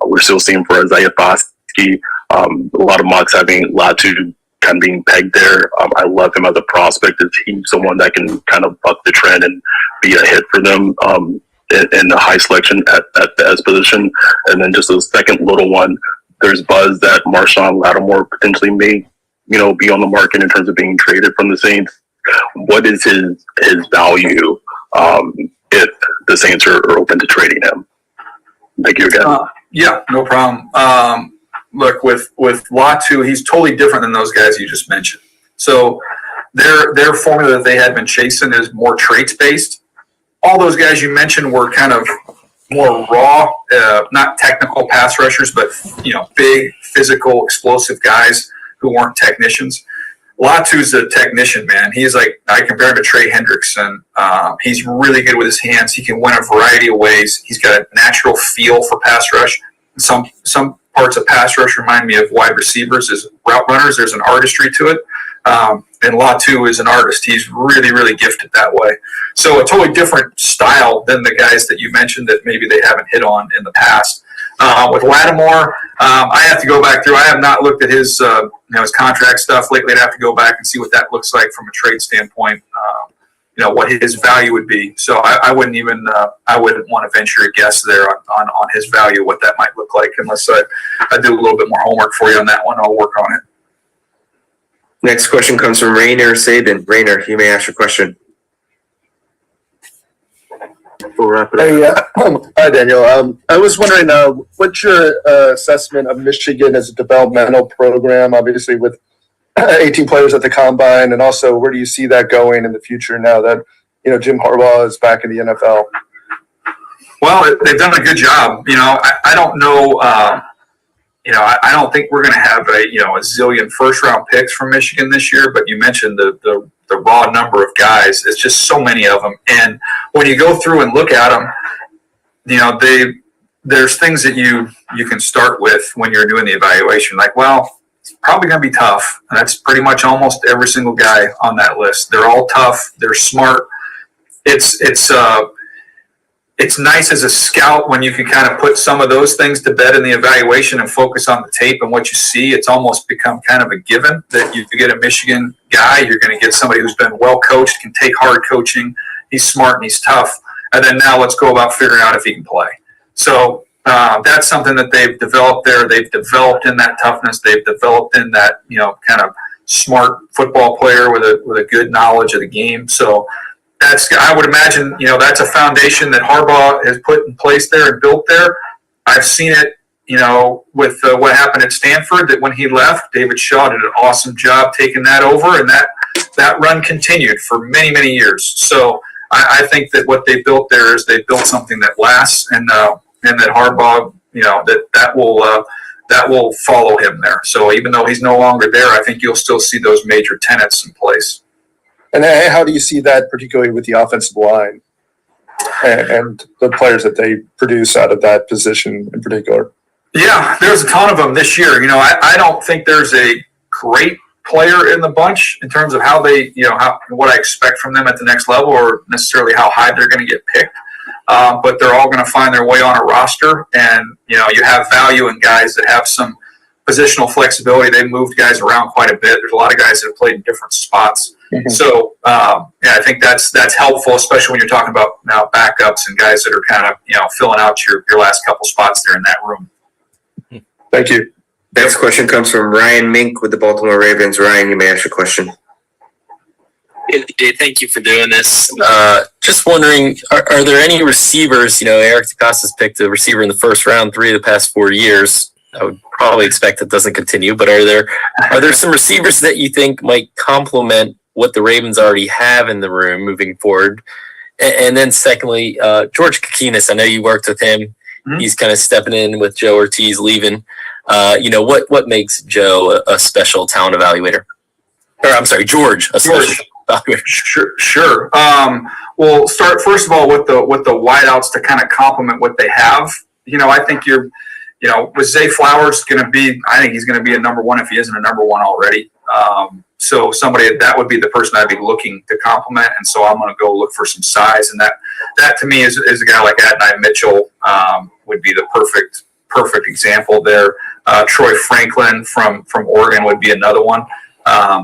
We're still seeing for Isaiah Foskey. A lot of mocks having Latu kind of being pegged there. I love him as a prospect. He's someone that can kind of buck the trend and be a hit for them in the high selection at the edge position. And then just a second little one, there's buzz that Marshawn Lattimore potentially may, be on the market in terms of being traded from the Saints. What is his value if the Saints are open to trading him? Thank you again. Yeah, no problem. Look, with Latu, he's totally different than those guys you just mentioned. So their formula that they had been chasing is more traits based. All those guys you mentioned were kind of more raw, not technical pass rushers, but big, physical, explosive guys who weren't technicians. Latu's a technician, man. He's like, I compare him to Trey Hendrickson. He's really good with his hands. He can win a variety of ways. He's got a natural feel for pass rush. Some parts of pass rush remind me of wide receivers as route runners. There's an artistry to it. And Latu is an artist. He's really, really gifted that way. So a totally different style than the guys that you mentioned that maybe they haven't hit on in the past. With Lattimore, I have to go back through. I have not looked at his contract stuff lately. I'd have to go back and see what that looks like from a trade standpoint. What his value would be. So I wouldn't want to venture a guess there on his value, what that might look like, unless I do a little bit more homework for you on that one. I'll work on it. Next question comes from Rainer Sabin. Rainer, you may ask your question. We'll wrap it up. Hey, hi, Daniel. I was wondering, what's your assessment of Michigan as a developmental program, obviously with 18 players at the combine, and also where do you see that going in the future now that Jim Harbaugh is back in the NFL? Well, they've done a good job. I don't know. I don't think we're going to have a zillion first round picks from Michigan this year. But you mentioned the raw number of guys. It's just so many of them. And when you go through and look at them, there's things that you can start with when you're doing the evaluation. Like, well, it's probably going to be tough. And that's pretty much almost every single guy on that list. They're all tough. They're smart. It's nice as a scout when you can kind of put some of those things to bed in the evaluation and focus on the tape and what you see. It's almost become kind of a given that you get a Michigan guy, you're going to get somebody who's been well coached, can take hard coaching. He's smart and he's tough. And then now let's go about figuring out if he can play. So that's something that they've developed there. They've developed in that toughness. They've developed in that, kind of smart football player with a good knowledge of the game. So I would imagine, that's a foundation that Harbaugh has put in place there and built there. I've seen it, with what happened at Stanford, that when he left, David Shaw did an awesome job taking that over, and that run continued for many, many years. So I think that what they built there is they built something that lasts, and that Harbaugh, that will follow him there. So even though he's no longer there, I think you'll still see those major tenets in place. And how do you see that, particularly with the offensive line and the players that they produce out of that position in particular? Yeah, there's a ton of them this year. I don't think there's a great player in the bunch in terms of how they, what I expect from them at the next level, or necessarily how high they're going to get picked. But they're all going to find their way on a roster, and you have value in guys that have some positional flexibility. They've moved guys around quite a bit. There's a lot of guys that have played in different spots. Mm-hmm. So I think that's helpful, especially when you're talking about now backups and guys that are kind of filling out your last couple spots there in that room. Thank you. Next question comes from Ryan Mink with the Baltimore Ravens. Ryan, you may ask your question. Hey, DJ, thank you for doing this. Just wondering, are there any receivers? Eric DeCosta's picked a receiver in the first round 3 of the past 4 years. I would probably expect that doesn't continue, but are there some receivers that you think might complement what the Ravens already have in the room moving forward? And then secondly, George Kokinis, I know you worked with him. Mm-hmm. He's kind of stepping in with Joe Ortiz leaving. What makes Joe a special talent evaluator? Or I'm sorry, George, a special evaluator. Sure. We'll start first of all with the wideouts to kind of complement what they have. I think with Zay Flowers I think he's going to be a number 1 if he isn't a number 1 already. So somebody that would be the person I'd be looking to complement, and so I'm going to go look for some size, and that to me is a guy like Adonai Mitchell would be the perfect example there. Troy Franklin from Oregon would be another one.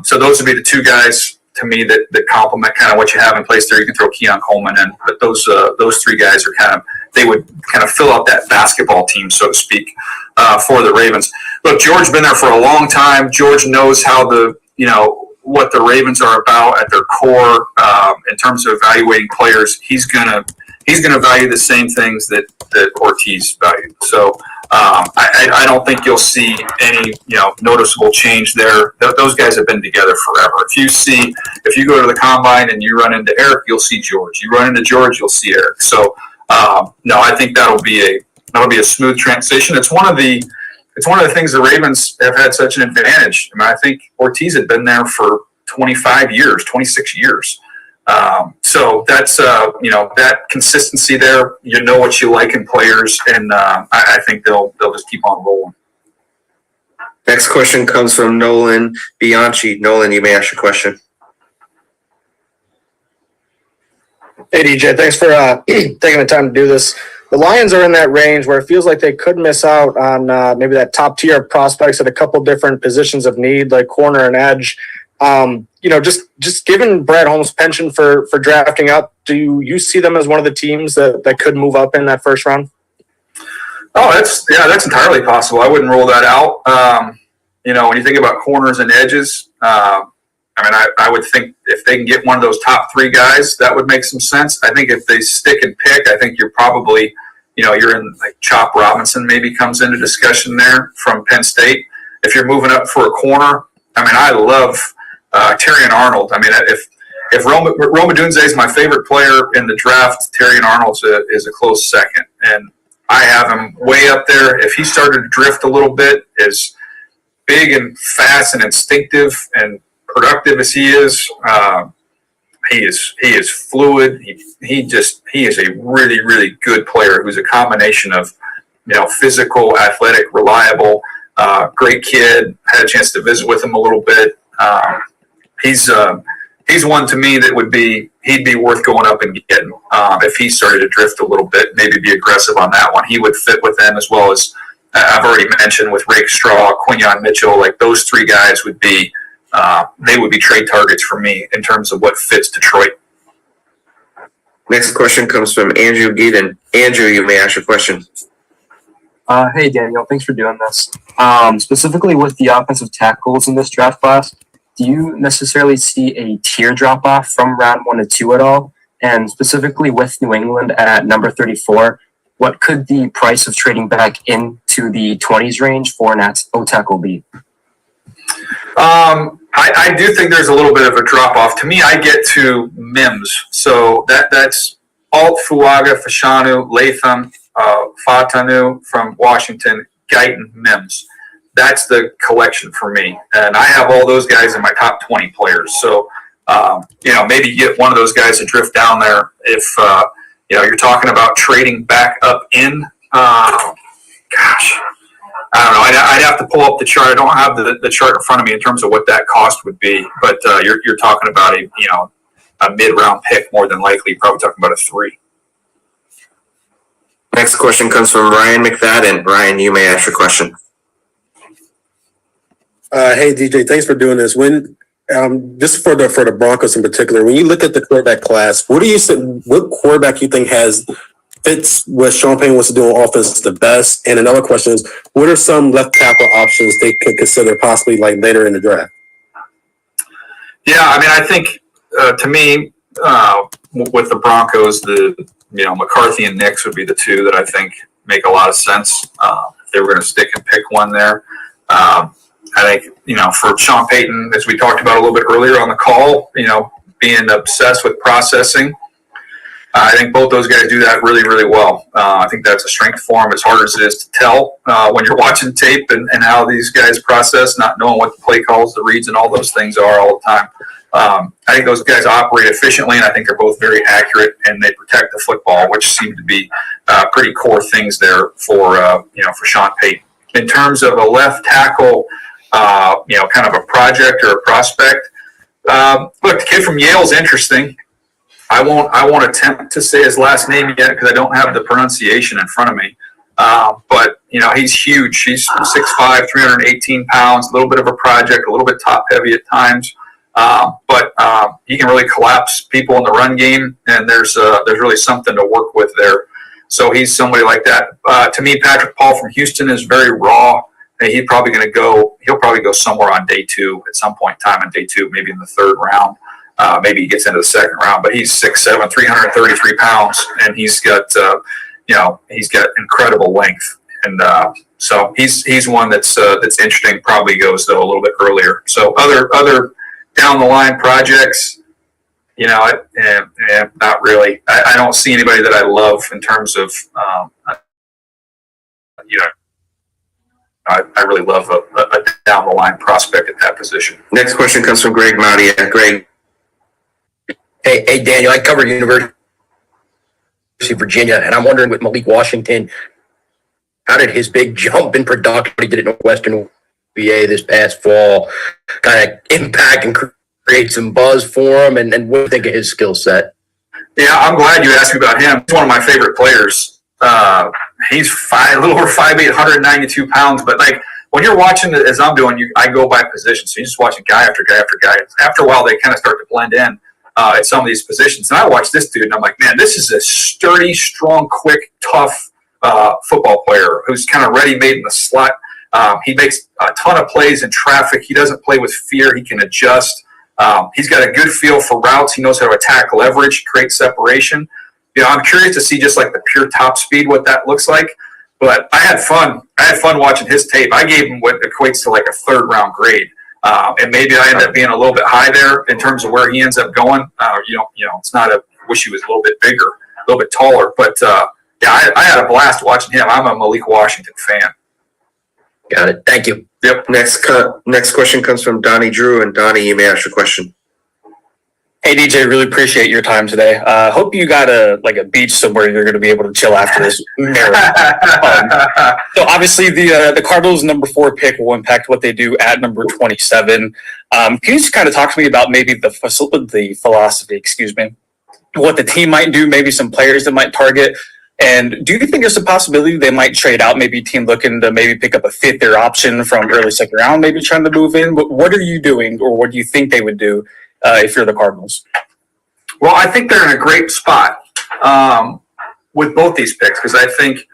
So those would be the 2 guys to me that complement kind of what you have in place there. You can throw Keon Coleman in, but those 3 guys are they would kind of fill out that basketball team, so to speak, for the Ravens. Look, George's been there for a long time. George knows how what the Ravens are about at their core in terms of evaluating players. He's gonna value the same things that Ortiz valued. So I don't think you'll see any noticeable change there. Those guys have been together forever. If you go to the combine and you run into Eric, you'll see George. You run into George, you'll see Eric. So no, I think that'll be a smooth transition. It's one of the things the Ravens have had such an advantage. I think Ortiz had been there for 25 years, 26 years. So that's that consistency there. What you like in players, and I think they'll just keep on rolling. Next question comes from Nolan Bianchi. Nolan, you may ask your question. Hey DJ, thanks for taking the time to do this. The Lions are in that range where it feels like they could miss out on maybe that top tier prospects at a couple different positions of need, like corner and edge. Just given Brad Holmes' penchant for drafting up, do you see them as one of the teams that could move up in that first round? Oh, that's entirely possible. I wouldn't rule that out. When you think about corners and edges, I would think if they can get one of those top 3 guys, that would make some sense. I think if they stick and pick, I think you're probably, you're in like Chop Robinson maybe comes into discussion there from Penn State. If you're moving up for a corner, I love Terrion Arnold. If Roma Dunze is my favorite player in the draft, Terrion Arnold is a close second, and I have him way up there. If he started to drift a little bit, as big and fast and instinctive and productive as he is fluid. He is a really, really good player who's a combination of physical, athletic, reliable, great kid. Had a chance to visit with him a little bit. He's one to me that he'd be worth going up and getting. If he started to drift a little bit, maybe be aggressive on that one. He would fit with them, as well as I've already mentioned with Rake Straw, Quinyon Mitchell. Like those three guys would be trade targets for me in terms of what fits Detroit. Next question comes from Andrew Geeden. Andrew, you may ask your question. Hey, Daniel. Thanks for doing this. Specifically with the offensive tackles in this draft class, do you necessarily see a tier drop-off from round 1 to 2 at all? And specifically with New England at number 34, what could the price of trading back into the 20s range for an O-tackle be? I do think there's a little bit of a drop-off. To me, I get to Mims. So that's Alt, Fuaga, Fashanu, Latham, Fatanu from Washington, Guyton, Mims. That's the collection for me. And I have all those guys in my top 20 players. So, maybe you get one of those guys to drift down there if, you're talking about trading back up in. I don't know. I'd have to pull up the chart. I don't have the chart in front of me in terms of what that cost would be. But you're talking about a mid-round pick more than likely. You're probably talking about a 3. Next question comes from Ryan McFadden. Ryan, you may ask your question. Hey DJ, thanks for doing this. When just for the Broncos in particular, when you look at the quarterback class, what quarterback you think fits what Sean Payton wants to do on offense the best? And another question is, what are some left tackle options they could consider possibly like later in the draft? Yeah, I think to me with the Broncos, McCarthy and Nix would be the two that I think make a lot of sense if they were going to stick and pick one there. I think, for Sean Payton, as we talked about a little bit earlier on the call, being obsessed with processing, I think both those guys do that really, really well. I think that's a strength for them, as hard as it is to tell when you're watching tape and how these guys process, not knowing what the play calls, the reads, and all those things are all the time. I think those guys operate efficiently, and I think they're both very accurate, and they protect the football, which seem to be pretty core things there for Sean Payton. In terms of a left tackle, kind of a project or a prospect. Look, the kid from Yale is interesting. I won't attempt to say his last name yet because I don't have the pronunciation in front of me. But he's huge. He's 6'5", 318 pounds. A little bit of a project, a little bit top heavy at times. But he can really collapse people in the run game, and there's really something to work with there. So he's somebody like that. To me, Patrick Paul from Houston is very raw. He'll probably go somewhere on day 2 at some point in time on day 2, maybe in the 3rd round. Maybe he gets into the 2nd round, but he's 6'7", 333 pounds, and he's got incredible length. And so he's one that's interesting. Probably goes though a little bit earlier. So other down the line projects, not really. I don't see anybody that I love in terms of I really love a down the line prospect at that position. Next question comes from Greg Maudia. Greg. Hey, Daniel, I cover University of Virginia, and I'm wondering with Malik Washington, how did his big jump in production he did at Northwestern VA this past fall kind of impact and create some buzz for him? And what do you think of his skill set? Yeah, I'm glad you asked me about him. He's one of my favorite players. He's a little over 5'8", 192 pounds, but like when you're watching it, as I'm doing, I go by position. So you're just watching guy after guy after guy. After a while, they kind of start to blend in at some of these positions. And I watch this dude, and I'm like, man, this is a sturdy, strong, quick, tough football player who's kind of ready-made in the slot. He makes a ton of plays in traffic. He doesn't play with fear. He can adjust. He's got a good feel for routes. He knows how to attack leverage, create separation. I'm curious to see just like the pure top speed, what that looks like. But I had fun. Watching his tape. I gave him what equates to like a 3rd round grade. And maybe I end up being a little bit high there in terms of where he ends up going. It's not wish he was a little bit bigger, a little bit taller. But I had a blast watching him. I'm a Malik Washington fan. Got it. Thank you. Yep. Next question comes from Donnie Drew, and Donnie, you may ask your question. Hey DJ, really appreciate your time today. Hope you got a beach somewhere you're going to be able to chill after this marathon. So obviously the Cardinals' number 4 pick will impact what they do at number 27. Can you just kind of talk to me about maybe the philosophy, what the team might do, maybe some players that might target, and do you think there's a possibility they might trade out, maybe a team looking to maybe pick up a fifth-year option from early second round, maybe trying to move in? What are you doing, or what do you think they would do if you're the Cardinals? Well, I think they're in a great spot with both these picks because I think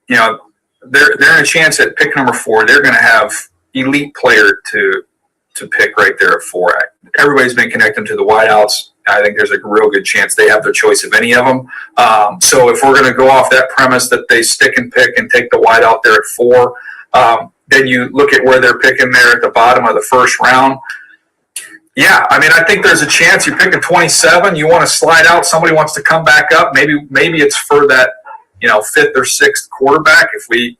they're in a chance at pick number 4. They're going to have elite player to pick right there at 4. Everybody's been connecting to the wideouts. I think there's a real good chance they have their choice of any of them. So if we're going to go off that premise that they stick and pick and take the wideout there at 4, then you look at where they're picking there at the bottom of the first round. Yeah, I mean, I think there's a chance you're picking 27. You want to slide out. Somebody wants to come back up. Maybe it's for that, 5th or 6th quarterback. If we,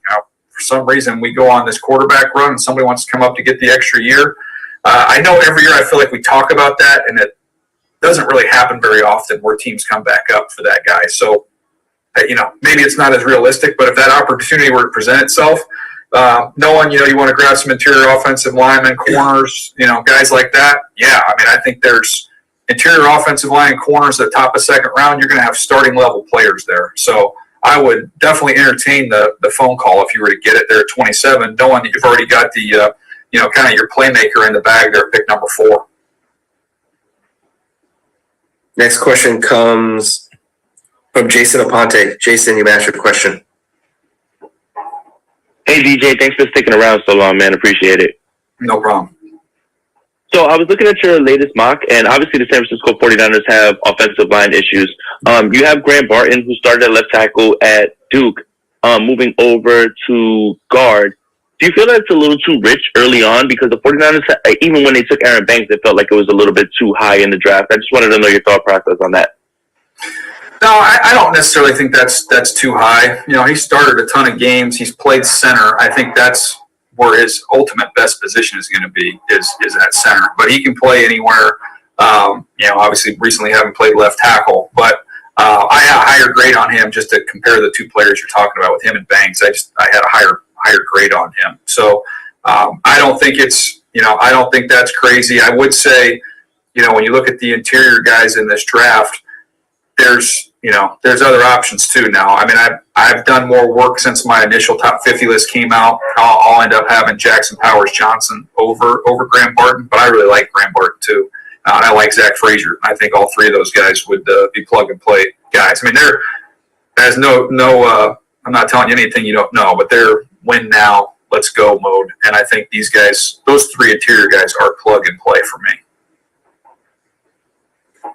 for some reason, we go on this quarterback run and somebody wants to come up to get the extra year. I know every year I feel like we talk about that, and it doesn't really happen very often where teams come back up for that guy. So, maybe it's not as realistic, but if that opportunity were to present itself, knowing, you want to grab some interior offensive linemen, corners, guys like that. Yeah, I mean, I think there's interior offensive line and corners at the top of second round. You're going to have starting level players there. So I would definitely entertain the phone call if you were to get it there at 27, knowing that you've already got the, kind of your playmaker in the bag there at pick number 4. Next question comes from Jason Aponte. Jason, you may ask your question. Hey, DJ, thanks for sticking around so long, man. Appreciate it. No problem. So I was looking at your latest mock, and obviously the San Francisco 49ers have offensive line issues. You have Graham Barton, who started at left tackle at Duke, moving over to guard. Do you feel that it's a little too rich early on? Because the 49ers, even when they took Aaron Banks, it felt like it was a little bit too high in the draft. I just wanted to know your thought process on that. No, I don't necessarily think that's too high. He started a ton of games. He's played center. I think that's where his ultimate best position is going to be is at center. But he can play anywhere. Obviously recently having played left tackle. But I had a higher grade on him just to compare the two players you're talking about with him and Banks. I had a higher grade on him. So I don't think it's I don't think that's crazy. I would say when you look at the interior guys in this draft, there's other options too now. I mean, I've done more work since my initial top 50 list came out. I'll end up having Jackson Powers Johnson over Graham Barton, but I really like Graham Barton too. I like Zach Frazier. I think all 3 of those guys would be plug and play guys. I mean, there's I'm not telling you anything you don't know, but they're win now, let's go mode. And I think these guys, those 3 interior guys, are plug and play for me.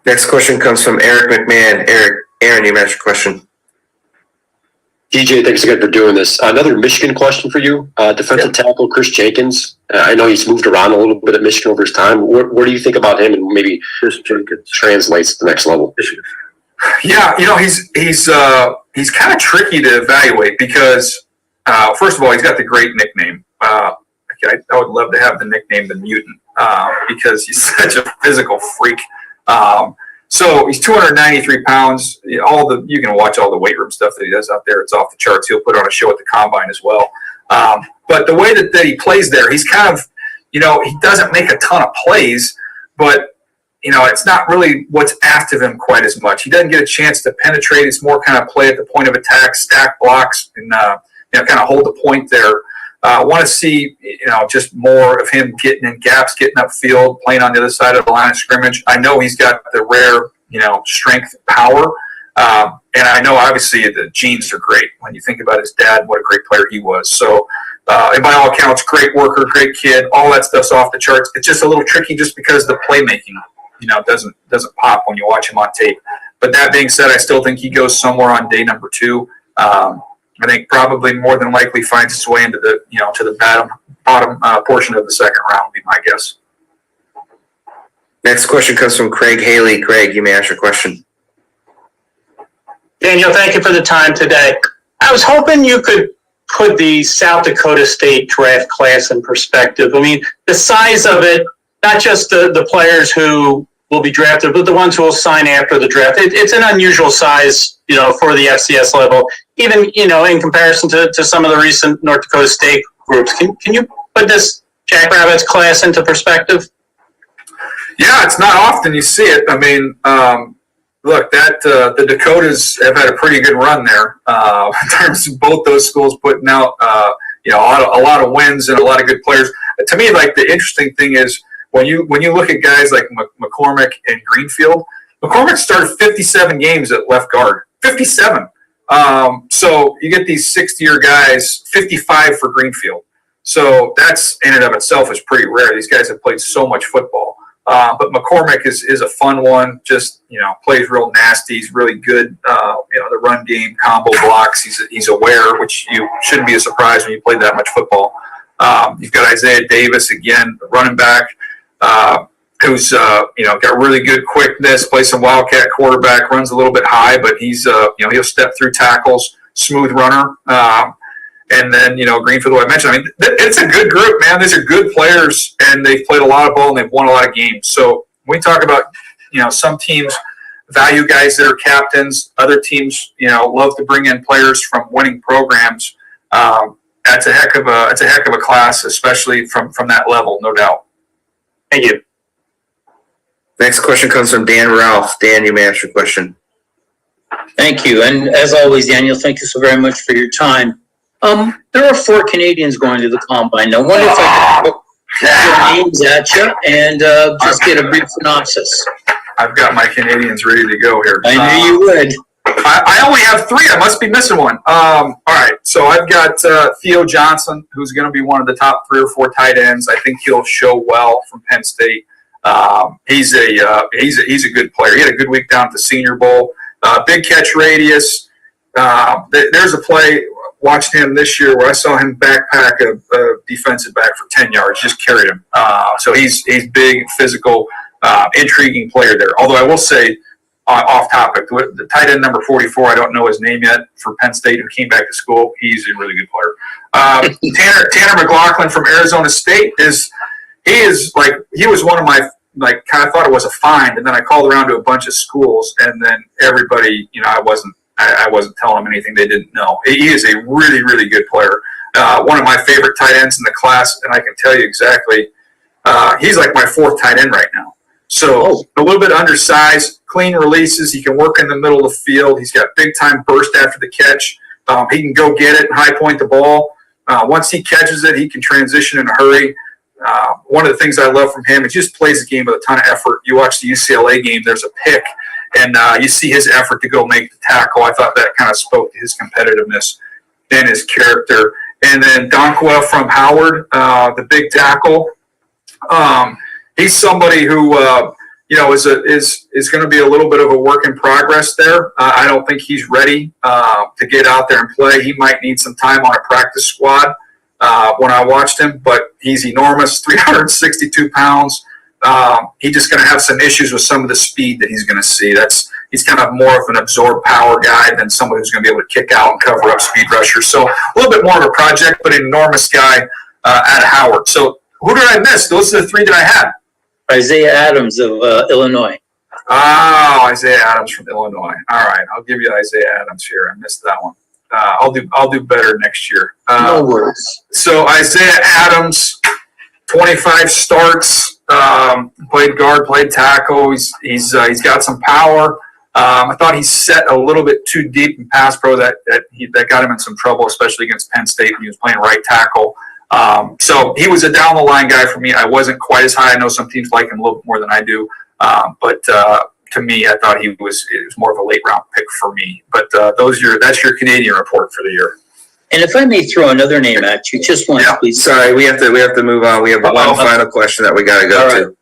Next question comes from Eric McMahon. Aaron, you may ask your question. DJ, thanks again for doing this. Another Michigan question for you. Defensive tackle Chris Jenkins. I know he's moved around a little bit at Michigan over his time. What do you think about him, and maybe translates to the next level? Yeah, he's kind of tricky to evaluate because first of all, he's got the great nickname. I would love to have the nickname the Mutant because he's such a physical freak. So he's 293 pounds. You can watch all the weight room stuff that he does out there. It's off the charts. He'll put on a show at the combine as well. But the way that he plays there, he's kind of, he doesn't make a ton of plays, but it's not really what's asked of him quite as much. He doesn't get a chance to penetrate. It's more kind of play at the point of attack, stack blocks, and kind of hold the point there. I want to see, just more of him getting in gaps, getting upfield, playing on the other side of the line of scrimmage. I know he's got the rare, strength and power. And I know, obviously, the genes are great. When you think about his dad, what a great player he was. So, and by all accounts, great worker, great kid. All that stuff's off the charts. It's just a little tricky just because the playmaking, doesn't pop when you watch him on tape. But that being said, I still think he goes somewhere on day number 2. I think probably more than likely finds its way into the, to the bottom portion of the second round would be my guess. Next question comes from Craig Haley. Craig, you may ask your question. Daniel, thank you for the time today. I was hoping you could put the South Dakota State draft class in perspective. I mean, the size of it, not just the players who, will be drafted, but the ones who will sign after the draft. It's an unusual size, for the FCS level, even, in comparison to some of the recent North Dakota State groups. Can you put this Jackrabbits class into perspective? Yeah, it's not often you see it. I mean, look, the Dakotas have had a pretty good run there in terms of both those schools putting out a lot of wins and a lot of good players. To me, like, the interesting thing is when you look at guys like McCormick and Greenfield. McCormick started 57 games at left guard. 57. So you get these 6-year guys, 55 for Greenfield. So that's in and of itself is pretty rare. These guys have played so much football. But McCormick is a fun one. Just, plays real nasty. He's really good. The run game, combo blocks. He's aware, which you shouldn't be a surprise when you play that much football. You've got Isaiah Davis again, running back, who's got really good quickness. Plays some wildcat quarterback. Runs a little bit high, but he's he'll step through tackles. Smooth runner. And then, Greenfield, I mentioned, I mean, it's a good group, man. These are good players, and they've played a lot of ball, and they've won a lot of games. So when we talk about, some teams value guys that are captains. Other teams, love to bring in players from winning programs. That's a heck of a class, especially from that level, no doubt. Thank you. Next question comes from Dan Ralph. Dan, you may ask your question. Thank you. And as always, Daniel, thank you so very much for your time. There are 4 Canadians going to the Combine. I wonder if I could put their names at you and just get a brief synopsis. I've got my Canadians ready to go here. I knew you would. I only have 3. I must be missing one. All right. So I've got Theo Johnson, who's going to be one of the top 3 or 4 tight ends. I think he'll show well from Penn State. He's a good player. He had a good week down at the Senior Bowl. Big catch radius. There's a play. Watched him this year where I saw him backpack a defensive back for 10 yards, just carried him. So he's big, physical, intriguing player there. Although I will say, off topic, the tight end number 44, I don't know his name yet, for Penn State, who came back to school. He's a really good player. Tanner McLaughlin from Arizona State he was one of my, kind of thought it was a find, and then I called around to a bunch of schools, and then everybody, I wasn't telling them anything they didn't know. He is a really, really good player. One of my favorite tight ends in the class, and I can tell you exactly, he's like my 4th tight end right now. So a little bit undersized, clean releases. He can work in the middle of the field. He's got big-time burst after the catch. He can go get it and high point the ball. Once he catches it, he can transition in a hurry. One of the things I love from him is he just plays the game with a ton of effort. You watch the UCLA game, there's a pick, and you see his effort to go make the tackle. I thought that kind of spoke to his competitiveness and his character. And then Donkwa from Howard, the big tackle. He's somebody who is going to be a little bit of a work in progress there. I don't think he's ready to get out there and play. He might need some time on a practice squad when I watched him, but he's enormous, 362 pounds. He's just going to have some issues with some of the speed that he's going to see. He's kind of more of an absorbed power guy than somebody who's going to be able to kick out and cover up speed rushers. So a little bit more of a project, but an enormous guy at Howard. So who did I miss? Those are the 3 that I had. Isaiah Adams of Illinois. Oh, Isaiah Adams from Illinois. All right, I'll give you Isaiah Adams here. I missed that one. I'll do better next year. No worries. So Isaiah Adams, 25 starts. Played guard, played tackle. He's got some power. I thought he set a little bit too deep in pass pro that got him in some trouble, especially against Penn State when he was playing right tackle. So he was a down the line guy for me. I wasn't quite as high. I know some teams like him a little bit more than I do, but to me, I thought it was more of a late round pick for me. But that's your Canadian report for the year. And if I may throw another name at you, just once, please. Sorry, we have to move on. We have one final question that we got to go to.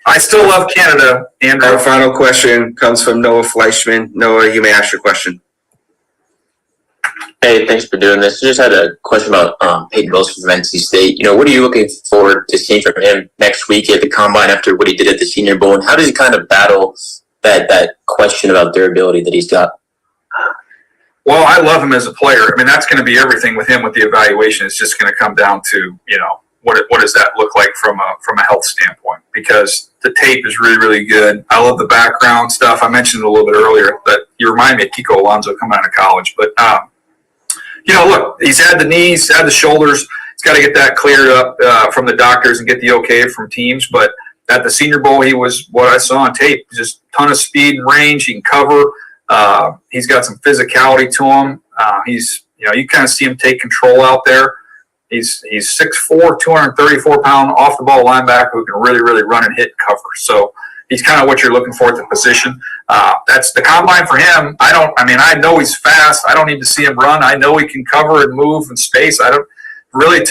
I still love Canada, Andrew. Our final question comes from Noah Fleischman. Noah, you may ask your question. Hey, thanks for doing this. I just had a question about Peyton Wilson from NC State. What are you looking forward to seeing from him next week at the Combine after what he did at the Senior Bowl? And how does he kind of battle that question about durability that he's got? Well, I love him as a player. I mean, that's going to be everything with him with the evaluation. It's just going to come down to, what does that look like from a health standpoint? Because the tape is really, really good. I love the background stuff. I mentioned it a little bit earlier, but you remind me of Kiko Alonso coming out of college. But look, he's had the knees, had the shoulders. He's got to get that cleared up from the doctors and get the okay from teams. But at the Senior Bowl, he was what I saw on tape, just a ton of speed and range. He can cover. He's got some physicality to him. You kind of see him take control out there. He's 6'4", 234-pound off-the-ball linebacker who can really, really run and hit and cover. So he's kind of what you're looking for at the position. That's the combine for him. I know he's fast. I don't need to see him run. I know he can cover and move in space. To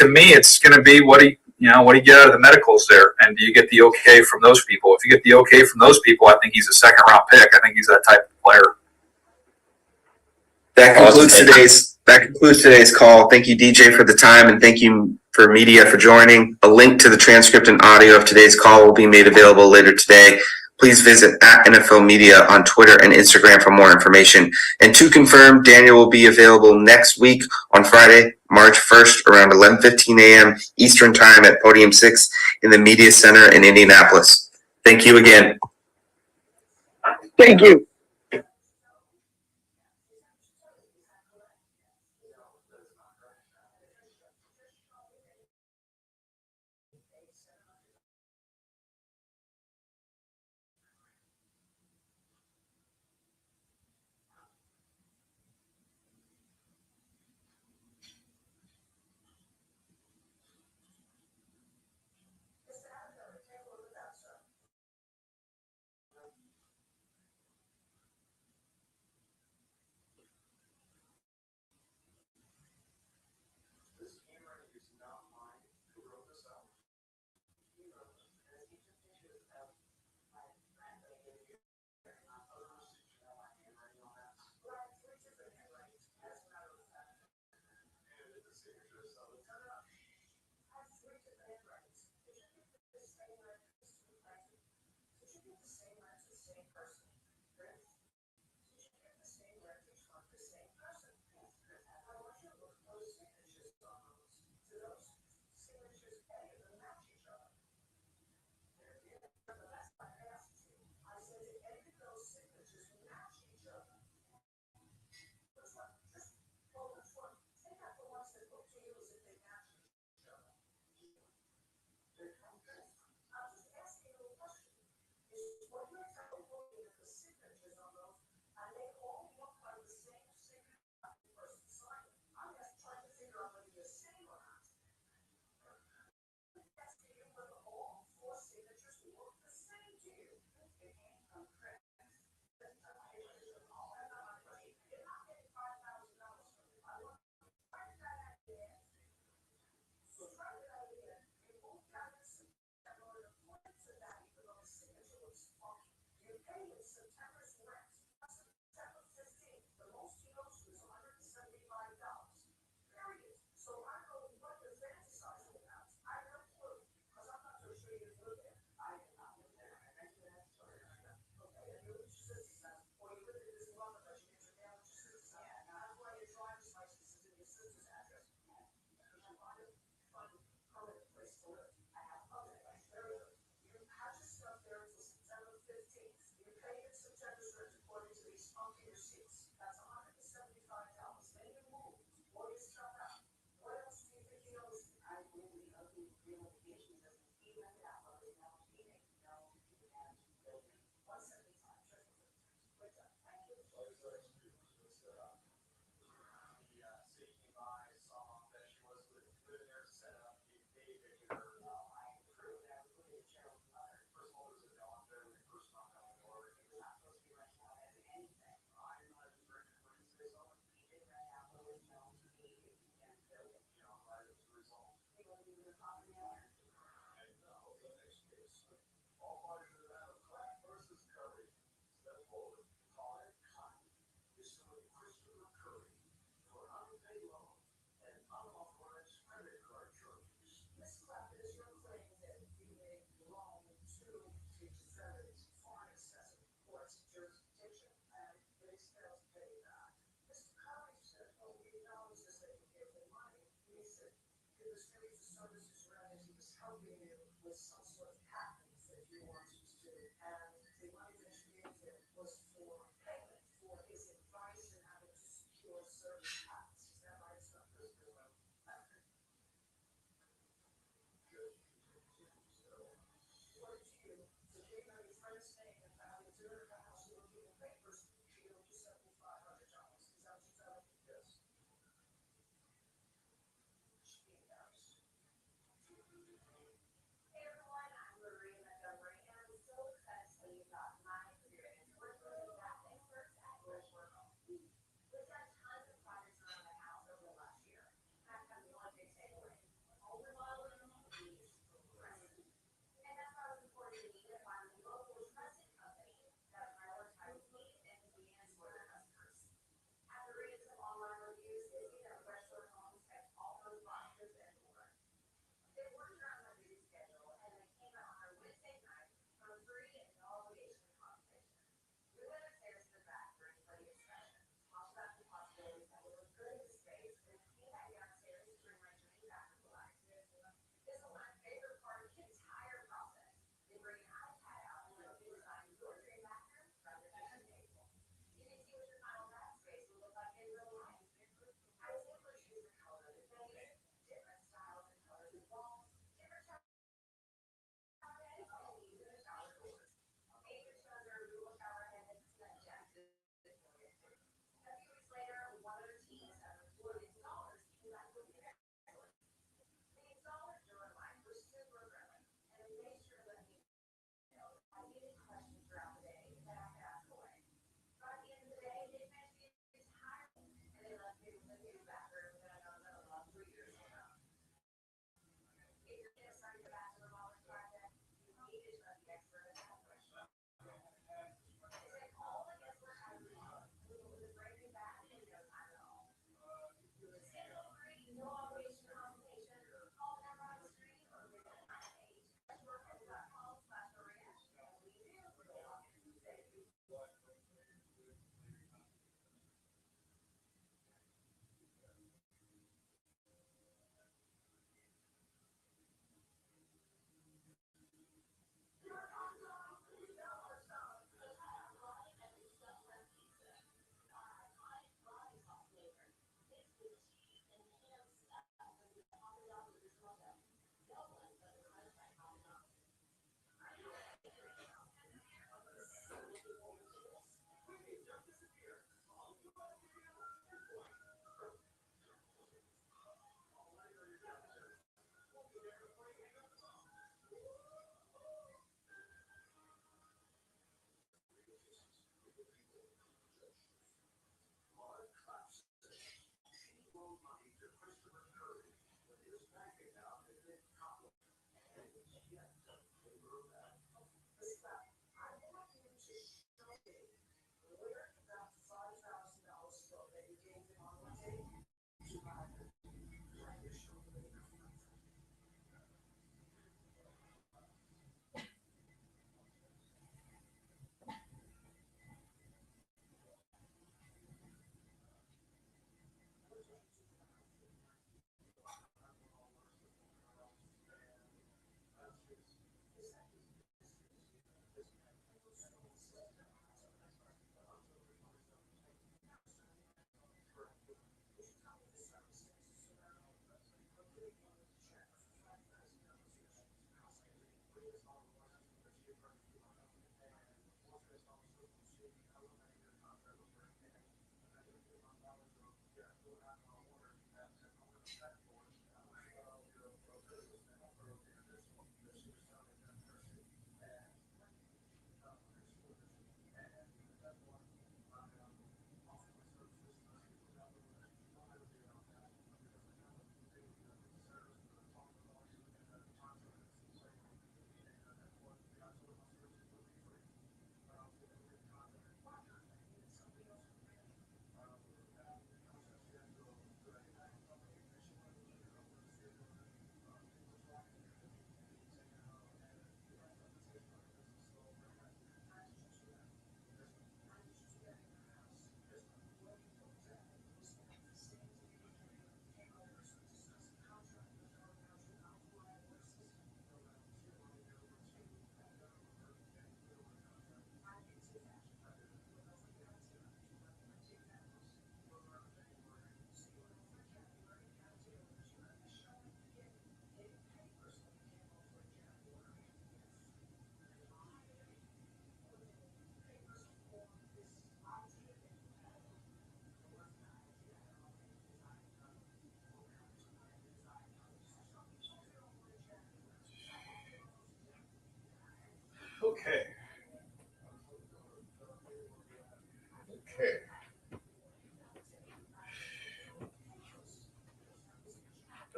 me, it's going to be what he get out of the medicals there. And do you get the okay from those people? If you get the okay from those people, I think he's a second-round pick. I think he's that type of player. That concludes today's call. Thank you, DJ, for the time, and thank you for media for joining. A link to the transcript and audio of today's call will be made available later today. Please visit @NFL Media on Twitter and Instagram for more information. And to confirm, Daniel will be available next week on Friday, March 1st, around 11:15 a.m. Eastern Time at Podium 6 in the Media Center in Indianapolis. Thank you again. Thank you.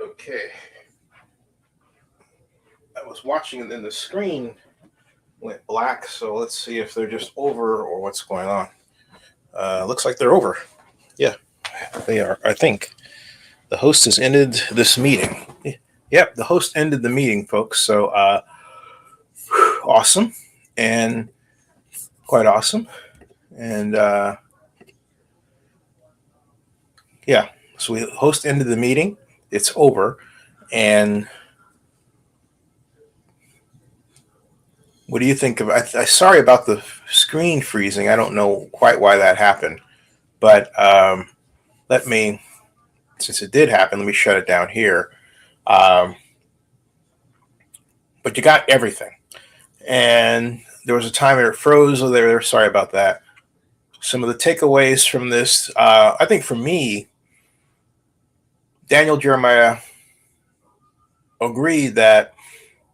Okay. I was watching and then the screen went black, so let's see if they're just over or what's going on. Looks like they're over. Yeah, they are. I think the host has ended this meeting. Yep, the host ended the meeting, folks. So awesome and quite awesome. And yeah, so the host ended the meeting. It's over. And what do you think of? I sorry about the screen freezing. I don't know quite why that happened, but let me, since it did happen, let me shut it down here. But you got everything, and there was a time where it froze. So there, sorry about that. Some of the takeaways from this, I think for me, Daniel Jeremiah agreed that,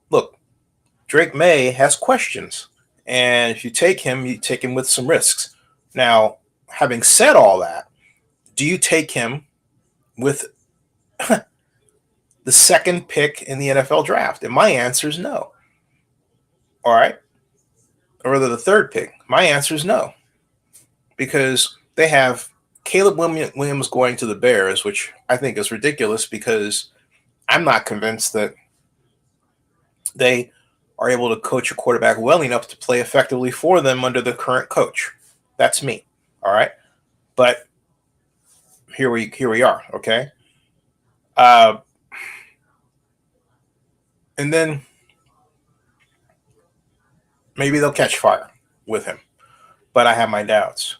look, Drake May has questions. And if you take him with some risks. Now, having said all that, do you take him with the second pick in the NFL draft? And my answer is no. All right. Or rather, the third pick. My answer is no. Because they have Caleb Williams going to the Bears, which I think is ridiculous because I'm not convinced that they are able to coach a quarterback well enough to play effectively for them under the current coach. That's me. All right. But here we are. Okay. And then maybe they'll catch fire with him, but I have my doubts.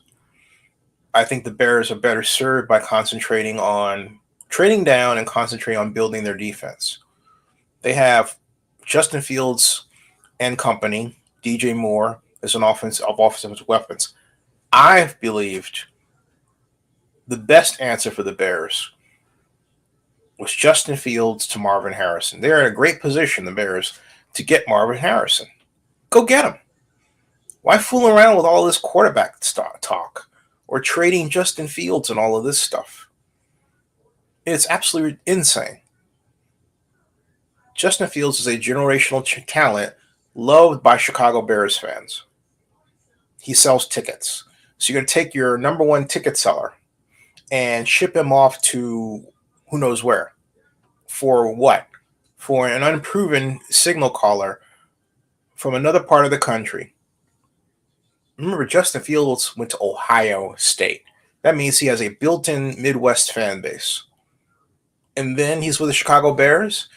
I think the Bears are better served by concentrating on trading down and concentrating on building their defense. They have Justin Fields and company, DJ Moore as an offensive weapons. I've believed the best answer for the Bears was Justin Fields to Marvin Harrison. They're in a great position, the Bears, to get Marvin Harrison. Go get him. Why fool around with all this quarterback talk or trading Justin Fields and all of this stuff? It's absolutely insane. Justin Fields is a generational talent loved by Chicago Bears fans. He sells tickets. So you're going to take your number one ticket seller and ship him off to who knows where. For what? For an unproven signal caller from another part of the country. Remember, Justin Fields went to Ohio State. That means he has a built-in Midwest fan base. And then he's with the Chicago Bears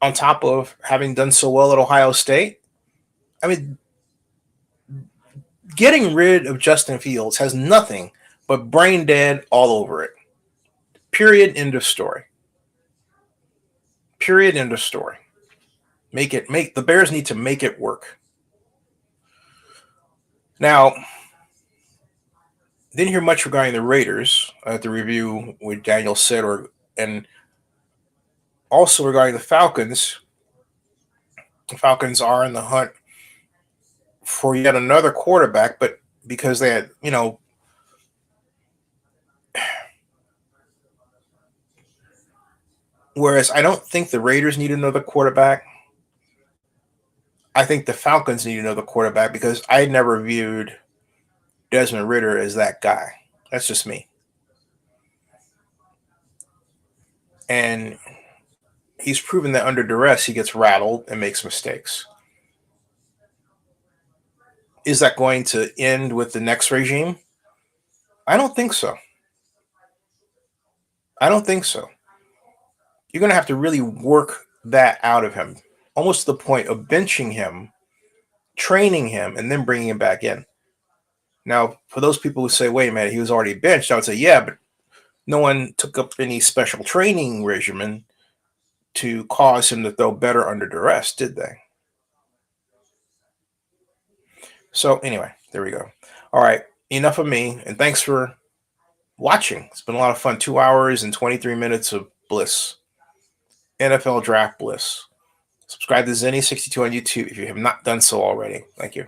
on top of having done so well at Ohio State. I mean, getting rid of Justin Fields has nothing but brain dead all over it. Period. End of story. Period. End of story. The Bears need to make it work. Now, didn't hear much regarding the Raiders at the review with Daniel said, and also regarding the Falcons. The Falcons are in the hunt for yet another quarterback, but because they had, whereas I don't think the Raiders need another quarterback. I think the Falcons need another quarterback because I never viewed Desmond Ridder as that guy. That's just me. And he's proven that under duress, he gets rattled and makes mistakes. Is that going to end with the next regime? I don't think so. I don't think so. You're going to have to really work that out of him, almost to the point of benching him, training him, and then bringing him back in. Now, for those people who say, wait a minute, he was already benched, I would say, yeah, but no one took up any special training regimen to cause him to throw better under duress, did they? So anyway, there we go. All right, enough of me, and thanks for watching. It's been a lot of fun. 2 hours and 23 minutes of bliss. NFL draft bliss. Subscribe to Zennie62 on YouTube if you have not done so already. Thank you.